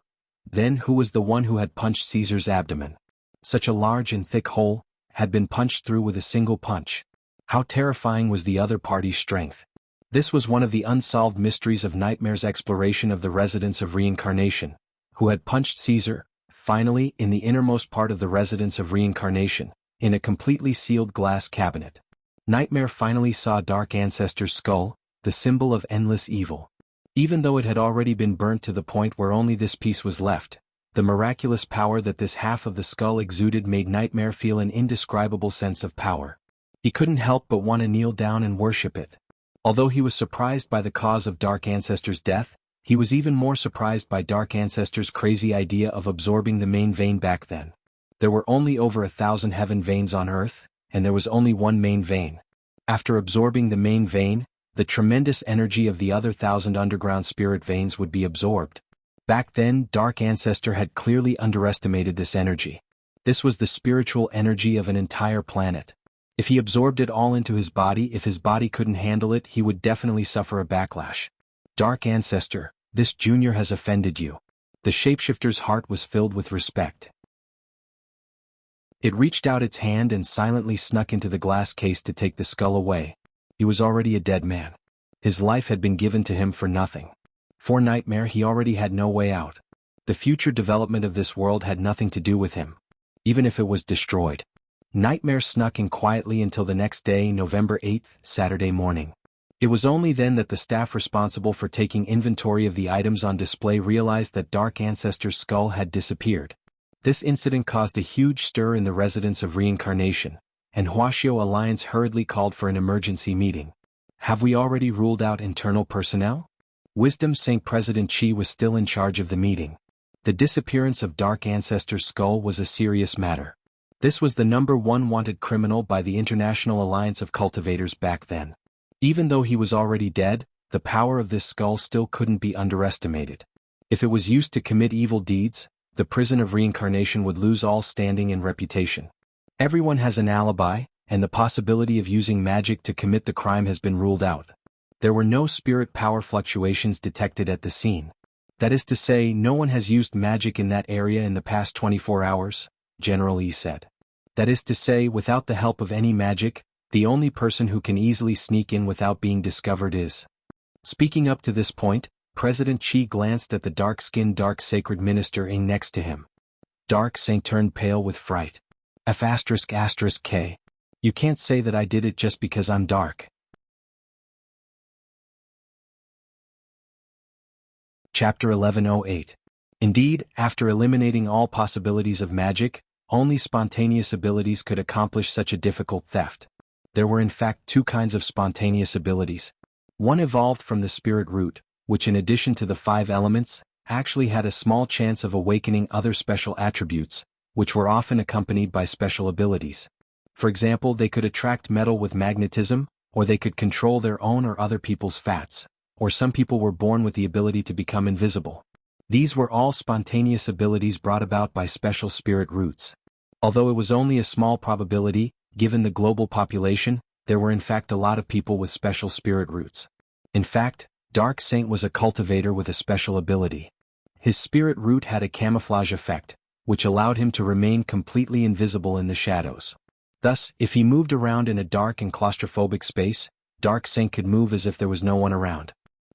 S1: Then who was the one who had punched Caesar's abdomen? Such a large and thick hole had been punched through with a single punch. How terrifying was the other party's strength? This was one of the unsolved mysteries of Nightmare's exploration of the residence of reincarnation. Who had punched Caesar? Finally, in the innermost part of the residence of reincarnation, in a completely sealed glass cabinet, Nightmare finally saw Dark Ancestor's skull, the symbol of endless evil. Even though it had already been burnt to the point where only this piece was left, the miraculous power that this half of the skull exuded made Nightmare feel an indescribable sense of power. He couldn't help but want to kneel down and worship it. Although he was surprised by the cause of Dark Ancestor's death, he was even more surprised by Dark Ancestor's crazy idea of absorbing the main vein back then. There were only over 1,000 heaven veins on Earth, and there was only one main vein. After absorbing the main vein, the tremendous energy of the other 1,000 underground spirit veins would be absorbed. Back then, Dark Ancestor had clearly underestimated this energy. This was the spiritual energy of an entire planet. If he absorbed it all into his body, if his body couldn't handle it, he would definitely suffer a backlash. Dark Ancestor, this junior has offended you. The shapeshifter's heart was filled with respect. It reached out its hand and silently snuck into the glass case to take the skull away. He was already a dead man. His life had been given to him for nothing. For Nightmare, he already had no way out. The future development of this world had nothing to do with him. Even if it was destroyed. Nightmare snuck in quietly until the next day, November 8th, Saturday morning. It was only then that the staff responsible for taking inventory of the items on display realized that Dark Ancestor's skull had disappeared. This incident caused a huge stir in the residence of reincarnation, and Wuxia Alliance hurriedly called for an emergency meeting. Have we already ruled out internal personnel? Wisdom Saint President Qi was still in charge of the meeting. The disappearance of Dark Ancestor's skull was a serious matter. This was the #1 wanted criminal by the International Alliance of Cultivators back then. Even though he was already dead, the power of this skull still couldn't be underestimated. If it was used to commit evil deeds, the prison of reincarnation would lose all standing and reputation. Everyone has an alibi, and the possibility of using magic to commit the crime has been ruled out. There were no spirit power fluctuations detected at the scene. That is to say, no one has used magic in that area in the past 24 hours, General Yi said. That is to say, without the help of any magic, the only person who can easily sneak in without being discovered is. Speaking up to this point, President Qi glanced at the dark-skinned Dark Sacred Minister Ing next to him. Dark Saint turned pale with fright. F***K. You can't say that I did it just because I'm dark. Chapter 1108. Indeed, after eliminating all possibilities of magic, only spontaneous abilities could accomplish such a difficult theft. There were in fact two kinds of spontaneous abilities. One evolved from the spirit root, which in addition to the 5 elements, actually had a small chance of awakening other special attributes, which were often accompanied by special abilities. For example, they could attract metal with magnetism, or they could control their own or other people's fats, or some people were born with the ability to become invisible. These were all spontaneous abilities brought about by special spirit roots. Although it was only a small probability, given the global population, there were in fact a lot of people with special spirit roots. In fact, Dark Saint was a cultivator with a special ability. His spirit root had a camouflage effect, which allowed him to remain completely invisible in the shadows. Thus, if he moved around in a dark and claustrophobic space, Dark Saint could move as if there was no one around.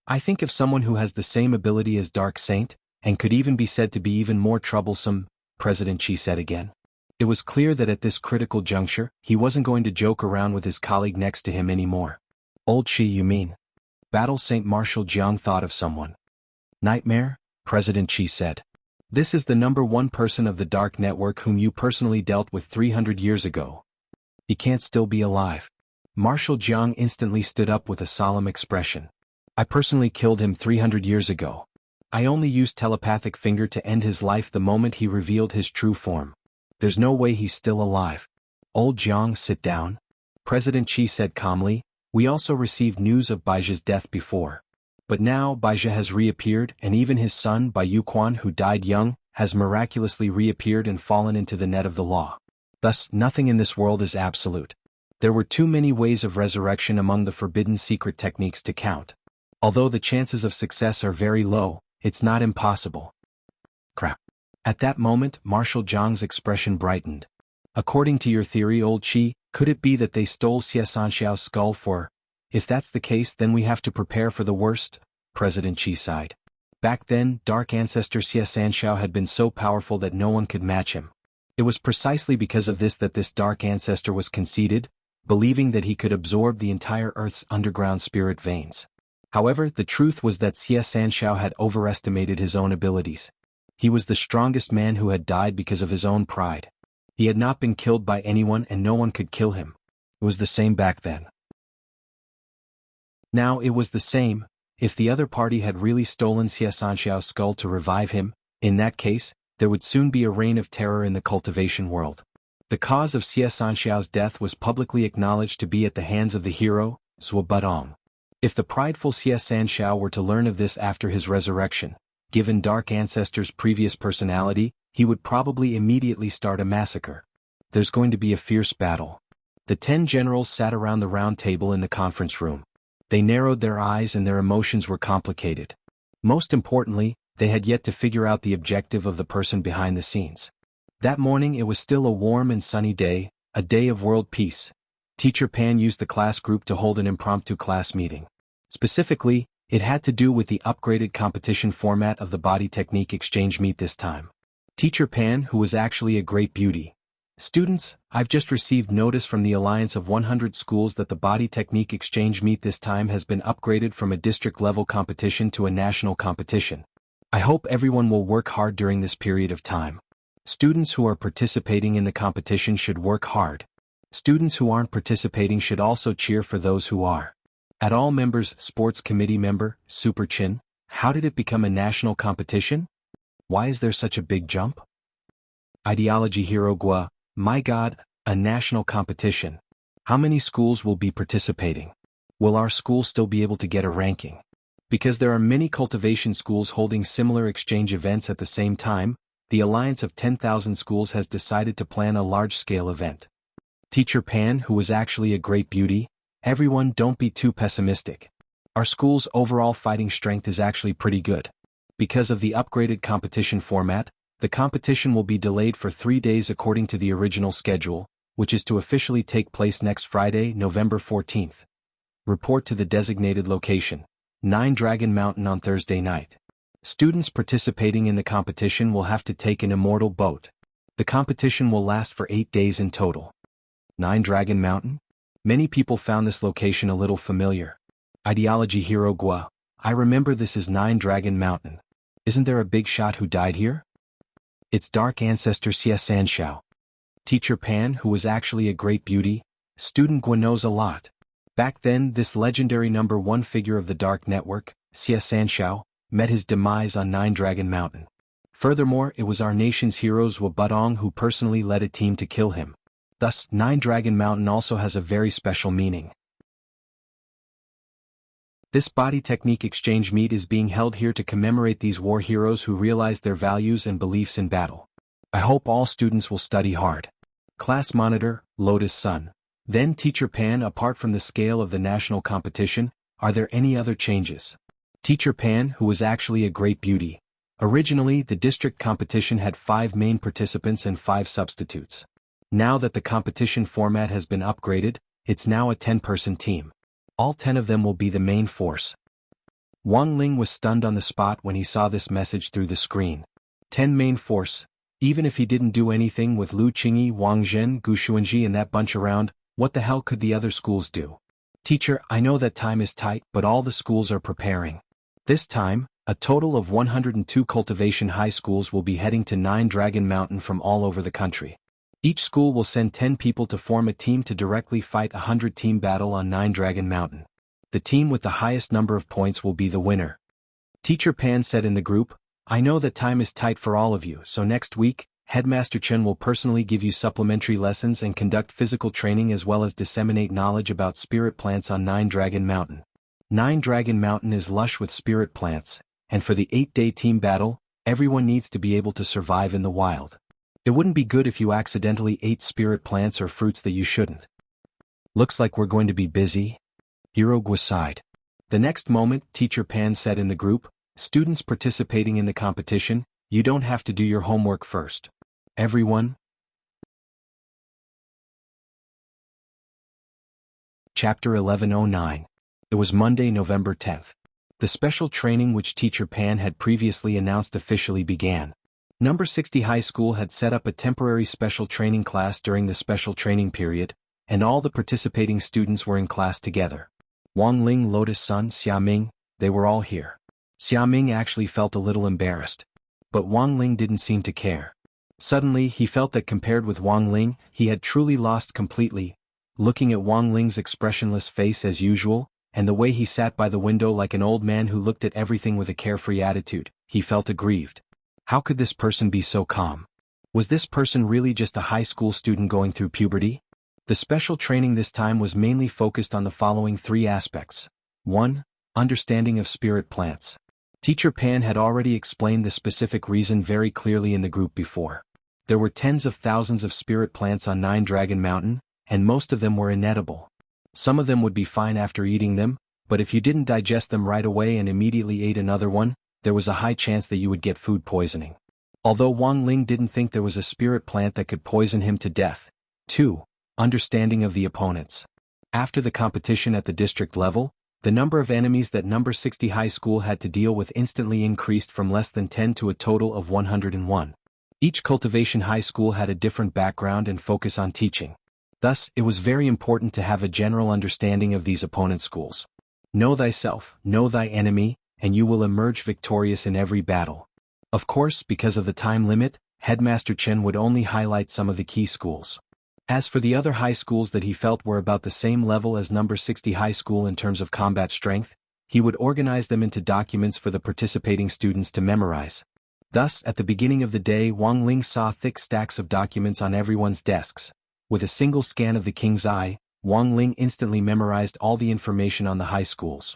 S1: I think of someone who has the same ability as Dark Saint, and could even be said to be even more troublesome, President Qi said again. It was clear that at this critical juncture, he wasn't going to joke around with his colleague next to him anymore. Old Qi, you mean? Battle Saint Marshal Jiang thought of someone. Nightmare, President Qi said. This is the #1 person of the Dark Network whom you personally dealt with 300 years ago. He can't still be alive. Marshal Jiang instantly stood up with a solemn expression. I personally killed him 300 years ago. I only used telepathic finger to end his life the moment he revealed his true form. There's no way he's still alive. Old Jiang, sit down. President Qi said calmly, we also received news of Baijia's death before. But now Baizha has reappeared, and even his son Bai Yuquan, who died young, has miraculously reappeared and fallen into the net of the law. Thus, nothing in this world is absolute. There were too many ways of resurrection among the forbidden secret techniques to count. Although the chances of success are very low, it's not impossible. Crap. At that moment, Marshal Zhang's expression brightened. According to your theory, old Qi, could it be that they stole Xie Sanxiao's skull for? If that's the case, then we have to prepare for the worst, President Qi sighed. Back then, Dark Ancestor Xie Sanxiao had been so powerful that no one could match him. It was precisely because of this that this Dark Ancestor was conceited, believing that he could absorb the entire Earth's underground spirit veins. However, the truth was that Xie Sanxiao had overestimated his own abilities. He was the strongest man who had died because of his own pride. He had not been killed by anyone and no one could kill him. It was the same back then. Now it was the same. If the other party had really stolen Xie Sanxiao's skull to revive him, in that case, there would soon be a reign of terror in the cultivation world. The cause of Xie Sanxiao's death was publicly acknowledged to be at the hands of the hero, Zhuo Budong. If the prideful Xie Sanxiao were to learn of this after his resurrection, given Dark Ancestor's previous personality, he would probably immediately start a massacre. There's going to be a fierce battle. The 10 generals sat around the round table in the conference room. They narrowed their eyes and their emotions were complicated. Most importantly, they had yet to figure out the objective of the person behind the scenes. That morning it was still a warm and sunny day, a day of world peace. Teacher Pan used the class group to hold an impromptu class meeting. Specifically, it had to do with the upgraded competition format of the body technique exchange meet this time. Teacher Pan, who was actually a great beauty. Students, I've just received notice from the Alliance of 100 Schools that the body technique exchange meet this time has been upgraded from a district-level competition to a national competition. I hope everyone will work hard during this period of time. Students who are participating in the competition should work hard. Students who aren't participating should also cheer for those who are. At all members, Sports Committee member, Super Chin, how did it become a national competition? Why is there such a big jump? Ideology Hero Gua, my God, a national competition. How many schools will be participating? Will our school still be able to get a ranking? Because there are many cultivation schools holding similar exchange events at the same time, the Alliance of 10,000 Schools has decided to plan a large-scale event. Teacher Pan, who was actually a great beauty, everyone don't be too pessimistic. Our school's overall fighting strength is actually pretty good. Because of the upgraded competition format, the competition will be delayed for 3 days according to the original schedule, which is to officially take place next Friday, November 14th. Report to the designated location, 9 Dragon Mountain on Thursday night. Students participating in the competition will have to take an immortal boat. The competition will last for 8 days in total. 9 Dragon Mountain? Many people found this location a little familiar. Ideology Hero Gua, I remember this is 9 Dragon Mountain. Isn't there a big shot who died here? It's Dark Ancestor Xie Sanxiao. Teacher Pan, who was actually a great beauty, student Gua knows a lot. Back then, this legendary number 1 figure of the Dark Network, Xie Sanxiao, met his demise on 9 Dragon Mountain. Furthermore, it was our nation's hero Zhuo Budong who personally led a team to kill him. Thus, 9 Dragon Mountain also has a very special meaning. This body technique exchange meet is being held here to commemorate these war heroes who realized their values and beliefs in battle. I hope all students will study hard. Class Monitor, Lotus Sun. Then Teacher Pan, apart from the scale of the national competition, are there any other changes? Teacher Pan, who was actually a great beauty. Originally, the district competition had 5 main participants and 5 substitutes. Now that the competition format has been upgraded, it's now a 10-person team. All 10 of them will be the main force. Wang Ling was stunned on the spot when he saw this message through the screen. 10 main force. Even if he didn't do anything with Lu Qingyi, Wang Zhen, Gu Xuanji and that bunch around, what the hell could the other schools do? Teacher, I know that time is tight, but all the schools are preparing. This time, a total of 102 cultivation high schools will be heading to 9 Dragon Mountain from all over the country. Each school will send 10 people to form a team to directly fight a 100-team battle on 9 Dragon Mountain. The team with the highest number of points will be the winner. Teacher Pan said in the group, I know that time is tight for all of you, so next week, Headmaster Chen will personally give you supplementary lessons and conduct physical training as well as disseminate knowledge about spirit plants on 9 Dragon Mountain. Nine Dragon Mountain is lush with spirit plants, and for the 8-day team battle, everyone needs to be able to survive in the wild. It wouldn't be good if you accidentally ate spirit plants or fruits that you shouldn't. Looks like we're going to be busy. Hirogwa sighed. The next moment, Teacher Pan said in the group, students participating in the competition, you don't have to do your homework first. Everyone. Chapter 1109. It was Monday, November 10th. The special training which Teacher Pan had previously announced officially began. Number 60 High School had set up a temporary special training class during the special training period, and all the participating students were in class together. Wang Ling, Lotus Sun, Xia Ming, they were all here. Xia Ming actually felt a little embarrassed. But Wang Ling didn't seem to care. Suddenly he felt that compared with Wang Ling, he had truly lost completely. Looking at Wang Ling's expressionless face as usual, and the way he sat by the window like an old man who looked at everything with a carefree attitude, he felt aggrieved. How could this person be so calm? Was this person really just a high school student going through puberty? The special training this time was mainly focused on the following three aspects. 1. Understanding of spirit plants. Teacher Pan had already explained the specific reason very clearly in the group before. There were tens of thousands of spirit plants on Nine Dragon Mountain, and most of them were inedible. Some of them would be fine after eating them, but if you didn't digest them right away and immediately ate another one, there was a high chance that you would get food poisoning. Although Wang Ling didn't think there was a spirit plant that could poison him to death. 2. Understanding of the opponents. After the competition at the district level, the number of enemies that number 60 High School had to deal with instantly increased from less than 10 to a total of 101. Each cultivation high school had a different background and focus on teaching. Thus, it was very important to have a general understanding of these opponent schools. Know thyself, know thy enemy, and you will emerge victorious in every battle. Of course, because of the time limit, Headmaster Chen would only highlight some of the key schools. As for the other high schools that he felt were about the same level as number 60 High School in terms of combat strength, he would organize them into documents for the participating students to memorize. Thus, at the beginning of the day, Wang Ling saw thick stacks of documents on everyone's desks. With a single scan of the king's eye, Wang Ling instantly memorized all the information on the high schools.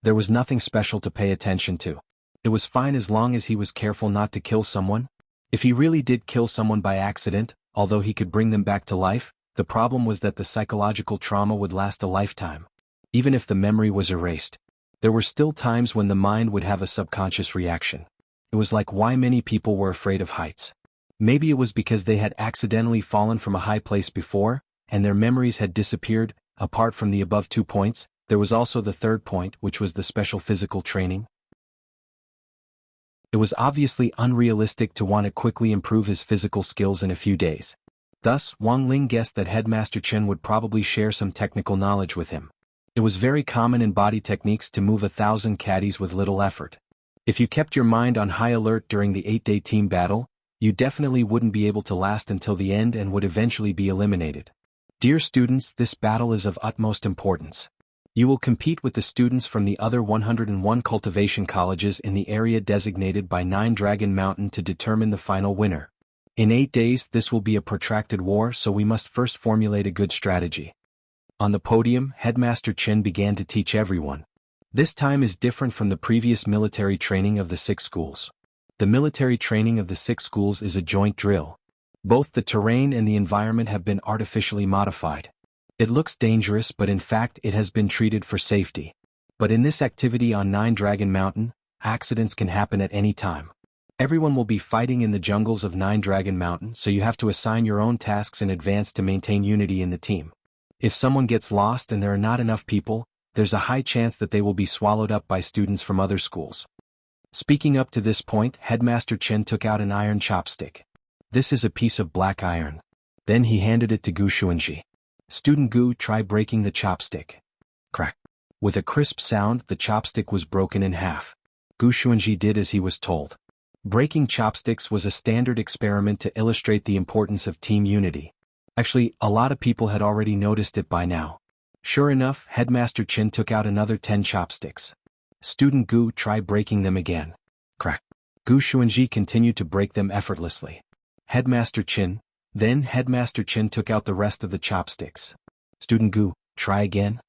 S1: There was nothing special to pay attention to. It was fine as long as he was careful not to kill someone. If he really did kill someone by accident, although he could bring them back to life, the problem was that the psychological trauma would last a lifetime. Even if the memory was erased, there were still times when the mind would have a subconscious reaction. It was like why many people were afraid of heights. Maybe it was because they had accidentally fallen from a high place before, and their memories had disappeared. Apart from the above 2 points, there was also the third point, which was the special physical training. It was obviously unrealistic to want to quickly improve his physical skills in a few days. Thus, Wang Ling guessed that Headmaster Chen would probably share some technical knowledge with him. It was very common in body techniques to move 1,000 caddies with little effort. If you kept your mind on high alert during the 8-day team battle, you definitely wouldn't be able to last until the end and would eventually be eliminated. Dear students, this battle is of utmost importance. You will compete with the students from the other 101 cultivation colleges in the area designated by Nine Dragon Mountain to determine the final winner. In 8 days, this will be a protracted war, so we must first formulate a good strategy. On the podium, Headmaster Chen began to teach everyone. This time is different from the previous military training of the 6 schools. The military training of the 6 schools is a joint drill. Both the terrain and the environment have been artificially modified. It looks dangerous, but in fact it has been treated for safety. But in this activity on Nine Dragon Mountain, accidents can happen at any time. Everyone will be fighting in the jungles of Nine Dragon Mountain, so you have to assign your own tasks in advance to maintain unity in the team. If someone gets lost and there are not enough people, there's a high chance that they will be swallowed up by students from other schools. Speaking up to this point, Headmaster Chen took out an iron chopstick. This is a piece of black iron. Then he handed it to Gu Xuanji. Student Gu, try breaking the chopstick. Crack. With a crisp sound, the chopstick was broken in half. Gu Xuanji did as he was told. Breaking chopsticks was a standard experiment to illustrate the importance of team unity. Actually, a lot of people had already noticed it by now. Sure enough, Headmaster Chen took out another 10 chopsticks. Student Gu, try breaking them again. Crack. Gu Xuanji continued to break them effortlessly. Headmaster Chen. Then Headmaster Chen took out the rest of the chopsticks. Student Gu, try again.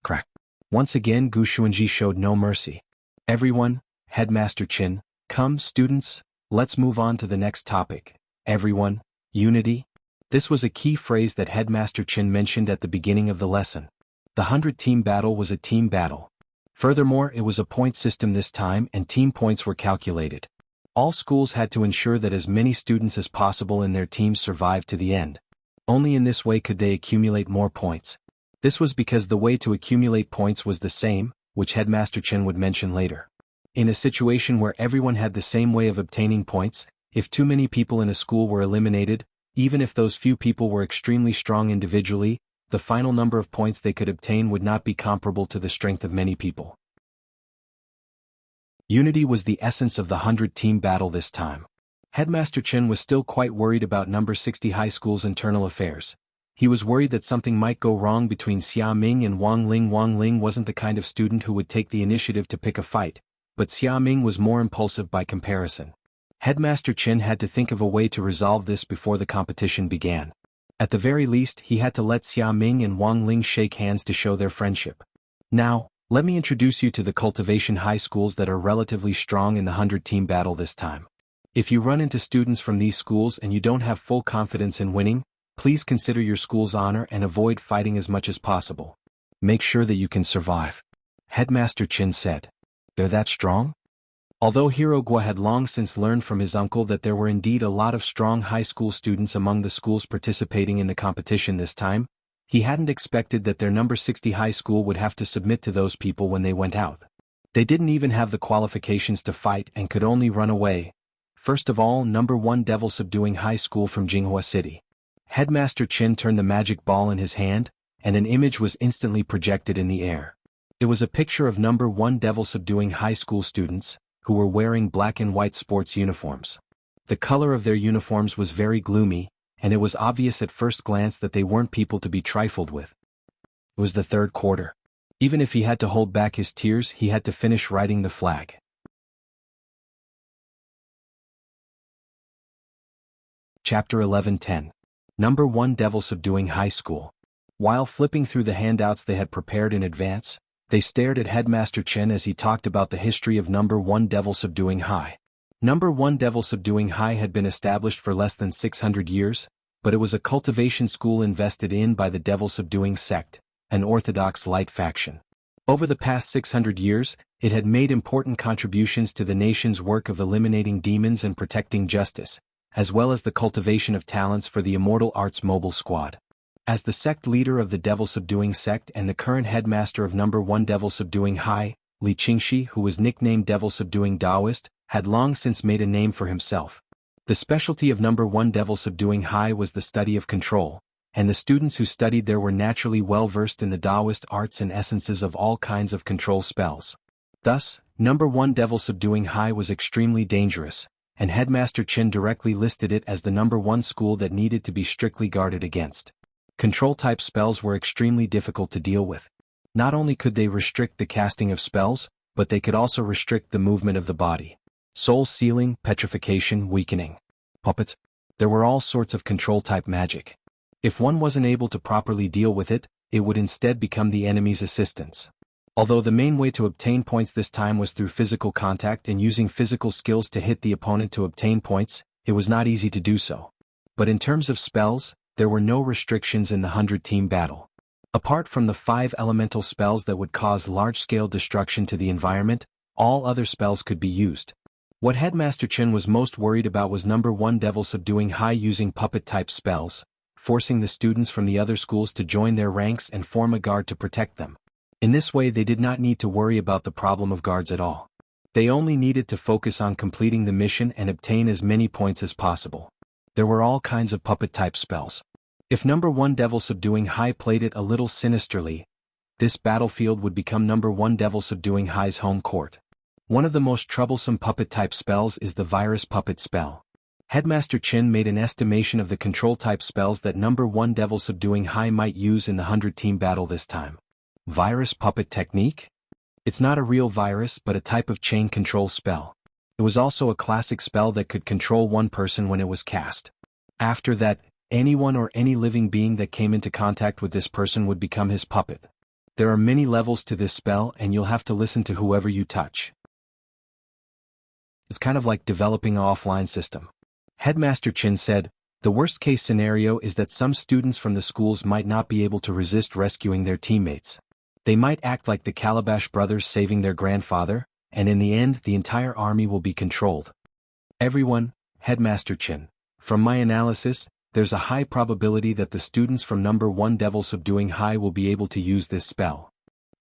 S1: Crack. Once again Gu Xuanji showed no mercy. Everyone, Headmaster Qin, come students, let's move on to the next topic. Everyone, unity. This was a key phrase that Headmaster Qin mentioned at the beginning of the lesson. The 100-team battle was a team battle. Furthermore, it was a point system this time and team points were calculated. All schools had to ensure that as many students as possible in their teams survived to the end. Only in this way could they accumulate more points. This was because the way to accumulate points was the same, which Headmaster Qin would mention later. In a situation where everyone had the same way of obtaining points, if too many people in a school were eliminated, even if those few people were extremely strong individually, the final number of points they could obtain would not be comparable to the strength of many people. Unity was the essence of the 100-team battle this time. Headmaster Qin was still quite worried about number 60 high school's internal affairs. He was worried that something might go wrong between Xia Ming and Wang Ling. Wang Ling wasn't the kind of student who would take the initiative to pick a fight, but Xia Ming was more impulsive by comparison. Headmaster Qin had to think of a way to resolve this before the competition began. At the very least, he had to let Xia Ming and Wang Ling shake hands to show their friendship. Now, let me introduce you to the cultivation high schools that are relatively strong in the 100-team battle this time. If you run into students from these schools and you don't have full confidence in winning, please consider your school's honor and avoid fighting as much as possible. Make sure that you can survive. Headmaster Qin said. They're that strong? Although Hero Guo had long since learned from his uncle that there were indeed a lot of strong high school students among the schools participating in the competition this time, he hadn't expected that their number 60 high school would have to submit to those people when they went out. They didn't even have the qualifications to fight and could only run away. First of all, number 1 Devil Subduing High School from Jinghua City. Headmaster Qin turned the magic ball in his hand, and an image was instantly projected in the air. It was a picture of number 1 Devil Subduing High School students, who were wearing black and white sports uniforms. The color of their uniforms was very gloomy, and it was obvious at first glance that they weren't people to be trifled with. It was the third quarter. Even if he had to hold back his tears, he had to finish writing the flag. Chapter 11:10. Number 1 Devil Subduing High School. While flipping through the handouts they had prepared in advance, they stared at Headmaster Qin as he talked about the history of number 1 Devil Subduing High. Number 1 Devil Subduing High had been established for less than 600 years, but it was a cultivation school invested in by the Devil Subduing sect, an orthodox light faction. Over the past 600 years, it had made important contributions to the nation's work of eliminating demons and protecting justice, as well as the cultivation of talents for the Immortal Arts Mobile Squad. As the sect leader of the Devil Subduing sect and the current headmaster of number 1 Devil Subduing High, Li Qingxi, who was nicknamed Devil Subduing Taoist, had long since made a name for himself. The specialty of number 1 Devil Subduing High was the study of control, and the students who studied there were naturally well versed in the Taoist arts and essences of all kinds of control spells. Thus, number 1 Devil Subduing High was extremely dangerous, and Headmaster Qin directly listed it as the number 1 school that needed to be strictly guarded against. Control-type spells were extremely difficult to deal with. Not only could they restrict the casting of spells, but they could also restrict the movement of the body. Soul sealing, petrification, weakening. Puppets. There were all sorts of control-type magic. If one wasn't able to properly deal with it, it would instead become the enemy's assistance. Although the main way to obtain points this time was through physical contact and using physical skills to hit the opponent to obtain points, it was not easy to do so. But in terms of spells, there were no restrictions in the 100-team battle. Apart from the 5 elemental spells that would cause large-scale destruction to the environment, all other spells could be used. What Headmaster Qin was most worried about was number 1 Devil Subduing High using puppet-type spells, forcing the students from the other schools to join their ranks and form a guard to protect them. In this way they did not need to worry about the problem of guards at all. They only needed to focus on completing the mission and obtain as many points as possible. There were all kinds of puppet-type spells. If number 1 Devil Subduing High played it a little sinisterly, this battlefield would become number 1 Devil Subduing High's home court. One of the most troublesome puppet-type spells is the virus puppet spell. Headmaster Qin made an estimation of the control-type spells that number 1 Devil Subduing High might use in the 100-team battle this time. Virus puppet technique? It's not a real virus but a type of chain control spell. It was also a classic spell that could control one person when it was cast. After that, anyone or any living being that came into contact with this person would become his puppet. There are many levels to this spell and you'll have to listen to whoever you touch. It's kind of like developing an offline system. Headmaster Chin said, the worst-case scenario is that some students from the schools might not be able to resist rescuing their teammates. They might act like the Calabash brothers saving their grandfather, and in the end the entire army will be controlled. Everyone, Headmaster Chin. From my analysis, there's a high probability that the students from number 1 Devil Subduing High will be able to use this spell.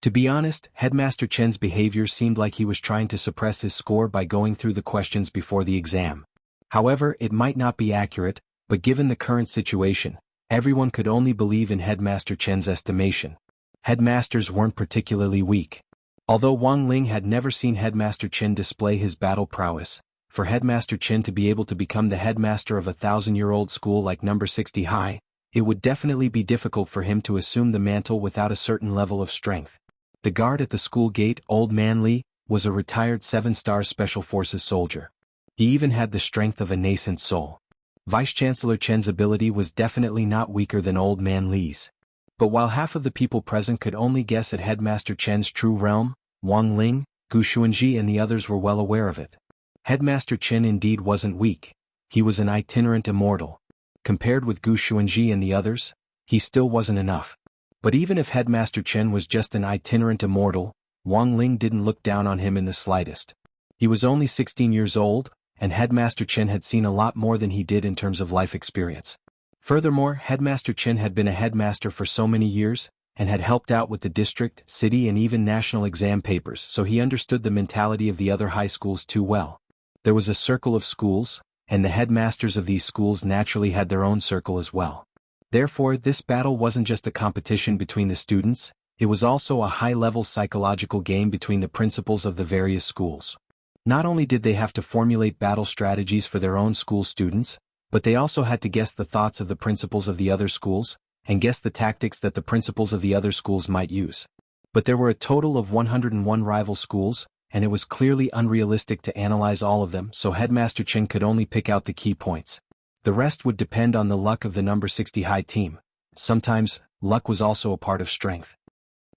S1: To be honest, Headmaster Chen's behavior seemed like he was trying to suppress his score by going through the questions before the exam. However, it might not be accurate, but given the current situation, everyone could only believe in Headmaster Chen's estimation. Headmasters weren't particularly weak. Although Wang Ling had never seen Headmaster Chen display his battle prowess, for Headmaster Chen to be able to become the headmaster of a 1,000-year-old school like number 60 high, it would definitely be difficult for him to assume the mantle without a certain level of strength. The guard at the school gate, Old Man Li, was a retired 7-star Special Forces soldier. He even had the strength of a nascent soul. Vice-Chancellor Chen's ability was definitely not weaker than Old Man Li's. But while half of the people present could only guess at Headmaster Chen's true realm, Wang Ling, Gu Xuanji and the others were well aware of it. Headmaster Chen indeed wasn't weak. He was an itinerant immortal. Compared with Gu Xuanji and the others, he still wasn't enough. But even if Headmaster Chen was just an itinerant immortal, Wang Ling didn't look down on him in the slightest. He was only 16 years old, and Headmaster Chen had seen a lot more than he did in terms of life experience. Furthermore, Headmaster Chen had been a headmaster for so many years, and had helped out with the district, city and even national exam papers, so he understood the mentality of the other high schools too well. There was a circle of schools, and the headmasters of these schools naturally had their own circle as well. Therefore, this battle wasn't just a competition between the students, it was also a high-level psychological game between the principals of the various schools. Not only did they have to formulate battle strategies for their own school students, but they also had to guess the thoughts of the principals of the other schools, and guess the tactics that the principals of the other schools might use. But there were a total of 101 rival schools, and it was clearly unrealistic to analyze all of them, so Headmaster Chen could only pick out the key points. The rest would depend on the luck of the number 60 high team. Sometimes, luck was also a part of strength.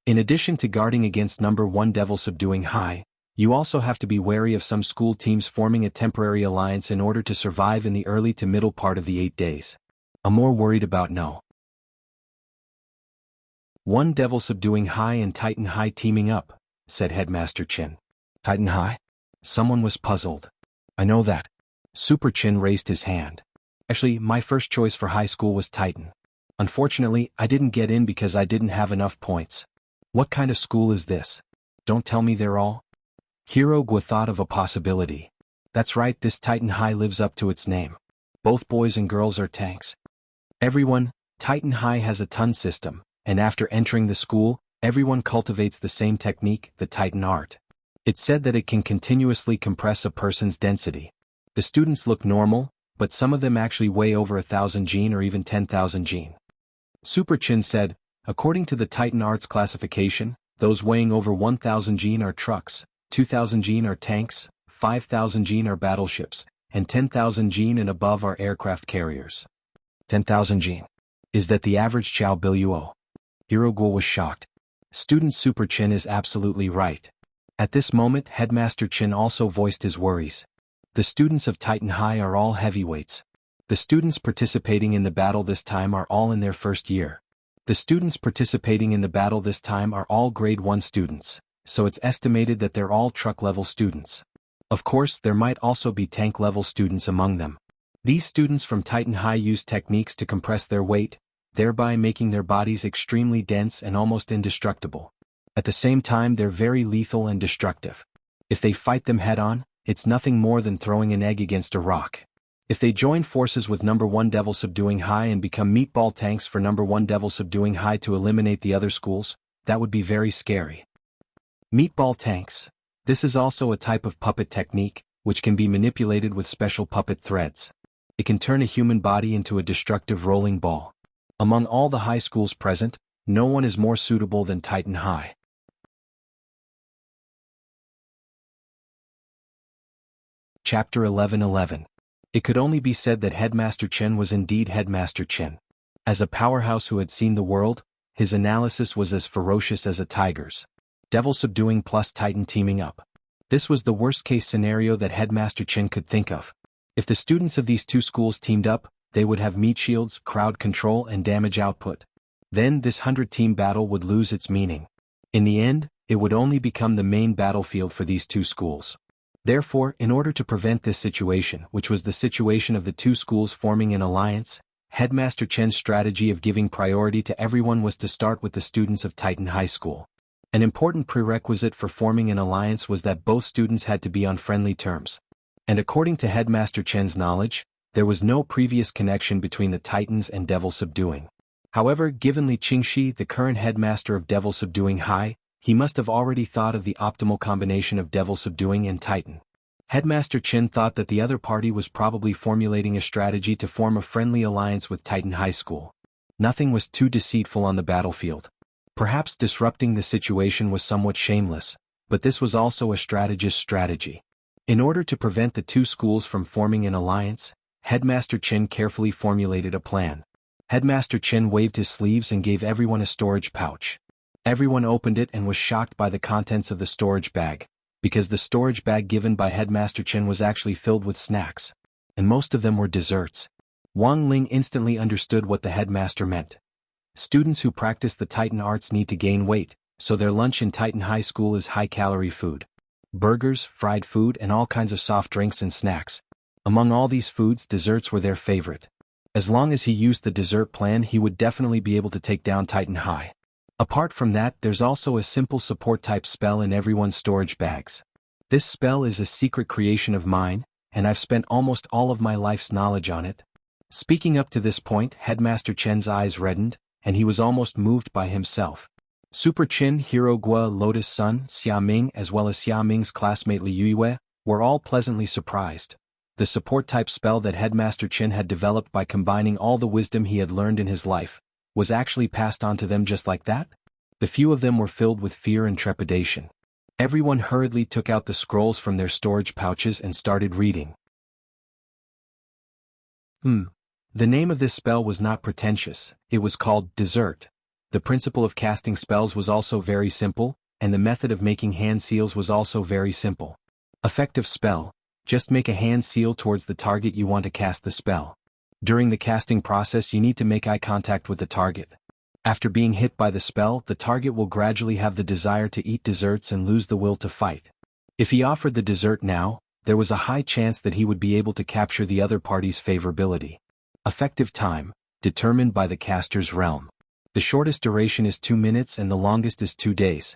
S1: In addition to guarding against number 1 Devil Subduing High, you also have to be wary of some school teams forming a temporary alliance in order to survive in the early to middle part of the 8 days. I'm more worried about no. 1 Devil Subduing High and Titan High teaming up, said Headmaster Chen. Titan High? Someone was puzzled. I know that. Super Chin raised his hand. Actually, my first choice for high school was Titan. Unfortunately, I didn't get in because I didn't have enough points. What kind of school is this? Don't tell me they're all? Hero Gua thought of a possibility. That's right, this Titan High lives up to its name. Both boys and girls are tanks. Everyone, Titan High has a ton system, and after entering the school, everyone cultivates the same technique, the Titan art. It's said that it can continuously compress a person's density. The students look normal, but some of them actually weigh over 1,000 gene or even 10,000 gene. Super Chin said, according to the Titan Arts classification, those weighing over 1,000 gene are trucks, 2,000 gene are tanks, 5,000 gene are battleships, and 10,000 gene and above are aircraft carriers. 10,000 gene. Is that the average Chow Biluo? Hero Gua was shocked. Student Super Chin is absolutely right. At this moment, Headmaster Chin also voiced his worries. The students of Titan High are all heavyweights. The students participating in the battle this time are all in their first year. The students participating in the battle this time are all grade 1 students, so it's estimated that they're all truck-level students. Of course, there might also be tank-level students among them. These students from Titan High use techniques to compress their weight, thereby making their bodies extremely dense and almost indestructible. At the same time, they're very lethal and destructive. If they fight them head-on, it's nothing more than throwing an egg against a rock. If they join forces with number 1 Devil Subduing High and become meatball tanks for number 1 Devil Subduing High to eliminate the other schools, that would be very scary. Meatball tanks. This is also a type of puppet technique, which can be manipulated with special puppet threads. It can turn a human body into a destructive rolling ball. Among all the high schools present, no one is more suitable than Titan High. Chapter 11:11. It could only be said that Headmaster Chen was indeed Headmaster Chen. As a powerhouse who had seen the world, his analysis was as ferocious as a tiger's. Devil subduing plus Titan teaming up. This was the worst-case scenario that Headmaster Chen could think of. If the students of these two schools teamed up, they would have meat shields, crowd control, and damage output. Then this 100-team battle would lose its meaning. In the end, it would only become the main battlefield for these two schools. Therefore, in order to prevent this situation, which was the situation of the two schools forming an alliance, Headmaster Chen's strategy of giving priority to everyone was to start with the students of Titan High School. An important prerequisite for forming an alliance was that both students had to be on friendly terms. And according to Headmaster Chen's knowledge, there was no previous connection between the Titans and Devil Subduing. However, given Li Qingxi, the current headmaster of Devil Subduing High, he must have already thought of the optimal combination of Devil Subduing and Titan. Headmaster Chen thought that the other party was probably formulating a strategy to form a friendly alliance with Titan High School. Nothing was too deceitful on the battlefield. Perhaps disrupting the situation was somewhat shameless, but this was also a strategist's strategy. In order to prevent the two schools from forming an alliance, Headmaster Chen carefully formulated a plan. Headmaster Chen waved his sleeves and gave everyone a storage pouch. Everyone opened it and was shocked by the contents of the storage bag, because the storage bag given by Headmaster Chen was actually filled with snacks, and most of them were desserts. Wang Ling instantly understood what the headmaster meant. Students who practice the Titan arts need to gain weight, so their lunch in Titan High School is high-calorie food. Burgers, fried food, and all kinds of soft drinks and snacks. Among all these foods, desserts were their favorite. As long as he used the dessert plan, he would definitely be able to take down Titan High. Apart from that, there's also a simple support-type spell in everyone's storage bags. This spell is a secret creation of mine, and I've spent almost all of my life's knowledge on it. Speaking up to this point, Headmaster Chen's eyes reddened, and he was almost moved by himself. Super Chin, Hero Gua, Lotus Sun, Xia Ming, as well as Xia Ming's classmate Li Yue, were all pleasantly surprised. The support-type spell that Headmaster Chen had developed by combining all the wisdom he had learned in his life was actually passed on to them just like that? The few of them were filled with fear and trepidation. Everyone hurriedly took out the scrolls from their storage pouches and started reading. The name of this spell was not pretentious, it was called Dessert. The principle of casting spells was also very simple, and the method of making hand seals was also very simple. Effective spell: just make a hand seal towards the target you want to cast the spell. During the casting process, you need to make eye contact with the target. After being hit by the spell, the target will gradually have the desire to eat desserts and lose the will to fight. If he offered the dessert now, there was a high chance that he would be able to capture the other party's favorability. Effective time, determined by the caster's realm. The shortest duration is 2 minutes and the longest is 2 days.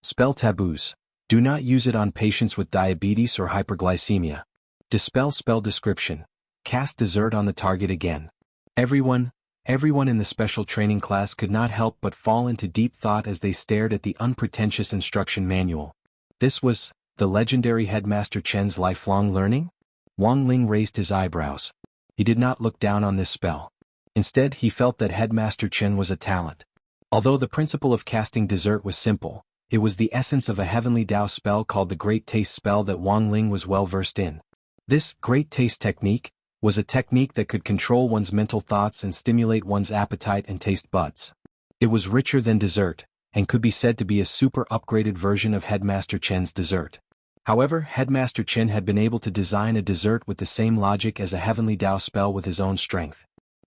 S1: Spell taboos. Do not use it on patients with diabetes or hyperglycemia. Dispel spell description. Cast dessert on the target again. Everyone in the special training class could not help but fall into deep thought as they stared at the unpretentious instruction manual. This was the legendary Headmaster Chen's lifelong learning? Wang Ling raised his eyebrows. He did not look down on this spell. Instead, he felt that Headmaster Chen was a talent. Although the principle of casting dessert was simple, it was the essence of a heavenly Dao spell called the Great Taste spell that Wang Ling was well versed in. This Great Taste technique was a technique that could control one's mental thoughts and stimulate one's appetite and taste buds. It was richer than dessert, and could be said to be a super upgraded version of Headmaster Chen's dessert. However, Headmaster Chen had been able to design a dessert with the same logic as a heavenly Dao spell with his own strength.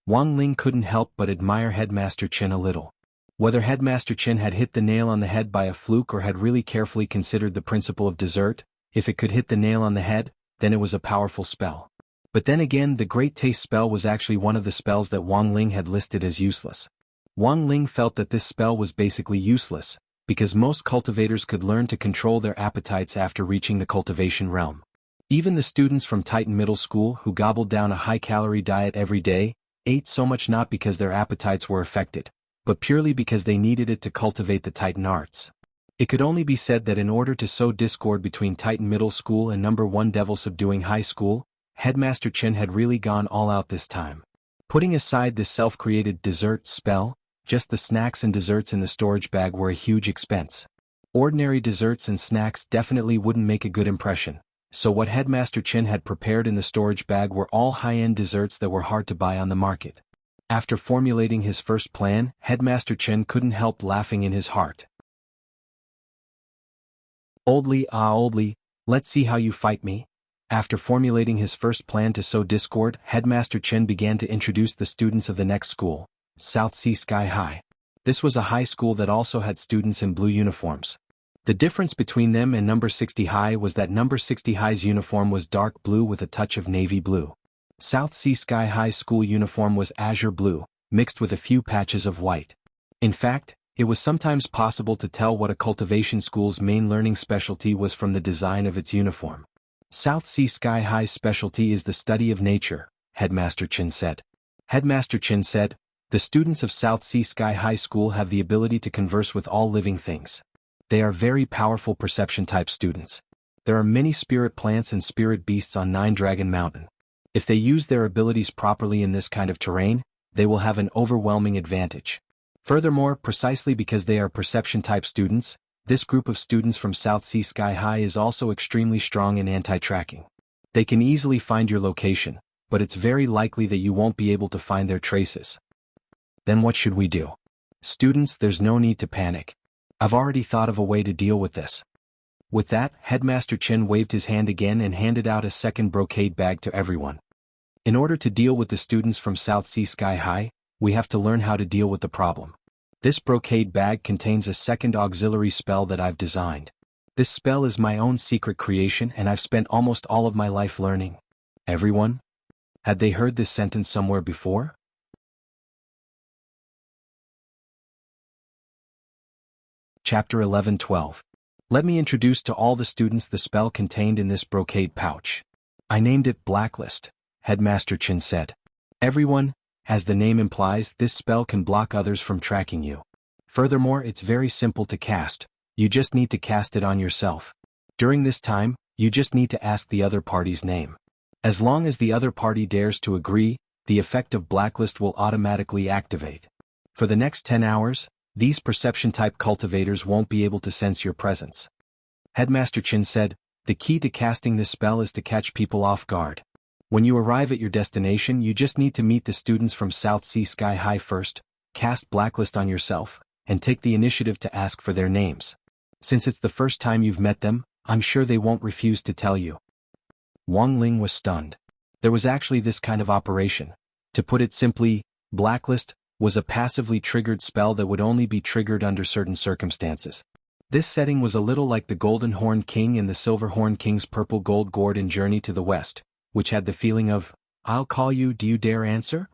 S1: Wang Ling couldn't help but admire Headmaster Chen a little. Whether Headmaster Chen had hit the nail on the head by a fluke or had really carefully considered the principle of dessert, if it could hit the nail on the head, then it was a powerful spell. But then again, the Great Taste spell was actually one of the spells that Wang Ling had listed as useless. Wang Ling felt that this spell was basically useless, because most cultivators could learn to control their appetites after reaching the cultivation realm. Even the students from Titan Middle School who gobbled down a high-calorie diet every day, ate so much not because their appetites were affected, but purely because they needed it to cultivate the Titan arts. It could only be said that in order to sow discord between Titan Middle School and No. 1 Devil Subduing High School, Headmaster Chen had really gone all out this time. Putting aside this self-created dessert spell, just the snacks and desserts in the storage bag were a huge expense. Ordinary desserts and snacks definitely wouldn't make a good impression, so what Headmaster Chen had prepared in the storage bag were all high-end desserts that were hard to buy on the market. After formulating his first plan, Headmaster Chen couldn't help laughing in his heart. Oldly, let's see how you fight me. After formulating his first plan to sow discord, Headmaster Chen began to introduce the students of the next school, South Sea Sky High. This was a high school that also had students in blue uniforms. The difference between them and number 60 High was that number 60 High's uniform was dark blue with a touch of navy blue. South Sea Sky High's school uniform was azure blue, mixed with a few patches of white. In fact, it was sometimes possible to tell what a cultivation school's main learning specialty was from the design of its uniform. South Sea Sky High's specialty is the study of nature, Headmaster Chen said. Headmaster Chen said, the students of South Sea Sky High School have the ability to converse with all living things. They are very powerful perception-type students. There are many spirit plants and spirit beasts on Nine Dragon Mountain. If they use their abilities properly in this kind of terrain, they will have an overwhelming advantage. Furthermore, precisely because they are perception-type students, this group of students from South Sea Sky High is also extremely strong in anti-tracking. They can easily find your location, but it's very likely that you won't be able to find their traces. Then what should we do? Students, there's no need to panic. I've already thought of a way to deal with this. With that, Headmaster Chen waved his hand again and handed out a second brocade bag to everyone. In order to deal with the students from South Sea Sky High, we have to learn how to deal with the problem. This brocade bag contains a second auxiliary spell that I've designed. This spell is my own secret creation and I've spent almost all of my life learning. Everyone? Had they heard this sentence somewhere before? Chapter 11-12. Let me introduce to all the students the spell contained in this brocade pouch. I named it Blacklist, Headmaster Chen said. Everyone, as the name implies, this spell can block others from tracking you. Furthermore, it's very simple to cast. You just need to cast it on yourself. During this time, you just need to ask the other party's name. As long as the other party dares to agree, the effect of Blacklist will automatically activate. For the next 10 hours, these perception-type cultivators won't be able to sense your presence. Headmaster Chen said, the key to casting this spell is to catch people off guard. When you arrive at your destination, you just need to meet the students from South Sea Sky High first, cast Blacklist on yourself, and take the initiative to ask for their names. Since it's the first time you've met them, I'm sure they won't refuse to tell you. Wang Ling was stunned. There was actually this kind of operation. To put it simply, Blacklist was a passively triggered spell that would only be triggered under certain circumstances. This setting was a little like the Golden Horn King and the Silver Horn King's Purple Gold Gourd in Journey to the West, which had the feeling of, I'll call you, do you dare answer?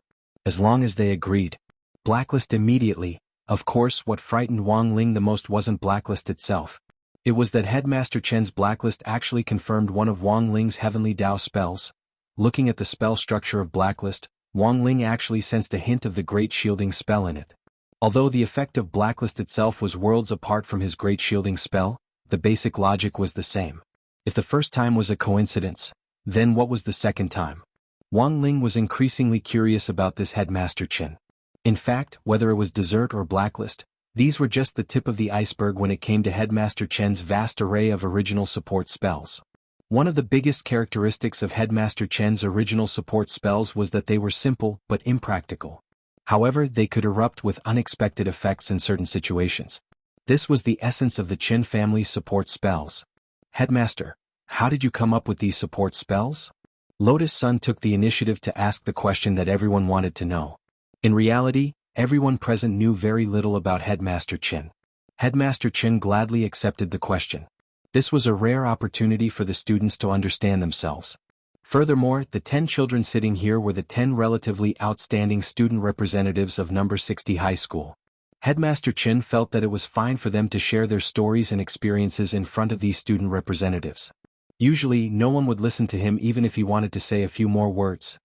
S1: As long as they agreed. Blacklist immediately. Of course, what frightened Wang Ling the most wasn't Blacklist itself. It was that Headmaster Chen's Blacklist actually confirmed one of Wang Ling's Heavenly Dao spells. Looking at the spell structure of Blacklist, Wang Ling actually sensed a hint of the Great Shielding spell in it. Although the effect of Blacklist itself was worlds apart from his Great Shielding spell, the basic logic was the same. If the first time was a coincidence, then what was the second time? Wang Ling was increasingly curious about this Headmaster Chen. In fact, whether it was Desert or Blacklist, these were just the tip of the iceberg when it came to Headmaster Chen's vast array of original support spells. One of the biggest characteristics of Headmaster Chen's original support spells was that they were simple but impractical. However, they could erupt with unexpected effects in certain situations. This was the essence of the Chen family's support spells. Headmaster, how did you come up with these support spells? Lotus Sun took the initiative to ask the question that everyone wanted to know. In reality, everyone present knew very little about Headmaster Chen. Headmaster Chen gladly accepted the question. This was a rare opportunity for the students to understand themselves. Furthermore, the 10 children sitting here were the 10 relatively outstanding student representatives of number 60 high school. Headmaster Chen felt that it was fine for them to share their stories and experiences in front of these student representatives. Usually, no one would listen to him even if he wanted to say a few more words.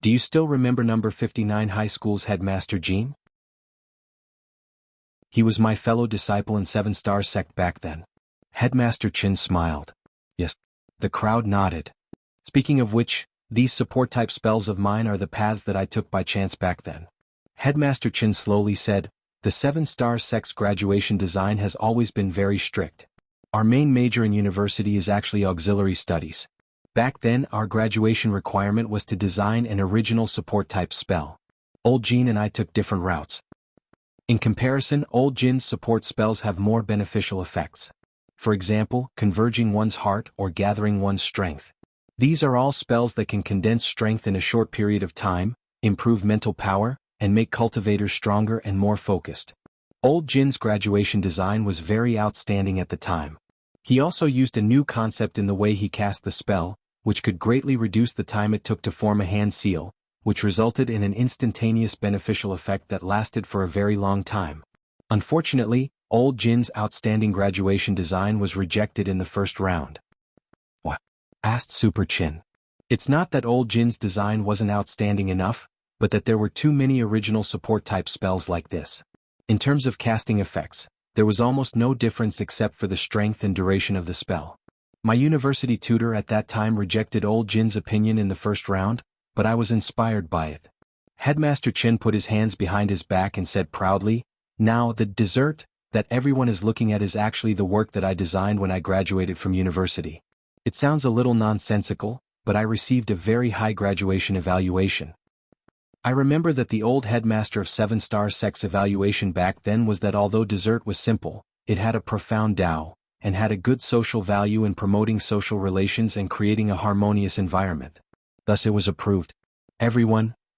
S1: Do you still remember number 59 high school's Headmaster Jean? He was my fellow disciple in 7-star sect back then. Headmaster Chen smiled. Yes. The crowd nodded. Speaking of which, these support-type spells of mine are the paths that I took by chance back then. Headmaster Chen slowly said, the 7-star sect's graduation design has always been very strict. Our main major in university is actually auxiliary studies. Back then, our graduation requirement was to design an original support-type spell. Old Jin and I took different routes. In comparison, Old Jin's support spells have more beneficial effects. For example, converging one's heart or gathering one's strength. These are all spells that can condense strength in a short period of time, improve mental power, and make cultivators stronger and more focused. Old Jin's graduation design was very outstanding at the time. He also used a new concept in the way he cast the spell, which could greatly reduce the time it took to form a hand seal, which resulted in an instantaneous beneficial effect that lasted for a very long time. Unfortunately, Old Jin's outstanding graduation design was rejected in the first round. What? Asked Super Chin. It's not that Old Jin's design wasn't outstanding enough, but that there were too many original support-type spells like this. In terms of casting effects, there was almost no difference except for the strength and duration of the spell. My university tutor at that time rejected Old Jin's opinion in the first round, but I was inspired by it. Headmaster Chin put his hands behind his back and said proudly, "Now, the dessert that everyone is looking at is actually the work that I designed when I graduated from university. It sounds a little nonsensical, but I received a very high graduation evaluation." I remember that the old headmaster of 7-star sex evaluation back then was that although dessert was simple, it had a profound Tao, and had a good social value in promoting social relations and creating a harmonious environment. Thus it was approved.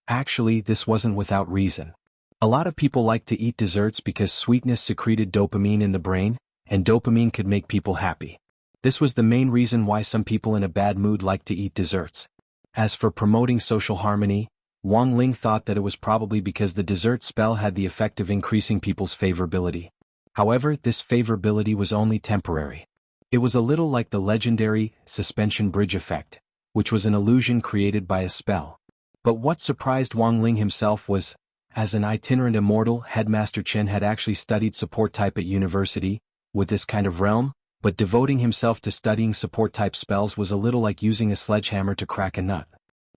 S1: Actually this wasn't without reason. A lot of people like to eat desserts because sweetness secreted dopamine in the brain, and dopamine could make people happy. This was the main reason why some people in a bad mood like to eat desserts. As for promoting social harmony, Wang Ling thought that it was probably because the dessert spell had the effect of increasing people's favorability. However, this favorability was only temporary. It was a little like the legendary suspension bridge effect, which was an illusion created by a spell. But what surprised Wang Ling himself was, as an itinerant immortal, Headmaster Chen had actually studied support type at university, with this kind of realm, but devoting himself to studying support type spells was a little like using a sledgehammer to crack a nut.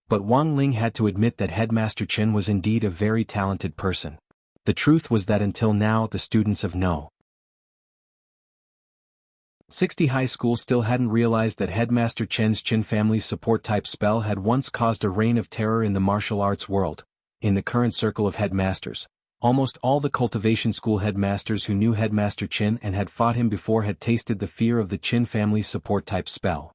S1: But Wang Ling had to admit that Headmaster Chen was indeed a very talented person. The truth was that until now the students of No. 60 High School still hadn't realized that Headmaster Chen's Chin family's support-type spell had once caused a reign of terror in the martial arts world. In the current circle of headmasters, almost all the cultivation school headmasters who knew Headmaster Chin and had fought him before had tasted the fear of the Chin family's support-type spell.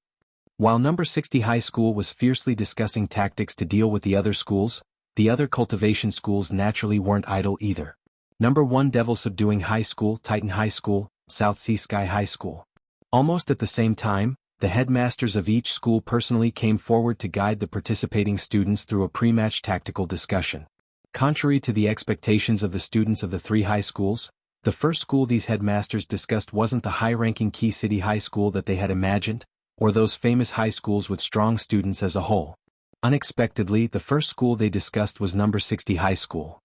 S1: While number 60 High School was fiercely discussing tactics to deal with the other schools, the other cultivation schools naturally weren't idle either. Number 1 Devil Subduing High School, Titan High School, South Sea Sky High School. Almost at the same time, the headmasters of each school personally came forward to guide the participating students through a pre-match tactical discussion. Contrary to the expectations of the students of the 3 high schools, the first school these headmasters discussed wasn't the high-ranking Key City High School that they had imagined, or those famous high schools with strong students as a whole. Unexpectedly, the first school they discussed was number 60 High School.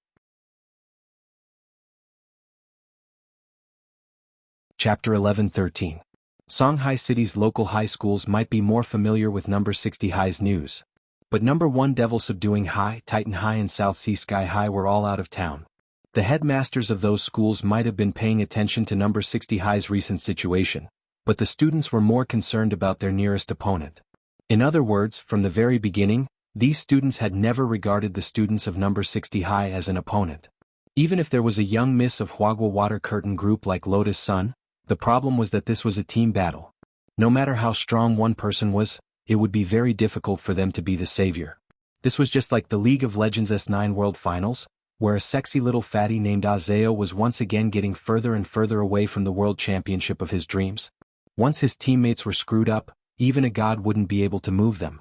S1: Chapter 11-13. Songhai City's local high schools might be more familiar with number 60 High's news. But number 1 Devil Subduing High, Titan High and South Sea Sky High were all out of town. The headmasters of those schools might have been paying attention to number 60 High's recent situation, but the students were more concerned about their nearest opponent. In other words, from the very beginning, these students had never regarded the students of number 60 High as an opponent. Even if there was a young miss of Huagua Water Curtain group like Lotus Sun, the problem was that this was a team battle. No matter how strong one person was, it would be very difficult for them to be the savior. This was just like the League of Legends S9 World Finals, where a sexy little fatty named Azeo was once again getting further and further away from the world championship of his dreams. Once his teammates were screwed up, even a god wouldn't be able to move them.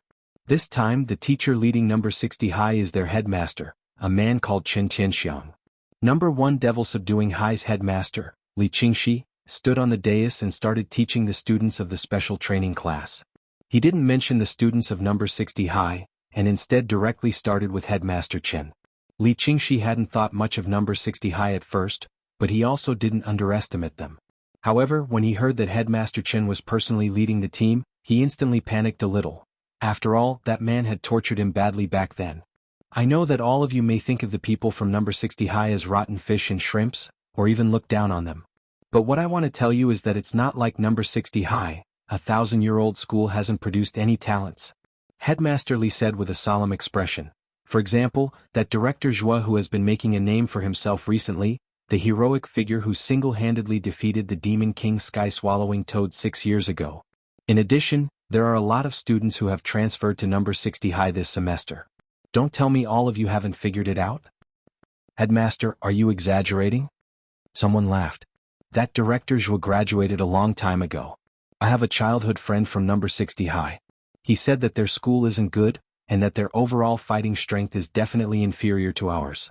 S1: This time the teacher leading number 60 High is their headmaster, a man called Chen Tianxiang. Number 1 Devil Subduing High's headmaster, Li Qingxi, stood on the dais and started teaching the students of the special training class. He didn't mention the students of number 60 High, and instead directly started with Headmaster Chen. Li Qingxi hadn't thought much of number 60 High at first, but he also didn't underestimate them. However, when he heard that Headmaster Chen was personally leading the team, he instantly panicked a little. After all, that man had tortured him badly back then. I know that all of you may think of the people from number 60 High as rotten fish and shrimps, or even look down on them. But what I want to tell you is that it's not like number 60 High, a 1,000-year-old school hasn't produced any talents. Headmaster Li said with a solemn expression. For example, that director Zhua who has been making a name for himself recently, the heroic figure who single-handedly defeated the Demon King Sky-Swallowing Toad 6 years ago. In addition, there are a lot of students who have transferred to number 60 high this semester. Don't tell me all of you haven't figured it out? Headmaster, are you exaggerating? Someone laughed. That director Zhua graduated a long time ago. I have a childhood friend from number 60 high. He said that their school isn't good, and that their overall fighting strength is definitely inferior to ours.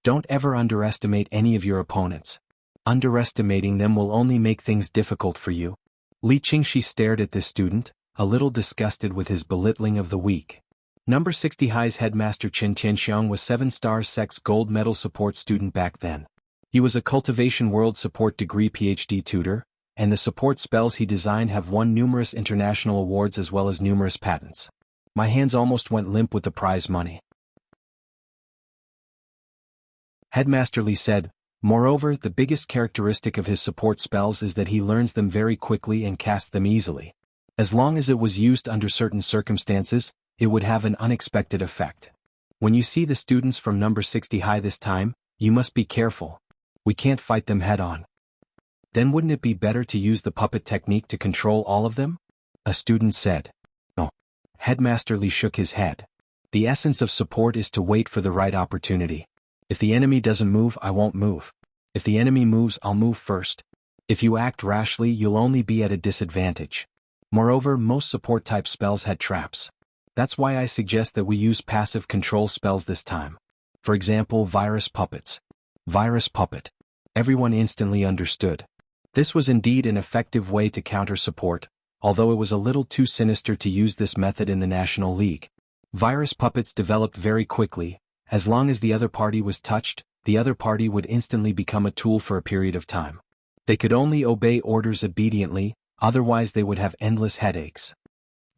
S1: Don't ever underestimate any of your opponents. Underestimating them will only make things difficult for you. Li Qingxi stared at this student, a little disgusted with his belittling of the weak. Number 60 high's headmaster Chen Tianxiang was 7-star sex gold medal support student back then. He was a Cultivation World Support Degree PhD tutor, and the support spells he designed have won numerous international awards as well as numerous patents. My hands almost went limp with the prize money. Headmaster Li said, moreover, the biggest characteristic of his support spells is that he learns them very quickly and casts them easily. As long as it was used under certain circumstances, it would have an unexpected effect. When you see the students from number 60 high this time, you must be careful. We can't fight them head-on. Then wouldn't it be better to use the puppet technique to control all of them? A student said. No. Headmaster Li shook his head. The essence of support is to wait for the right opportunity. If the enemy doesn't move, I won't move. If the enemy moves, I'll move first. If you act rashly, you'll only be at a disadvantage. Moreover, most support-type spells had traps. That's why I suggest that we use passive control spells this time. For example, Virus Puppets. Virus Puppet. Everyone instantly understood. This was indeed an effective way to counter support, although it was a little too sinister to use this method in the National League. Virus Puppets developed very quickly. As long as the other party was touched, the other party would instantly become a tool for a period of time. They could only obey orders obediently, otherwise they would have endless headaches.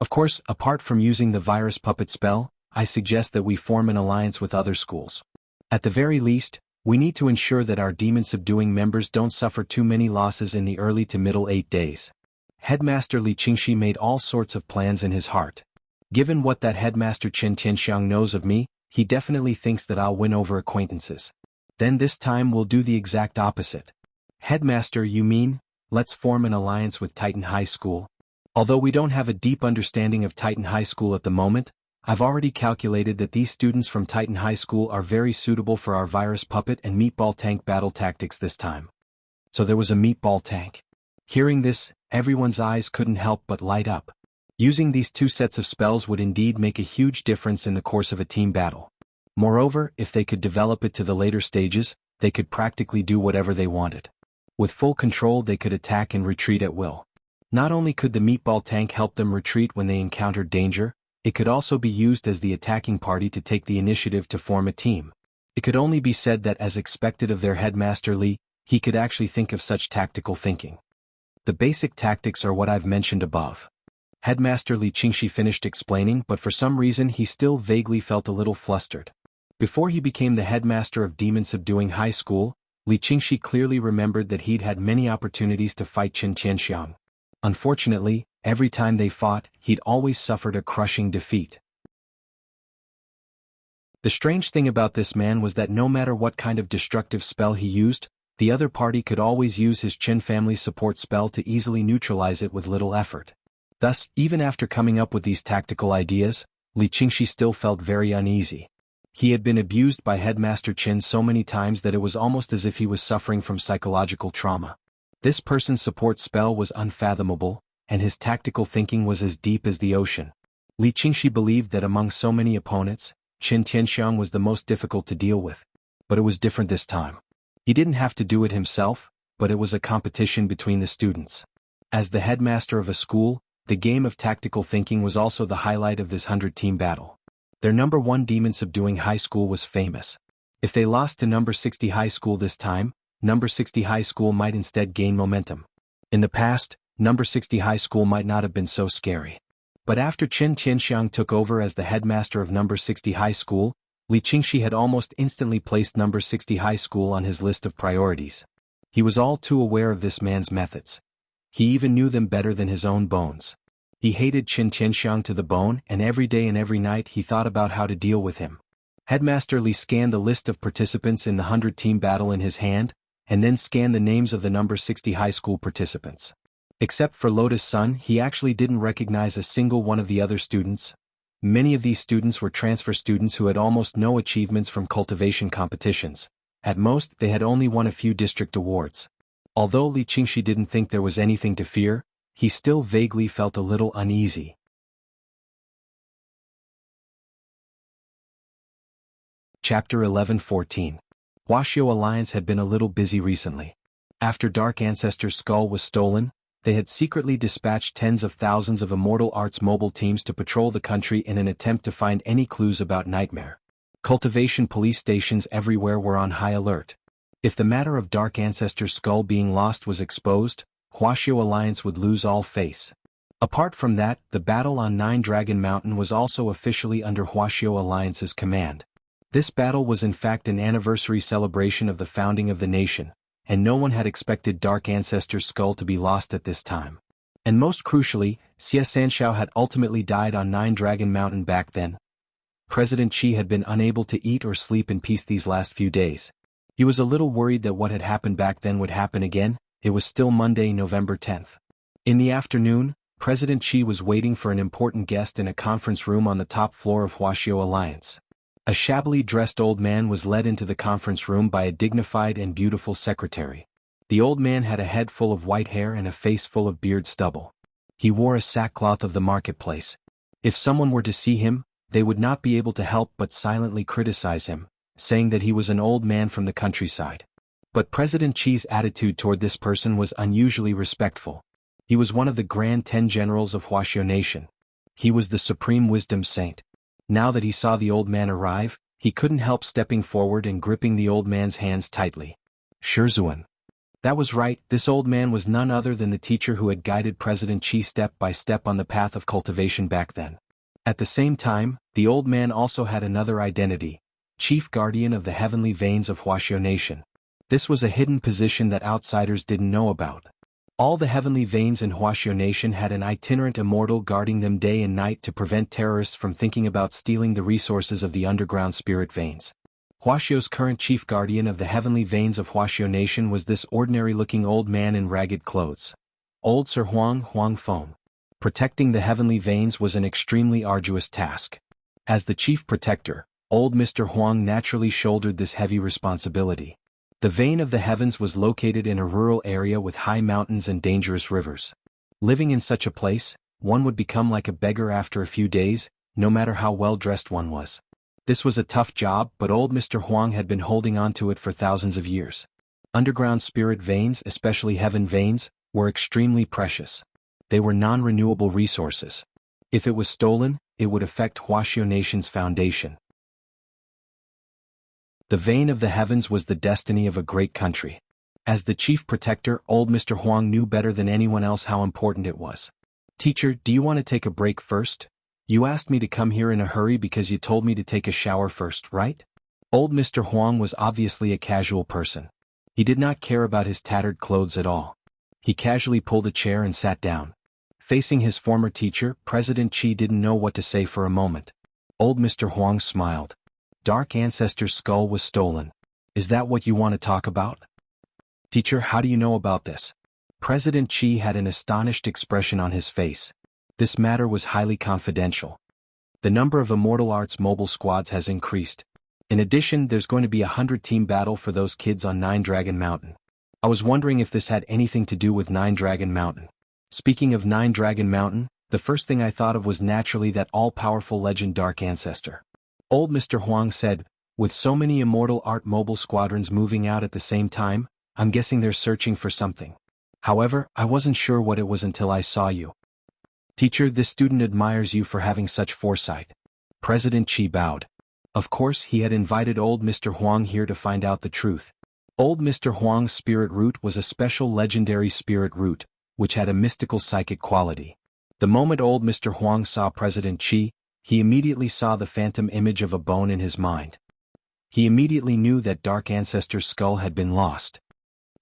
S1: Of course, apart from using the Virus Puppet spell, I suggest that we form an alliance with other schools. At the very least, we need to ensure that our demon-subduing members don't suffer too many losses in the early to middle 8 days. Headmaster Li Qingxi made all sorts of plans in his heart. Given what that Headmaster Chen Tianxiang knows of me, he definitely thinks that I'll win over acquaintances. Then this time we'll do the exact opposite. Headmaster, you mean, let's form an alliance with Titan High School? Although we don't have a deep understanding of Titan High School at the moment, I've already calculated that these students from Titan High School are very suitable for our Virus Puppet and Meatball Tank battle tactics this time. So there was a Meatball Tank. Hearing this, everyone's eyes couldn't help but light up. Using these two sets of spells would indeed make a huge difference in the course of a team battle. Moreover, if they could develop it to the later stages, they could practically do whatever they wanted. With full control, they could attack and retreat at will. Not only could the Meatball Tank help them retreat when they encountered danger, it could also be used as the attacking party to take the initiative to form a team. It could only be said that as expected of their Headmaster Li, he could actually think of such tactical thinking. The basic tactics are what I've mentioned above. Headmaster Li Qingxi finished explaining, but for some reason he still vaguely felt a little flustered. Before he became the headmaster of Demon Subduing High School, Li Qingxi clearly remembered that he'd had many opportunities to fight Chen Tianxiang. Unfortunately, every time they fought, he'd always suffered a crushing defeat. The strange thing about this man was that no matter what kind of destructive spell he used, the other party could always use his Chen family support spell to easily neutralize it with little effort. Thus, even after coming up with these tactical ideas, Li Qingxi still felt very uneasy. He had been abused by Headmaster Chen so many times that it was almost as if he was suffering from psychological trauma. This person's support spell was unfathomable, and his tactical thinking was as deep as the ocean. Li Qingxi believed that among so many opponents, Chen Tianxiang was the most difficult to deal with. But it was different this time. He didn't have to do it himself, but it was a competition between the students. As the headmaster of a school, the game of tactical thinking was also the highlight of this 100-team battle. Their number 1 Demon Subduing High School was famous. If they lost to number 60 High School this time, number 60 High School might instead gain momentum. In the past, number 60 High School might not have been so scary. But after Chen Tianxiang took over as the headmaster of number 60 High School, Li Qingxi had almost instantly placed number 60 High School on his list of priorities. He was all too aware of this man's methods. He even knew them better than his own bones. He hated Chen Tianxiang to the bone, and every day and every night he thought about how to deal with him. Headmaster Li scanned the list of participants in the 100-team battle in his hand, and then scanned the names of the number 60 high school participants. Except for Lotus Sun, he actually didn't recognize a single one of the other students. Many of these students were transfer students who had almost no achievements from cultivation competitions. At most, they had only won a few district awards. Although Li Qingxi didn't think there was anything to fear, he still vaguely felt a little uneasy. Chapter 11-14. Wuxia Alliance had been a little busy recently. After Dark Ancestor's skull was stolen, they had secretly dispatched tens of thousands of Immortal Arts mobile teams to patrol the country in an attempt to find any clues about Nightmare. Cultivation police stations everywhere were on high alert. If the matter of Dark Ancestor's skull being lost was exposed, Wuxia Alliance would lose all face. Apart from that, the battle on Nine Dragon Mountain was also officially under Wuxia Alliance's command. This battle was in fact an anniversary celebration of the founding of the nation, and no one had expected Dark Ancestor's skull to be lost at this time. And most crucially, Xie Sanshao had ultimately died on Nine Dragon Mountain back then. President Qi had been unable to eat or sleep in peace these last few days. He was a little worried that what had happened back then would happen again. It was still Monday, November 10th. In the afternoon, President Qi was waiting for an important guest in a conference room on the top floor of Wuxia Alliance. A shabbily dressed old man was led into the conference room by a dignified and beautiful secretary. The old man had a head full of white hair and a face full of beard stubble. He wore a sackcloth of the marketplace. If someone were to see him, they would not be able to help but silently criticize him, saying that he was an old man from the countryside. But President Qi's attitude toward this person was unusually respectful. He was one of the Grand 10 Generals of Wuxia Nation. He was the Supreme Wisdom Saint. Now that he saw the old man arrive, he couldn't help stepping forward and gripping the old man's hands tightly. Shizuan. That was right, this old man was none other than the teacher who had guided President Qi step by step on the path of cultivation back then. At the same time, the old man also had another identity, Chief Guardian of the Heavenly Veins of Wuxia Nation. This was a hidden position that outsiders didn't know about. All the heavenly veins in Wuxia Nation had an itinerant immortal guarding them day and night to prevent terrorists from thinking about stealing the resources of the underground spirit veins. Wuxia's current chief guardian of the heavenly veins of Wuxia Nation was this ordinary-looking old man in ragged clothes. Old Sir Huang Feng. Protecting the heavenly veins was an extremely arduous task. As the chief protector, old Mr. Huang naturally shouldered this heavy responsibility. The vein of the heavens was located in a rural area with high mountains and dangerous rivers. Living in such a place, one would become like a beggar after a few days, no matter how well-dressed one was. This was a tough job, but old Mr. Huang had been holding on to it for thousands of years. Underground spirit veins, especially heaven veins, were extremely precious. They were non-renewable resources. If it was stolen, it would affect Wuxia Nation's foundation. The vein of the heavens was the destiny of a great country. As the chief protector, old Mr. Huang knew better than anyone else how important it was. Teacher, do you want to take a break first? You asked me to come here in a hurry because you told me to take a shower first, right? Old Mr. Huang was obviously a casual person. He did not care about his tattered clothes at all. He casually pulled a chair and sat down. Facing his former teacher, President Qi didn't know what to say for a moment. Old Mr. Huang smiled. Dark Ancestor's skull was stolen. Is that what you want to talk about? Teacher, how do you know about this? President Qi had an astonished expression on his face. This matter was highly confidential. The number of Immortal Arts mobile squads has increased. In addition, there's going to be a 100-team battle for those kids on Nine Dragon Mountain. I was wondering if this had anything to do with Nine Dragon Mountain. Speaking of Nine Dragon Mountain, the first thing I thought of was naturally that all-powerful legend Dark Ancestor. Old Mr. Huang said, with so many Immortal Art mobile squadrons moving out at the same time, I'm guessing they're searching for something. However, I wasn't sure what it was until I saw you. Teacher, this student admires you for having such foresight. President Qi bowed. Of course, he had invited old Mr. Huang here to find out the truth. Old Mr. Huang's spirit root was a special legendary spirit root, which had a mystical psychic quality. The moment old Mr. Huang saw President Qi, he immediately saw the phantom image of a bone in his mind. He immediately knew that Dark Ancestor's skull had been lost.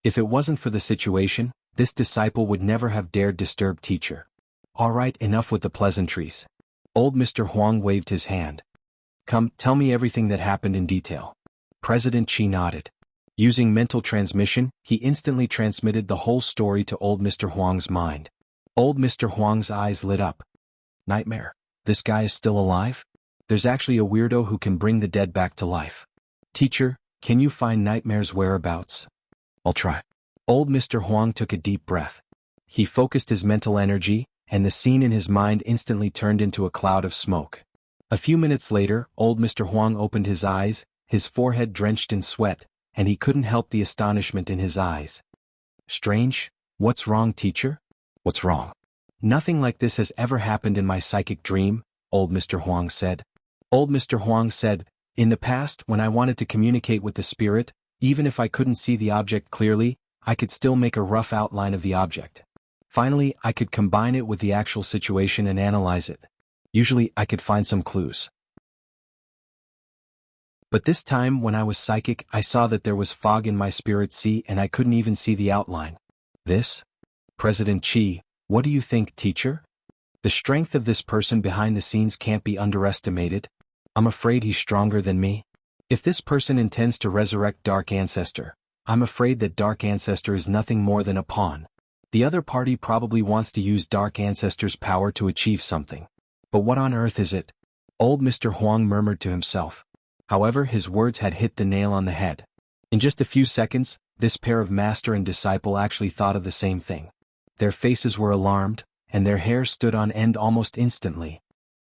S1: If it wasn't for the situation, this disciple would never have dared disturb teacher. All right, enough with the pleasantries. Old Mr. Huang waved his hand. Come, tell me everything that happened in detail. President Qi nodded. Using mental transmission, he instantly transmitted the whole story to old Mr. Huang's mind. Old Mr. Huang's eyes lit up. Nightmare. This guy is still alive? There's actually a weirdo who can bring the dead back to life. Teacher, can you find Nightmare's whereabouts? I'll try. Old Mr. Huang took a deep breath. He focused his mental energy, and the scene in his mind instantly turned into a cloud of smoke. A few minutes later, old Mr. Huang opened his eyes, his forehead drenched in sweat, and he couldn't help the astonishment in his eyes. Strange? What's wrong, teacher? What's wrong? Nothing like this has ever happened in my psychic dream, old Mr. Huang said. Old Mr. Huang said, in the past, when I wanted to communicate with the spirit, even if I couldn't see the object clearly, I could still make a rough outline of the object. Finally, I could combine it with the actual situation and analyze it. Usually, I could find some clues. But this time, when I was psychic, I saw that there was fog in my spirit sea and I couldn't even see the outline. This? President Qi, what do you think, teacher? The strength of this person behind the scenes can't be underestimated. I'm afraid he's stronger than me. If this person intends to resurrect Dark Ancestor, I'm afraid that Dark Ancestor is nothing more than a pawn. The other party probably wants to use Dark Ancestor's power to achieve something. But what on earth is it? Old Mr. Huang murmured to himself. However, his words had hit the nail on the head. In just a few seconds, this pair of master and disciple actually thought of the same thing. Their faces were alarmed, and their hair stood on end almost instantly.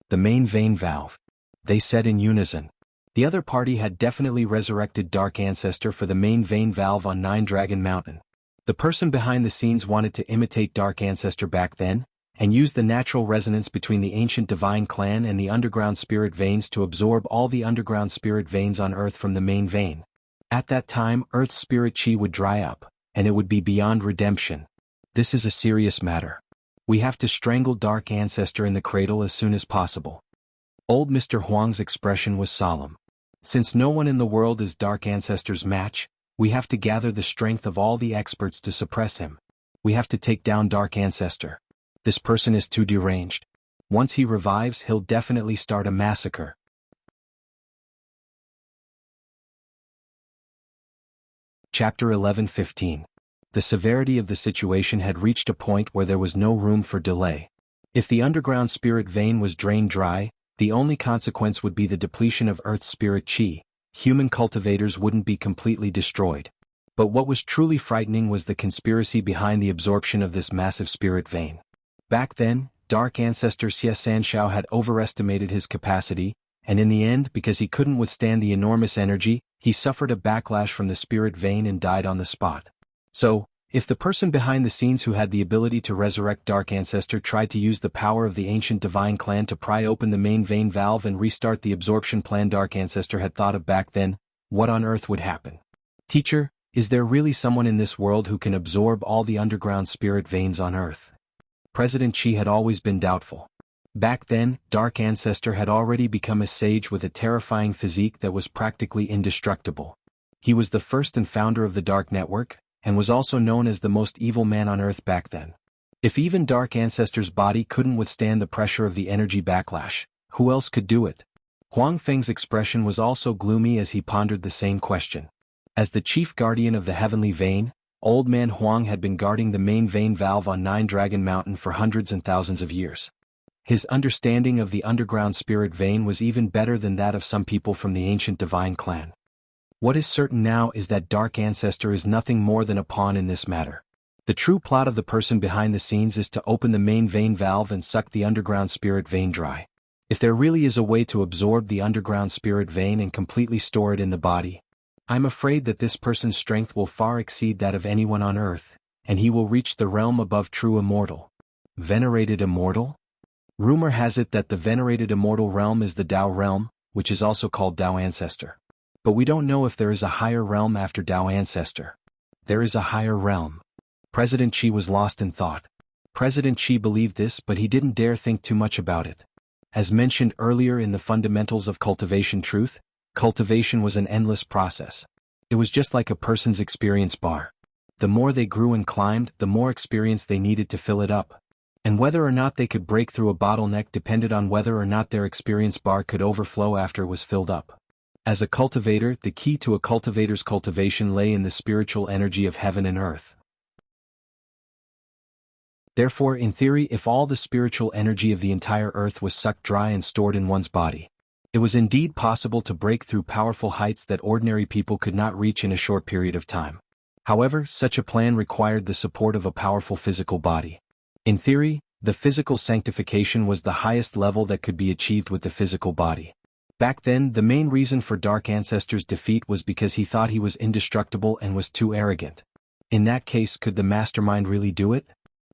S1: The main vein valve. They said in unison. The other party had definitely resurrected Dark Ancestor for the main vein valve on Nine Dragon Mountain. The person behind the scenes wanted to imitate Dark Ancestor back then, and use the natural resonance between the ancient divine clan and the underground spirit veins to absorb all the underground spirit veins on Earth from the main vein. At that time, Earth's spirit chi would dry up, and it would be beyond redemption. This is a serious matter. We have to strangle Dark Ancestor in the cradle as soon as possible. Old Mr. Huang's expression was solemn. Since no one in the world is Dark Ancestor's match, we have to gather the strength of all the experts to suppress him. We have to take down Dark Ancestor. This person is too deranged. Once he revives, he'll definitely start a massacre. Chapter 11:15. The severity of the situation had reached a point where there was no room for delay. If the underground spirit vein was drained dry, the only consequence would be the depletion of Earth's spirit chi. Human cultivators wouldn't be completely destroyed. But what was truly frightening was the conspiracy behind the absorption of this massive spirit vein. Back then, Dark Ancestor Xie Sanshao had overestimated his capacity, and in the end, because he couldn't withstand the enormous energy, he suffered a backlash from the spirit vein and died on the spot. So, if the person behind the scenes who had the ability to resurrect Dark Ancestor tried to use the power of the ancient divine clan to pry open the main vein valve and restart the absorption plan Dark Ancestor had thought of back then, what on earth would happen? Teacher, is there really someone in this world who can absorb all the underground spirit veins on Earth? President Qi had always been doubtful. Back then, Dark Ancestor had already become a sage with a terrifying physique that was practically indestructible. He was the first and founder of the Dark Network, and was also known as the most evil man on Earth back then. If even Dark Ancestor's body couldn't withstand the pressure of the energy backlash, who else could do it? Huang Feng's expression was also gloomy as he pondered the same question. As the chief guardian of the heavenly vein, Old Man Huang had been guarding the main vein valve on Nine Dragon Mountain for hundreds and thousands of years. His understanding of the underground spirit vein was even better than that of some people from the ancient divine clan. What is certain now is that Dark Ancestor is nothing more than a pawn in this matter. The true plot of the person behind the scenes is to open the main vein valve and suck the underground spirit vein dry. If there really is a way to absorb the underground spirit vein and completely store it in the body, I'm afraid that this person's strength will far exceed that of anyone on Earth, and he will reach the realm above true immortal. Venerated immortal? Rumor has it that the venerated immortal realm is the Tao realm, which is also called Tao Ancestor. But we don't know if there is a higher realm after Tao Ancestor. There is a higher realm. President Qi was lost in thought. President Qi believed this, but he didn't dare think too much about it. As mentioned earlier in the Fundamentals of Cultivation Truth, cultivation was an endless process. It was just like a person's experience bar. The more they grew and climbed, the more experience they needed to fill it up. and whether or not they could break through a bottleneck depended on whether or not their experience bar could overflow after it was filled up. As a cultivator, the key to a cultivator's cultivation lay in the spiritual energy of heaven and earth. Therefore, in theory, if all the spiritual energy of the entire earth was sucked dry and stored in one's body, it was indeed possible to break through powerful heights that ordinary people could not reach in a short period of time. However, such a plan required the support of a powerful physical body. In theory, the physical sanctification was the highest level that could be achieved with the physical body. Back then, the main reason for Dark Ancestor's defeat was because he thought he was indestructible and was too arrogant. In that case, could the mastermind really do it?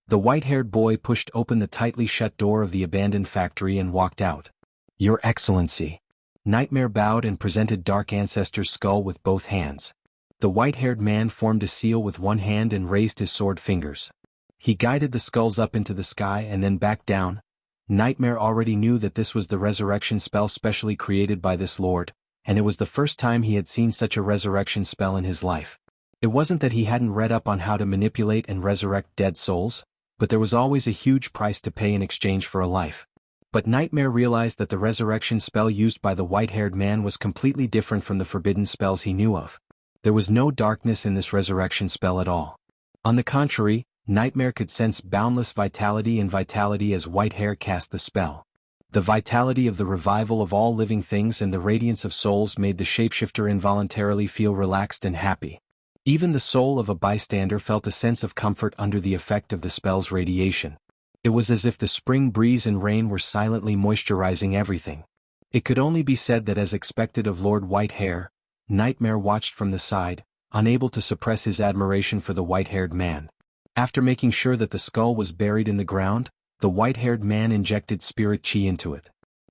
S1: The white-haired boy pushed open the tightly shut door of the abandoned factory and walked out. "Your Excellency." Nightmare bowed and presented Dark Ancestor's skull with both hands. The white-haired man formed a seal with one hand and raised his sword fingers. He guided the skulls up into the sky and then back down. Nightmare already knew that this was the resurrection spell specially created by this lord, and it was the first time he had seen such a resurrection spell in his life. It wasn't that he hadn't read up on how to manipulate and resurrect dead souls, but there was always a huge price to pay in exchange for a life. But Nightmare realized that the resurrection spell used by the white-haired man was completely different from the forbidden spells he knew of. There was no darkness in this resurrection spell at all. On the contrary, Nightmare could sense boundless vitality and vitality as Whitehair cast the spell. The vitality of the revival of all living things and the radiance of souls made the shapeshifter involuntarily feel relaxed and happy. Even the soul of a bystander felt a sense of comfort under the effect of the spell's radiation. It was as if the spring breeze and rain were silently moisturizing everything. It could only be said that, as expected of Lord Whitehair, Nightmare watched from the side, unable to suppress his admiration for the white-haired man. After making sure that the skull was buried in the ground, the white-haired man injected spirit chi into it.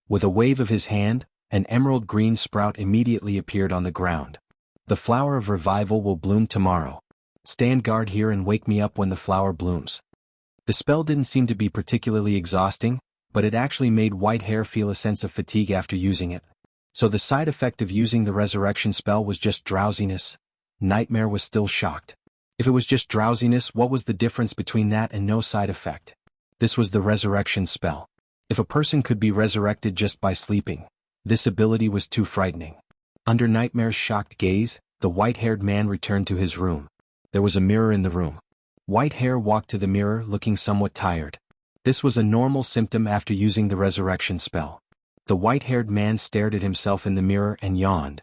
S1: With a wave of his hand, an emerald green sprout immediately appeared on the ground. "The flower of revival will bloom tomorrow. Stand guard here and wake me up when the flower blooms." The spell didn't seem to be particularly exhausting, but it actually made Whitehair feel a sense of fatigue after using it. So the side effect of using the resurrection spell was just drowsiness. Nightmare was still shocked. If it was just drowsiness, what was the difference between that and no side effect? This was the resurrection spell. If a person could be resurrected just by sleeping, this ability was too frightening. Under Nightmare's shocked gaze, the white-haired man returned to his room. There was a mirror in the room. Whitehair walked to the mirror looking somewhat tired. This was a normal symptom after using the resurrection spell. The white-haired man stared at himself in the mirror and yawned.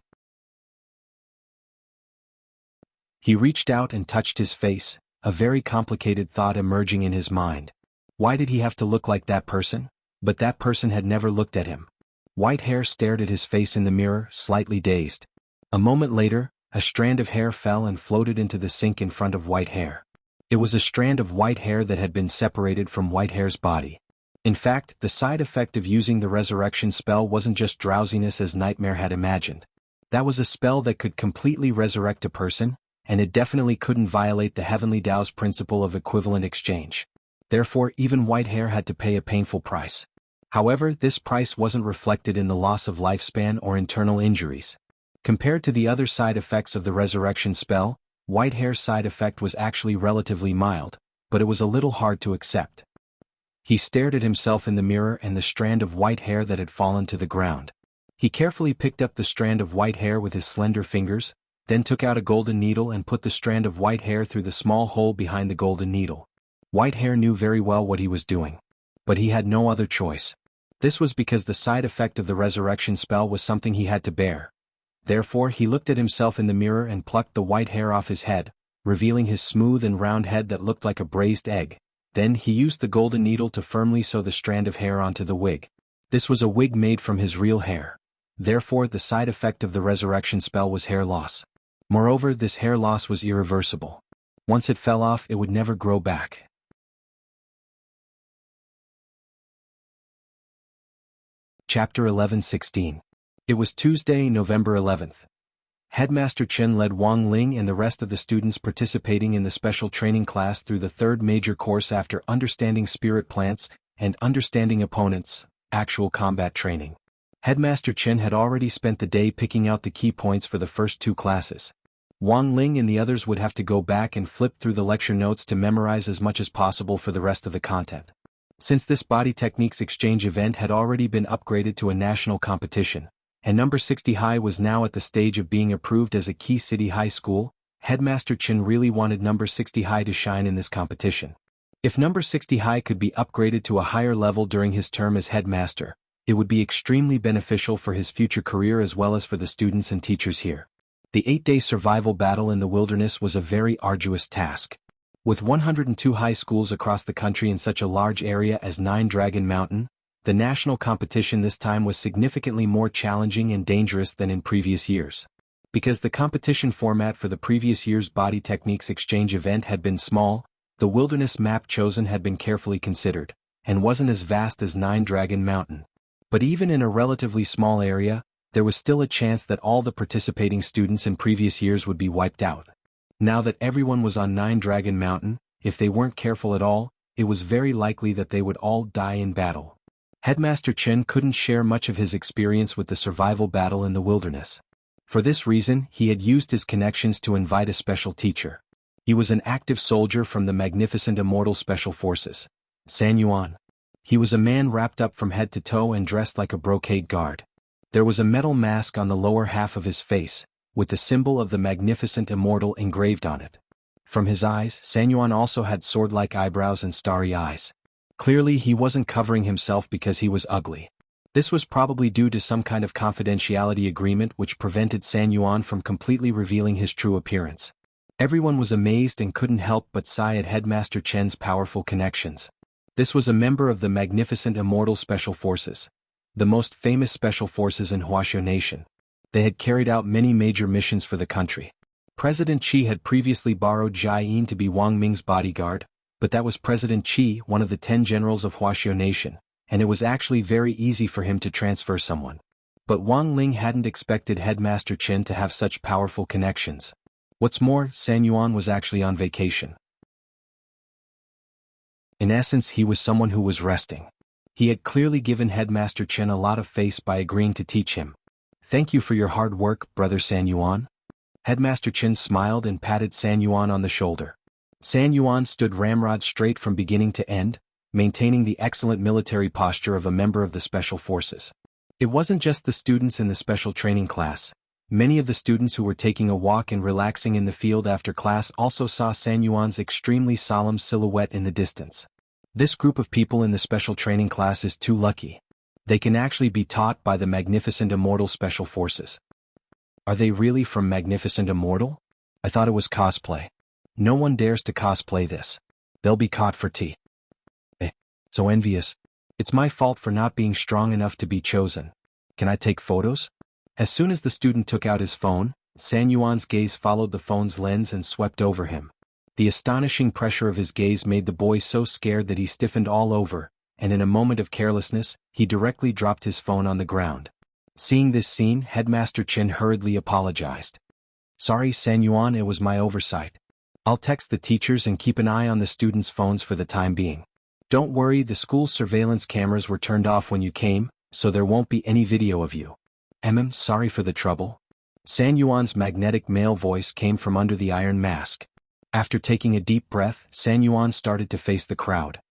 S1: He reached out and touched his face, a very complicated thought emerging in his mind. Why did he have to look like that person? But that person had never looked at him. Whitehair stared at his face in the mirror, slightly dazed. A moment later, a strand of hair fell and floated into the sink in front of Whitehair. It was a strand of white hair that had been separated from Whitehair's body. In fact, the side effect of using the resurrection spell wasn't just drowsiness as Nightmare had imagined. That was a spell that could completely resurrect a person, and it definitely couldn't violate the Heavenly Tao's principle of equivalent exchange. Therefore, even Whitehair had to pay a painful price. However, this price wasn't reflected in the loss of lifespan or internal injuries. Compared to the other side effects of the resurrection spell, Whitehair's side effect was actually relatively mild, but it was a little hard to accept. He stared at himself in the mirror and the strand of white hair that had fallen to the ground. He carefully picked up the strand of white hair with his slender fingers, then took out a golden needle and put the strand of white hair through the small hole behind the golden needle. Whitehair knew very well what he was doing. But he had no other choice. This was because the side effect of the resurrection spell was something he had to bear. Therefore he looked at himself in the mirror and plucked the white hair off his head, revealing his smooth and round head that looked like a braised egg. Then he used the golden needle to firmly sew the strand of hair onto the wig. This was a wig made from his real hair. Therefore the side effect of the resurrection spell was hair loss. Moreover, this hair loss was irreversible. Once it fell off, it would never grow back. Chapter 11:16. It was Tuesday, November 11th. Headmaster Chen led Wang Ling and the rest of the students participating in the special training class through the third major course after understanding spirit plants and understanding opponents, actual combat training. Headmaster Chen had already spent the day picking out the key points for the first two classes. Wang Ling and the others would have to go back and flip through the lecture notes to memorize as much as possible for the rest of the content. Since this body techniques exchange event had already been upgraded to a national competition, and number 60 High was now at the stage of being approved as a key city high school, Headmaster Chen really wanted number 60 High to shine in this competition. If number 60 High could be upgraded to a higher level during his term as headmaster, it would be extremely beneficial for his future career as well as for the students and teachers here. The 8-day survival battle in the wilderness was a very arduous task. With 102 high schools across the country in such a large area as 9 Dragon Mountain, the national competition this time was significantly more challenging and dangerous than in previous years. Because the competition format for the previous year's body techniques exchange event had been small, the wilderness map chosen had been carefully considered, and wasn't as vast as 9 Dragon Mountain. But even in a relatively small area, there was still a chance that all the participating students in previous years would be wiped out. Now that everyone was on 9 Dragon Mountain, if they weren't careful at all, it was very likely that they would all die in battle. Headmaster Chen couldn't share much of his experience with the survival battle in the wilderness. For this reason, he had used his connections to invite a special teacher. He was an active soldier from the magnificent immortal special forces, San Yuan. He was a man wrapped up from head to toe and dressed like a brocade guard. There was a metal mask on the lower half of his face, with the symbol of the magnificent immortal engraved on it. From his eyes, San Yuan also had sword-like eyebrows and starry eyes. Clearly he wasn't covering himself because he was ugly. This was probably due to some kind of confidentiality agreement which prevented San Yuan from completely revealing his true appearance. Everyone was amazed and couldn't help but sigh at Headmaster Chen's powerful connections. This was a member of the magnificent immortal special forces, the most famous special forces in Wuxia Nation. They had carried out many major missions for the country. President Qi had previously borrowed Jia Yin to be Wang Ming's bodyguard, but that was President Qi, one of the 10 generals of Wuxia Nation, and it was actually very easy for him to transfer someone. But Wang Ling hadn't expected Headmaster Chen to have such powerful connections. What's more, San Yuan was actually on vacation. In essence, he was someone who was resting. He had clearly given Headmaster Chen a lot of face by agreeing to teach him. "Thank you for your hard work, Brother San Yuan." Headmaster Chen smiled and patted San Yuan on the shoulder. San Yuan stood ramrod straight from beginning to end, maintaining the excellent military posture of a member of the special forces. It wasn't just the students in the special training class. Many of the students who were taking a walk and relaxing in the field after class also saw San Yuan's extremely solemn silhouette in the distance. This group of people in the special training class is too lucky. They can actually be taught by the magnificent immortal special forces. Are they really from Magnificent Immortal? I thought it was cosplay. No one dares to cosplay this. They'll be caught for tea. So envious. It's my fault for not being strong enough to be chosen. Can I take photos? As soon as the student took out his phone, San Yuan's gaze followed the phone's lens and swept over him. The astonishing pressure of his gaze made the boy so scared that he stiffened all over, and in a moment of carelessness, he directly dropped his phone on the ground. Seeing this scene, Headmaster Chen hurriedly apologized. "Sorry, San Yuan, it was my oversight. I'll text the teachers and keep an eye on the students' phones for the time being. Don't worry, the school's surveillance cameras were turned off when you came, so there won't be any video of you. Sorry for the trouble." San Yuan's magnetic male voice came from under the iron mask. After taking a deep breath, San Yuan started to face the crowd.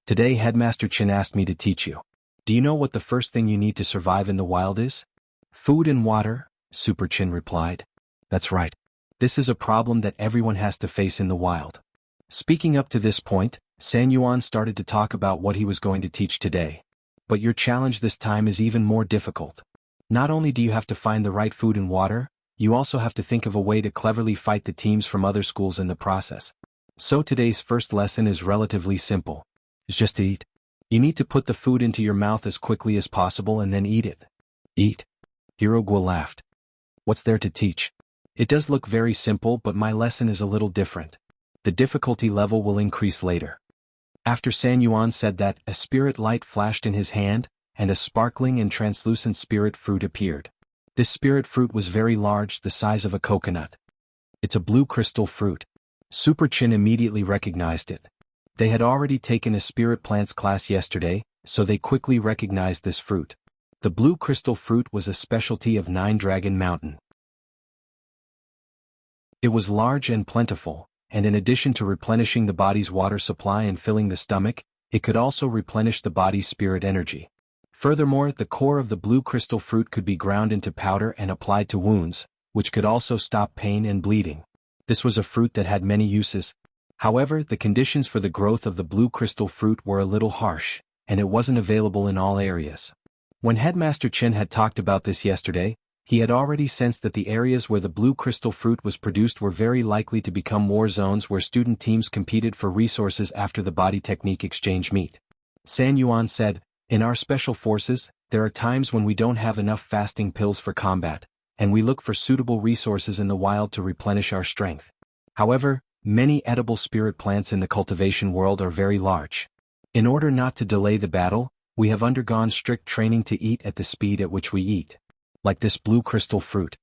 S1: "Today Headmaster Chen asked me to teach you. Do you know what the first thing you need to survive in the wild is?" "Food and water," Super Chen replied. "That's right. This is a problem that everyone has to face in the wild." Speaking up to this point, San Yuan started to talk about what he was going to teach today. "But your challenge this time is even more difficult. Not only do you have to find the right food and water, you also have to think of a way to cleverly fight the teams from other schools in the process. So today's first lesson is relatively simple. It's just to eat. You need to put the food into your mouth as quickly as possible and then eat it." "Eat?" Hero Guo laughed. "What's there to teach? It does look very simple, but my lesson is a little different. The difficulty level will increase later." After San Yuan said that, a spirit light flashed in his hand, and a sparkling and translucent spirit fruit appeared. This spirit fruit was very large, the size of a coconut. "It's a blue crystal fruit." Super Chin immediately recognized it. They had already taken a spirit plants class yesterday, so they quickly recognized this fruit. The blue crystal fruit was a specialty of 9 Dragon Mountain. It was large and plentiful, and in addition to replenishing the body's water supply and filling the stomach, it could also replenish the body's spirit energy. Furthermore, the core of the blue crystal fruit could be ground into powder and applied to wounds, which could also stop pain and bleeding. This was a fruit that had many uses. However, the conditions for the growth of the blue crystal fruit were a little harsh, and it wasn't available in all areas. When Headmaster Chen had talked about this yesterday, he had already sensed that the areas where the blue crystal fruit was produced were very likely to become war zones where student teams competed for resources after the body technique exchange meet. San Yuan said, "In our special forces, there are times when we don't have enough fasting pills for combat, and we look for suitable resources in the wild to replenish our strength. However, many edible spirit plants in the cultivation world are very large. In order not to delay the battle, we have undergone strict training to eat at the speed at which we eat. Like this blue crystal fruit."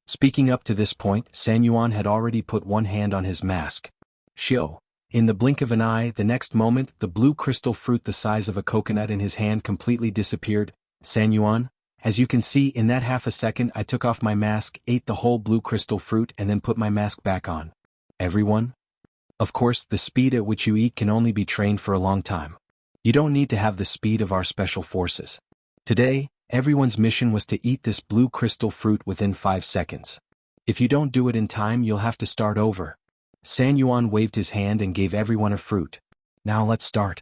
S1: Speaking up to this point, San Yuan had already put one hand on his mask. Shio. In the blink of an eye, the next moment, the blue crystal fruit the size of a coconut in his hand completely disappeared. "San Yuan, as you can see, in that half a second I took off my mask, ate the whole blue crystal fruit and then put my mask back on. Everyone? Of course, the speed at which you eat can only be trained for a long time. You don't need to have the speed of our special forces. Today, everyone's mission was to eat this blue crystal fruit within 5 seconds. If you don't do it in time, you'll have to start over." San Yuan waved his hand and gave everyone a fruit. "Now let's start."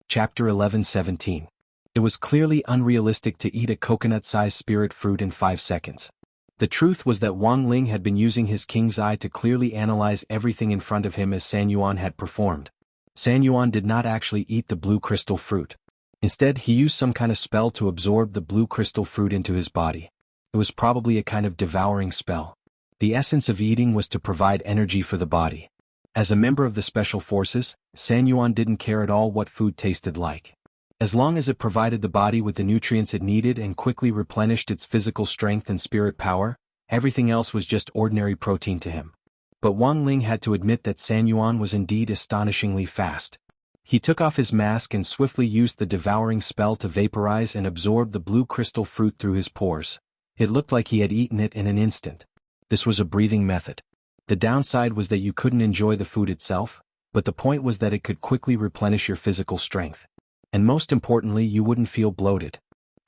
S1: Chapter 11:17. It was clearly unrealistic to eat a coconut-sized spirit fruit in 5 seconds. The truth was that Wang Ling had been using his king's eye to clearly analyze everything in front of him as San Yuan had performed. San Yuan did not actually eat the blue crystal fruit. Instead, he used some kind of spell to absorb the blue crystal fruit into his body. It was probably a kind of devouring spell. The essence of eating was to provide energy for the body. As a member of the Special Forces, San Yuan didn't care at all what food tasted like. As long as it provided the body with the nutrients it needed and quickly replenished its physical strength and spirit power, everything else was just ordinary protein to him. But Wang Ling had to admit that San Yuan was indeed astonishingly fast. He took off his mask and swiftly used the devouring spell to vaporize and absorb the blue crystal fruit through his pores. It looked like he had eaten it in an instant. This was a breathing method. The downside was that you couldn't enjoy the food itself, but the point was that it could quickly replenish your physical strength. And most importantly, you wouldn't feel bloated.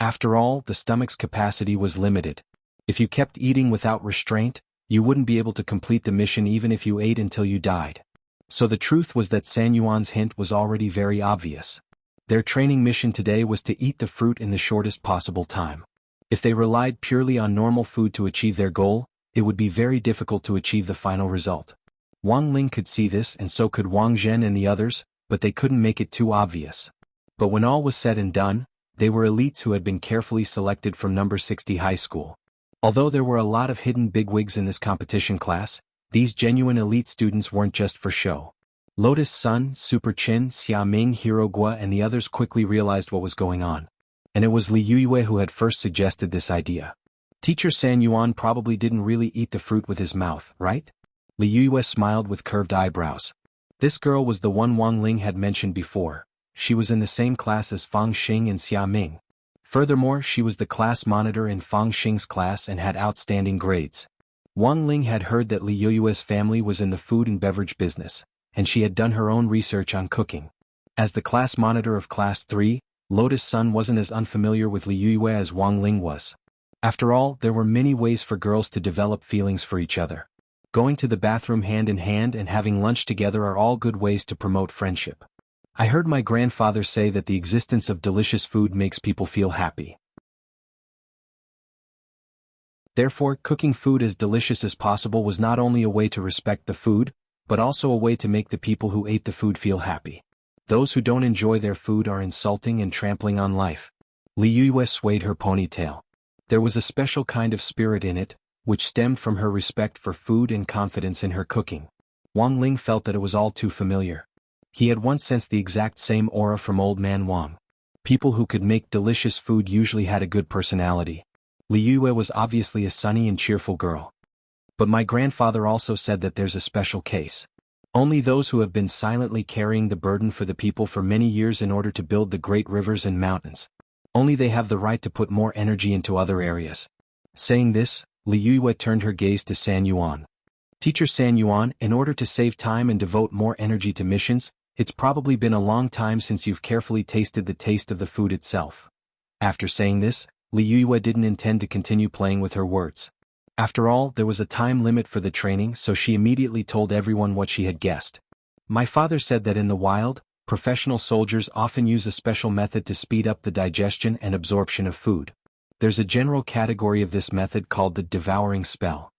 S1: After all, the stomach's capacity was limited. If you kept eating without restraint, you wouldn't be able to complete the mission even if you ate until you died. So the truth was that San Yuan's hint was already very obvious. Their training mission today was to eat the fruit in the shortest possible time. If they relied purely on normal food to achieve their goal, it would be very difficult to achieve the final result. Wang Ling could see this and so could Wang Zhen and the others, but they couldn't make it too obvious. But when all was said and done, they were elites who had been carefully selected from number 60 high school. Although there were a lot of hidden bigwigs in this competition class, these genuine elite students weren't just for show. Lotus Sun, Super Chin, Xiaming, Hirogua and the others quickly realized what was going on. And it was Li Yuyue who had first suggested this idea. Teacher San Yuan probably didn't really eat the fruit with his mouth, right? Li Yuyue smiled with curved eyebrows. This girl was the one Wang Ling had mentioned before. She was in the same class as Fang Xing and Xia Ming. Furthermore, she was the class monitor in Fang Xing's class and had outstanding grades. Wang Ling had heard that Li Yuyue's family was in the food and beverage business, and she had done her own research on cooking. As the class monitor of Class 3, Lotus Sun wasn't as unfamiliar with Li Yuyue as Wang Ling was. After all, there were many ways for girls to develop feelings for each other. Going to the bathroom hand in hand and having lunch together are all good ways to promote friendship. I heard my grandfather say that the existence of delicious food makes people feel happy. Therefore, cooking food as delicious as possible was not only a way to respect the food, but also a way to make the people who ate the food feel happy. Those who don't enjoy their food are insulting and trampling on life. Li Yuyue swayed her ponytail. There was a special kind of spirit in it, which stemmed from her respect for food and confidence in her cooking. Wang Ling felt that it was all too familiar. He had once sensed the exact same aura from Old Man Wang. People who could make delicious food usually had a good personality. Li Yuyue was obviously a sunny and cheerful girl. But my grandfather also said that there's a special case. Only those who have been silently carrying the burden for the people for many years in order to build the great rivers and mountains. Only they have the right to put more energy into other areas. Saying this, Li Yuyue turned her gaze to San Yuan. Teacher San Yuan, in order to save time and devote more energy to missions, it's probably been a long time since you've carefully tasted the taste of the food itself. After saying this, Li Yue didn't intend to continue playing with her words. After all, there was a time limit for the training, so she immediately told everyone what she had guessed. My father said that in the wild, professional soldiers often use a special method to speed up the digestion and absorption of food. There's a general category of this method called the devouring spell.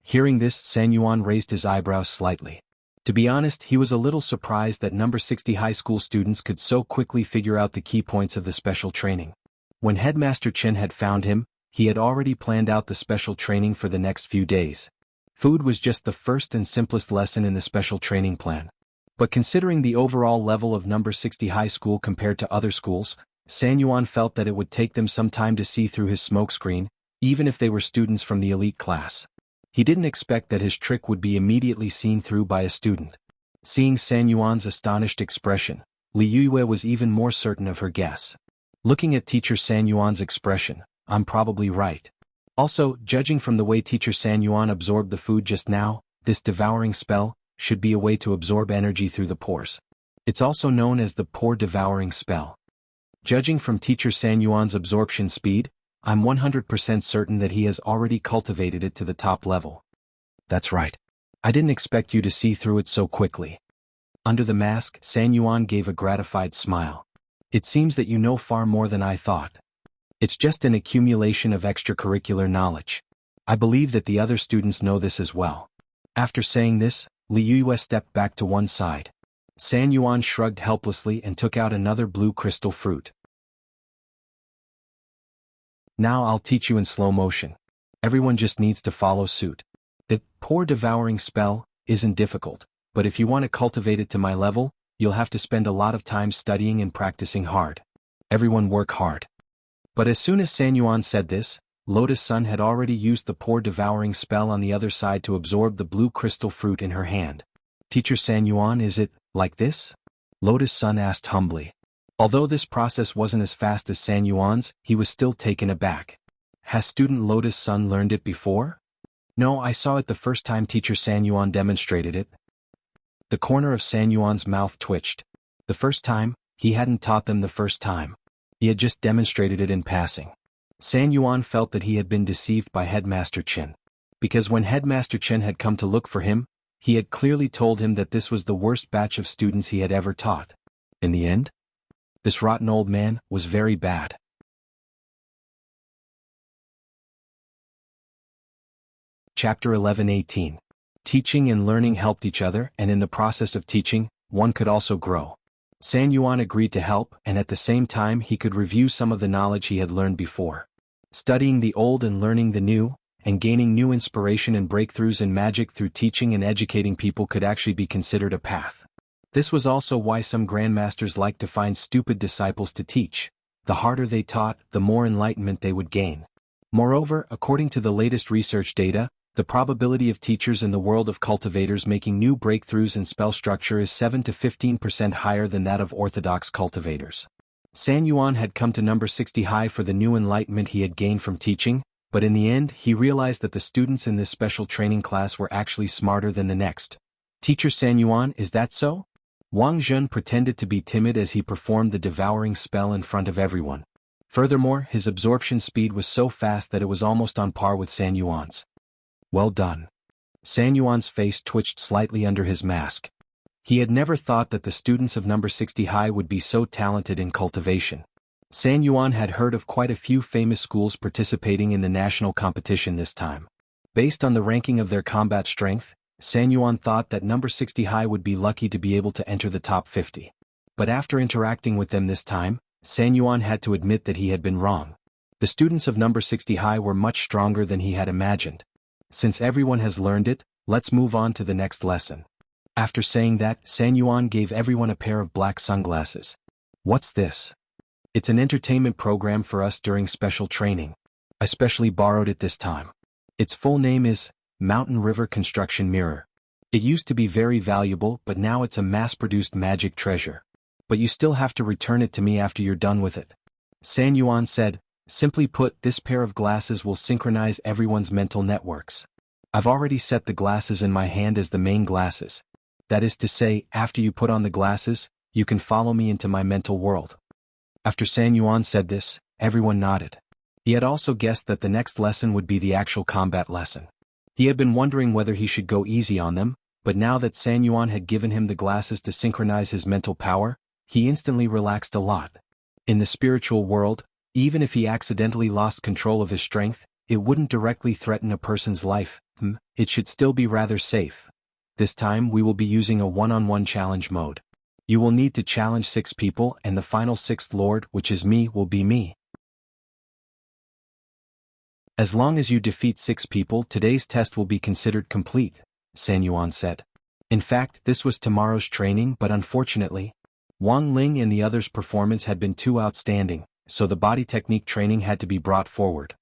S1: Hearing this, San Yuan raised his eyebrows slightly. To be honest, he was a little surprised that number 60 high school students could so quickly figure out the key points of the special training. When Headmaster Chen had found him, he had already planned out the special training for the next few days. Food was just the first and simplest lesson in the special training plan. But considering the overall level of number 60 high school compared to other schools, San Yuan felt that it would take them some time to see through his smokescreen, even if they were students from the elite class. He didn't expect that his trick would be immediately seen through by a student. Seeing San Yuan's astonished expression, Li Yue was even more certain of her guess. Looking at Teacher San Yuan's expression, I'm probably right. Also, judging from the way Teacher San Yuan absorbed the food just now, this devouring spell should be a way to absorb energy through the pores. It's also known as the pore devouring spell. Judging from Teacher San Yuan's absorption speed, I'm 100% certain that he has already cultivated it to the top level. That's right. I didn't expect you to see through it so quickly. Under the mask, San Yuan gave a gratified smile. It seems that you know far more than I thought. It's just an accumulation of extracurricular knowledge. I believe that the other students know this as well. After saying this, Li Yue stepped back to one side. San Yuan shrugged helplessly and took out another blue crystal fruit. Now I'll teach you in slow motion. Everyone just needs to follow suit. The pore devouring spell isn't difficult, but if you want to cultivate it to my level, you'll have to spend a lot of time studying and practicing hard. Everyone work hard. But as soon as San Yuan said this, Lotus Sun had already used the pore devouring spell on the other side to absorb the blue crystal fruit in her hand. Teacher San Yuan, is it like this? Lotus Sun asked humbly. Although this process wasn't as fast as San Yuan's, he was still taken aback. Has student Lotus Sun learned it before? No, I saw it the first time Teacher San Yuan demonstrated it. The corner of San Yuan's mouth twitched. The first time, he hadn't taught them the first time. He had just demonstrated it in passing. San Yuan felt that he had been deceived by Headmaster Chen. Because when Headmaster Chen had come to look for him, he had clearly told him that this was the worst batch of students he had ever taught. In the end, this rotten old man was very bad. Chapter 11-18. Teaching and learning helped each other, and in the process of teaching, one could also grow. San Yuan agreed to help, and at the same time he could review some of the knowledge he had learned before. Studying the old and learning the new, and gaining new inspiration and breakthroughs in magic through teaching and educating people could actually be considered a path. This was also why some grandmasters liked to find stupid disciples to teach. The harder they taught, the more enlightenment they would gain. Moreover, according to the latest research data, the probability of teachers in the world of cultivators making new breakthroughs in spell structure is 7 to 15% higher than that of orthodox cultivators. San Yuan had come to number 60 high for the new enlightenment he had gained from teaching, but in the end he realized that the students in this special training class were actually smarter than the next. Teacher San Yuan, is that so? Wang Zhen pretended to be timid as he performed the devouring spell in front of everyone. Furthermore, his absorption speed was so fast that it was almost on par with San Yuan's. Well done. San Yuan's face twitched slightly under his mask. He had never thought that the students of number 60 high would be so talented in cultivation. San Yuan had heard of quite a few famous schools participating in the national competition this time. Based on the ranking of their combat strength, San Yuan thought that number 60 high would be lucky to be able to enter the top 50. But after interacting with them this time, San Yuan had to admit that he had been wrong. The students of number 60 high were much stronger than he had imagined. Since everyone has learned it, let's move on to the next lesson. After saying that, San Yuan gave everyone a pair of black sunglasses. What's this? It's an entertainment program for us during special training. I specially borrowed it this time. Its full name is Mountain River Construction Mirror. It used to be very valuable, but now it's a mass-produced magic treasure. But you still have to return it to me after you're done with it. San Yuan said, simply put, this pair of glasses will synchronize everyone's mental networks. I've already set the glasses in my hand as the main glasses. That is to say, after you put on the glasses, you can follow me into my mental world. After San Yuan said this, everyone nodded. He had also guessed that the next lesson would be the actual combat lesson. He had been wondering whether he should go easy on them, but now that San Yuan had given him the glasses to synchronize his mental power, he instantly relaxed a lot. In the spiritual world, even if he accidentally lost control of his strength, it wouldn't directly threaten a person's life. It should still be rather safe. This time we will be using a one-on-one challenge mode. You will need to challenge 6 people and the final 6th lord, which is me, will be me. As long as you defeat 6 people, today's test will be considered complete, San Yuan said. In fact, this was tomorrow's training, but unfortunately, Wang Ling and the others' performance had been too outstanding, so the body technique training had to be brought forward.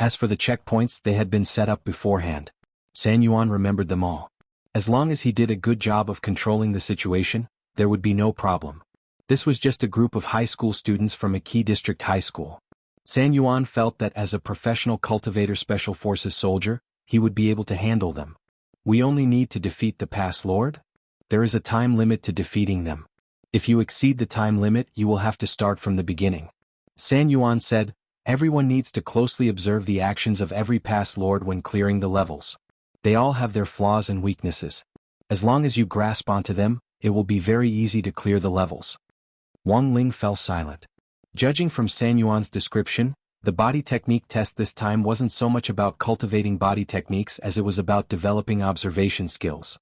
S1: As for the checkpoints, they had been set up beforehand. San Yuan remembered them all. As long as he did a good job of controlling the situation, there would be no problem. This was just a group of high school students from a key district high school. San Yuan felt that as a professional cultivator special forces soldier, he would be able to handle them. We only need to defeat the past lord? There is a time limit to defeating them. If you exceed the time limit, you will have to start from the beginning. San Yuan said, everyone needs to closely observe the actions of every past lord when clearing the levels. They all have their flaws and weaknesses. As long as you grasp onto them, it will be very easy to clear the levels. Wang Ling fell silent. Judging from San Yuan's description, the body technique test this time wasn't so much about cultivating body techniques as it was about developing observation skills.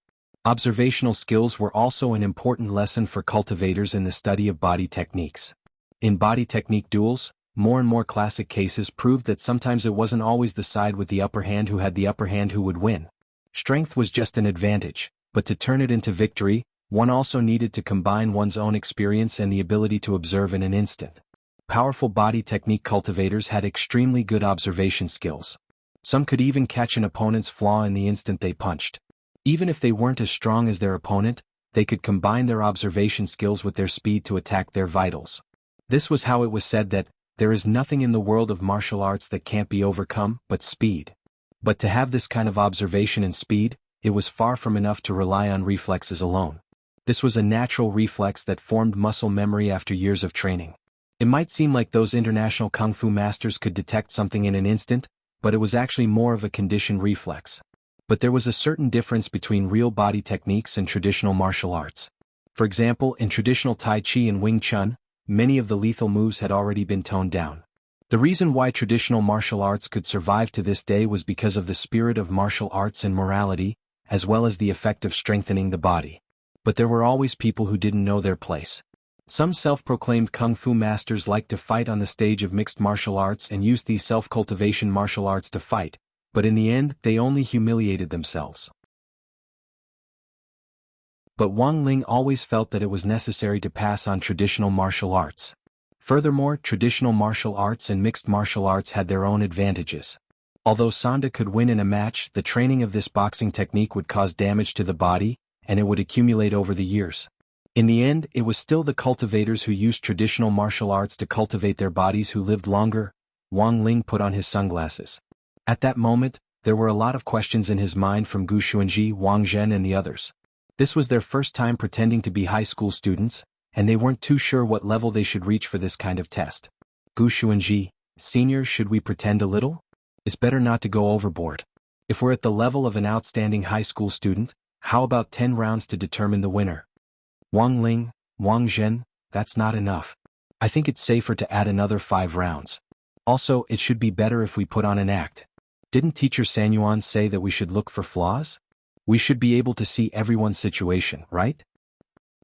S1: Observational skills were also an important lesson for cultivators in the study of body techniques. In body technique duels, more and more classic cases proved that sometimes it wasn't always the side with the upper hand who had the upper hand who would win. Strength was just an advantage, but to turn it into victory, one also needed to combine one's own experience and the ability to observe in an instant. Powerful body technique cultivators had extremely good observation skills. Some could even catch an opponent's flaw in the instant they punched. Even if they weren't as strong as their opponent, they could combine their observation skills with their speed to attack their vitals. This was how it was said that, there is nothing in the world of martial arts that can't be overcome, but speed. But to have this kind of observation and speed, it was far from enough to rely on reflexes alone. This was a natural reflex that formed muscle memory after years of training. It might seem like those international kung fu masters could detect something in an instant, but it was actually more of a conditioned reflex. But there was a certain difference between real body techniques and traditional martial arts. For example, in traditional Tai Chi and Wing Chun, many of the lethal moves had already been toned down. The reason why traditional martial arts could survive to this day was because of the spirit of martial arts and morality, as well as the effect of strengthening the body. But there were always people who didn't know their place. Some self-proclaimed kung fu masters liked to fight on the stage of mixed martial arts and used these self-cultivation martial arts to fight, but in the end they only humiliated themselves. But Wang Ling always felt that it was necessary to pass on traditional martial arts. Furthermore, traditional martial arts and mixed martial arts had their own advantages. Although Sanda could win in a match, the training of this boxing technique would cause damage to the body, and it would accumulate over the years. In the end, it was still the cultivators who used traditional martial arts to cultivate their bodies who lived longer. Wang Ling put on his sunglasses. At that moment, there were a lot of questions in his mind from Gu Xuanji, Wang Zhen and the others. This was their first time pretending to be high school students, and they weren't too sure what level they should reach for this kind of test. Gu Xuanji, senior, should we pretend a little? It's better not to go overboard. If we're at the level of an outstanding high school student, how about 10 rounds to determine the winner? Wang Ling, Wang Zhen, that's not enough. I think it's safer to add another 5 rounds. Also, it should be better if we put on an act. Didn't teacher San Yuan say that we should look for flaws? We should be able to see everyone's situation, right?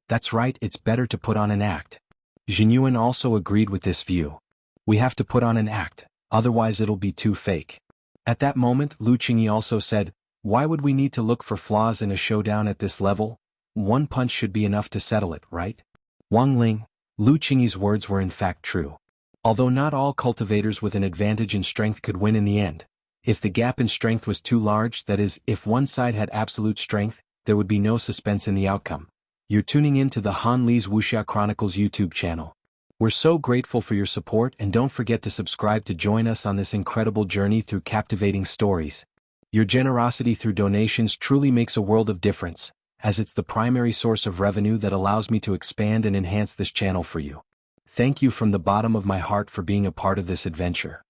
S1: That's right, it's better to put on an act. Jinyuan also agreed with this view. We have to put on an act, otherwise it'll be too fake. At that moment, Lu Qingyi also said, why would we need to look for flaws in a showdown at this level? One punch should be enough to settle it, right? Wang Ling, Lu Qingyi's words were in fact true. Although not all cultivators with an advantage in strength could win in the end. If the gap in strength was too large, that is, if one side had absolute strength, there would be no suspense in the outcome. You're tuning in to the Han Li's Wuxia Chronicles YouTube channel. We're so grateful for your support, and don't forget to subscribe to join us on this incredible journey through captivating stories. Your generosity through donations truly makes a world of difference, as it's the primary source of revenue that allows me to expand and enhance this channel for you. Thank you from the bottom of my heart for being a part of this adventure.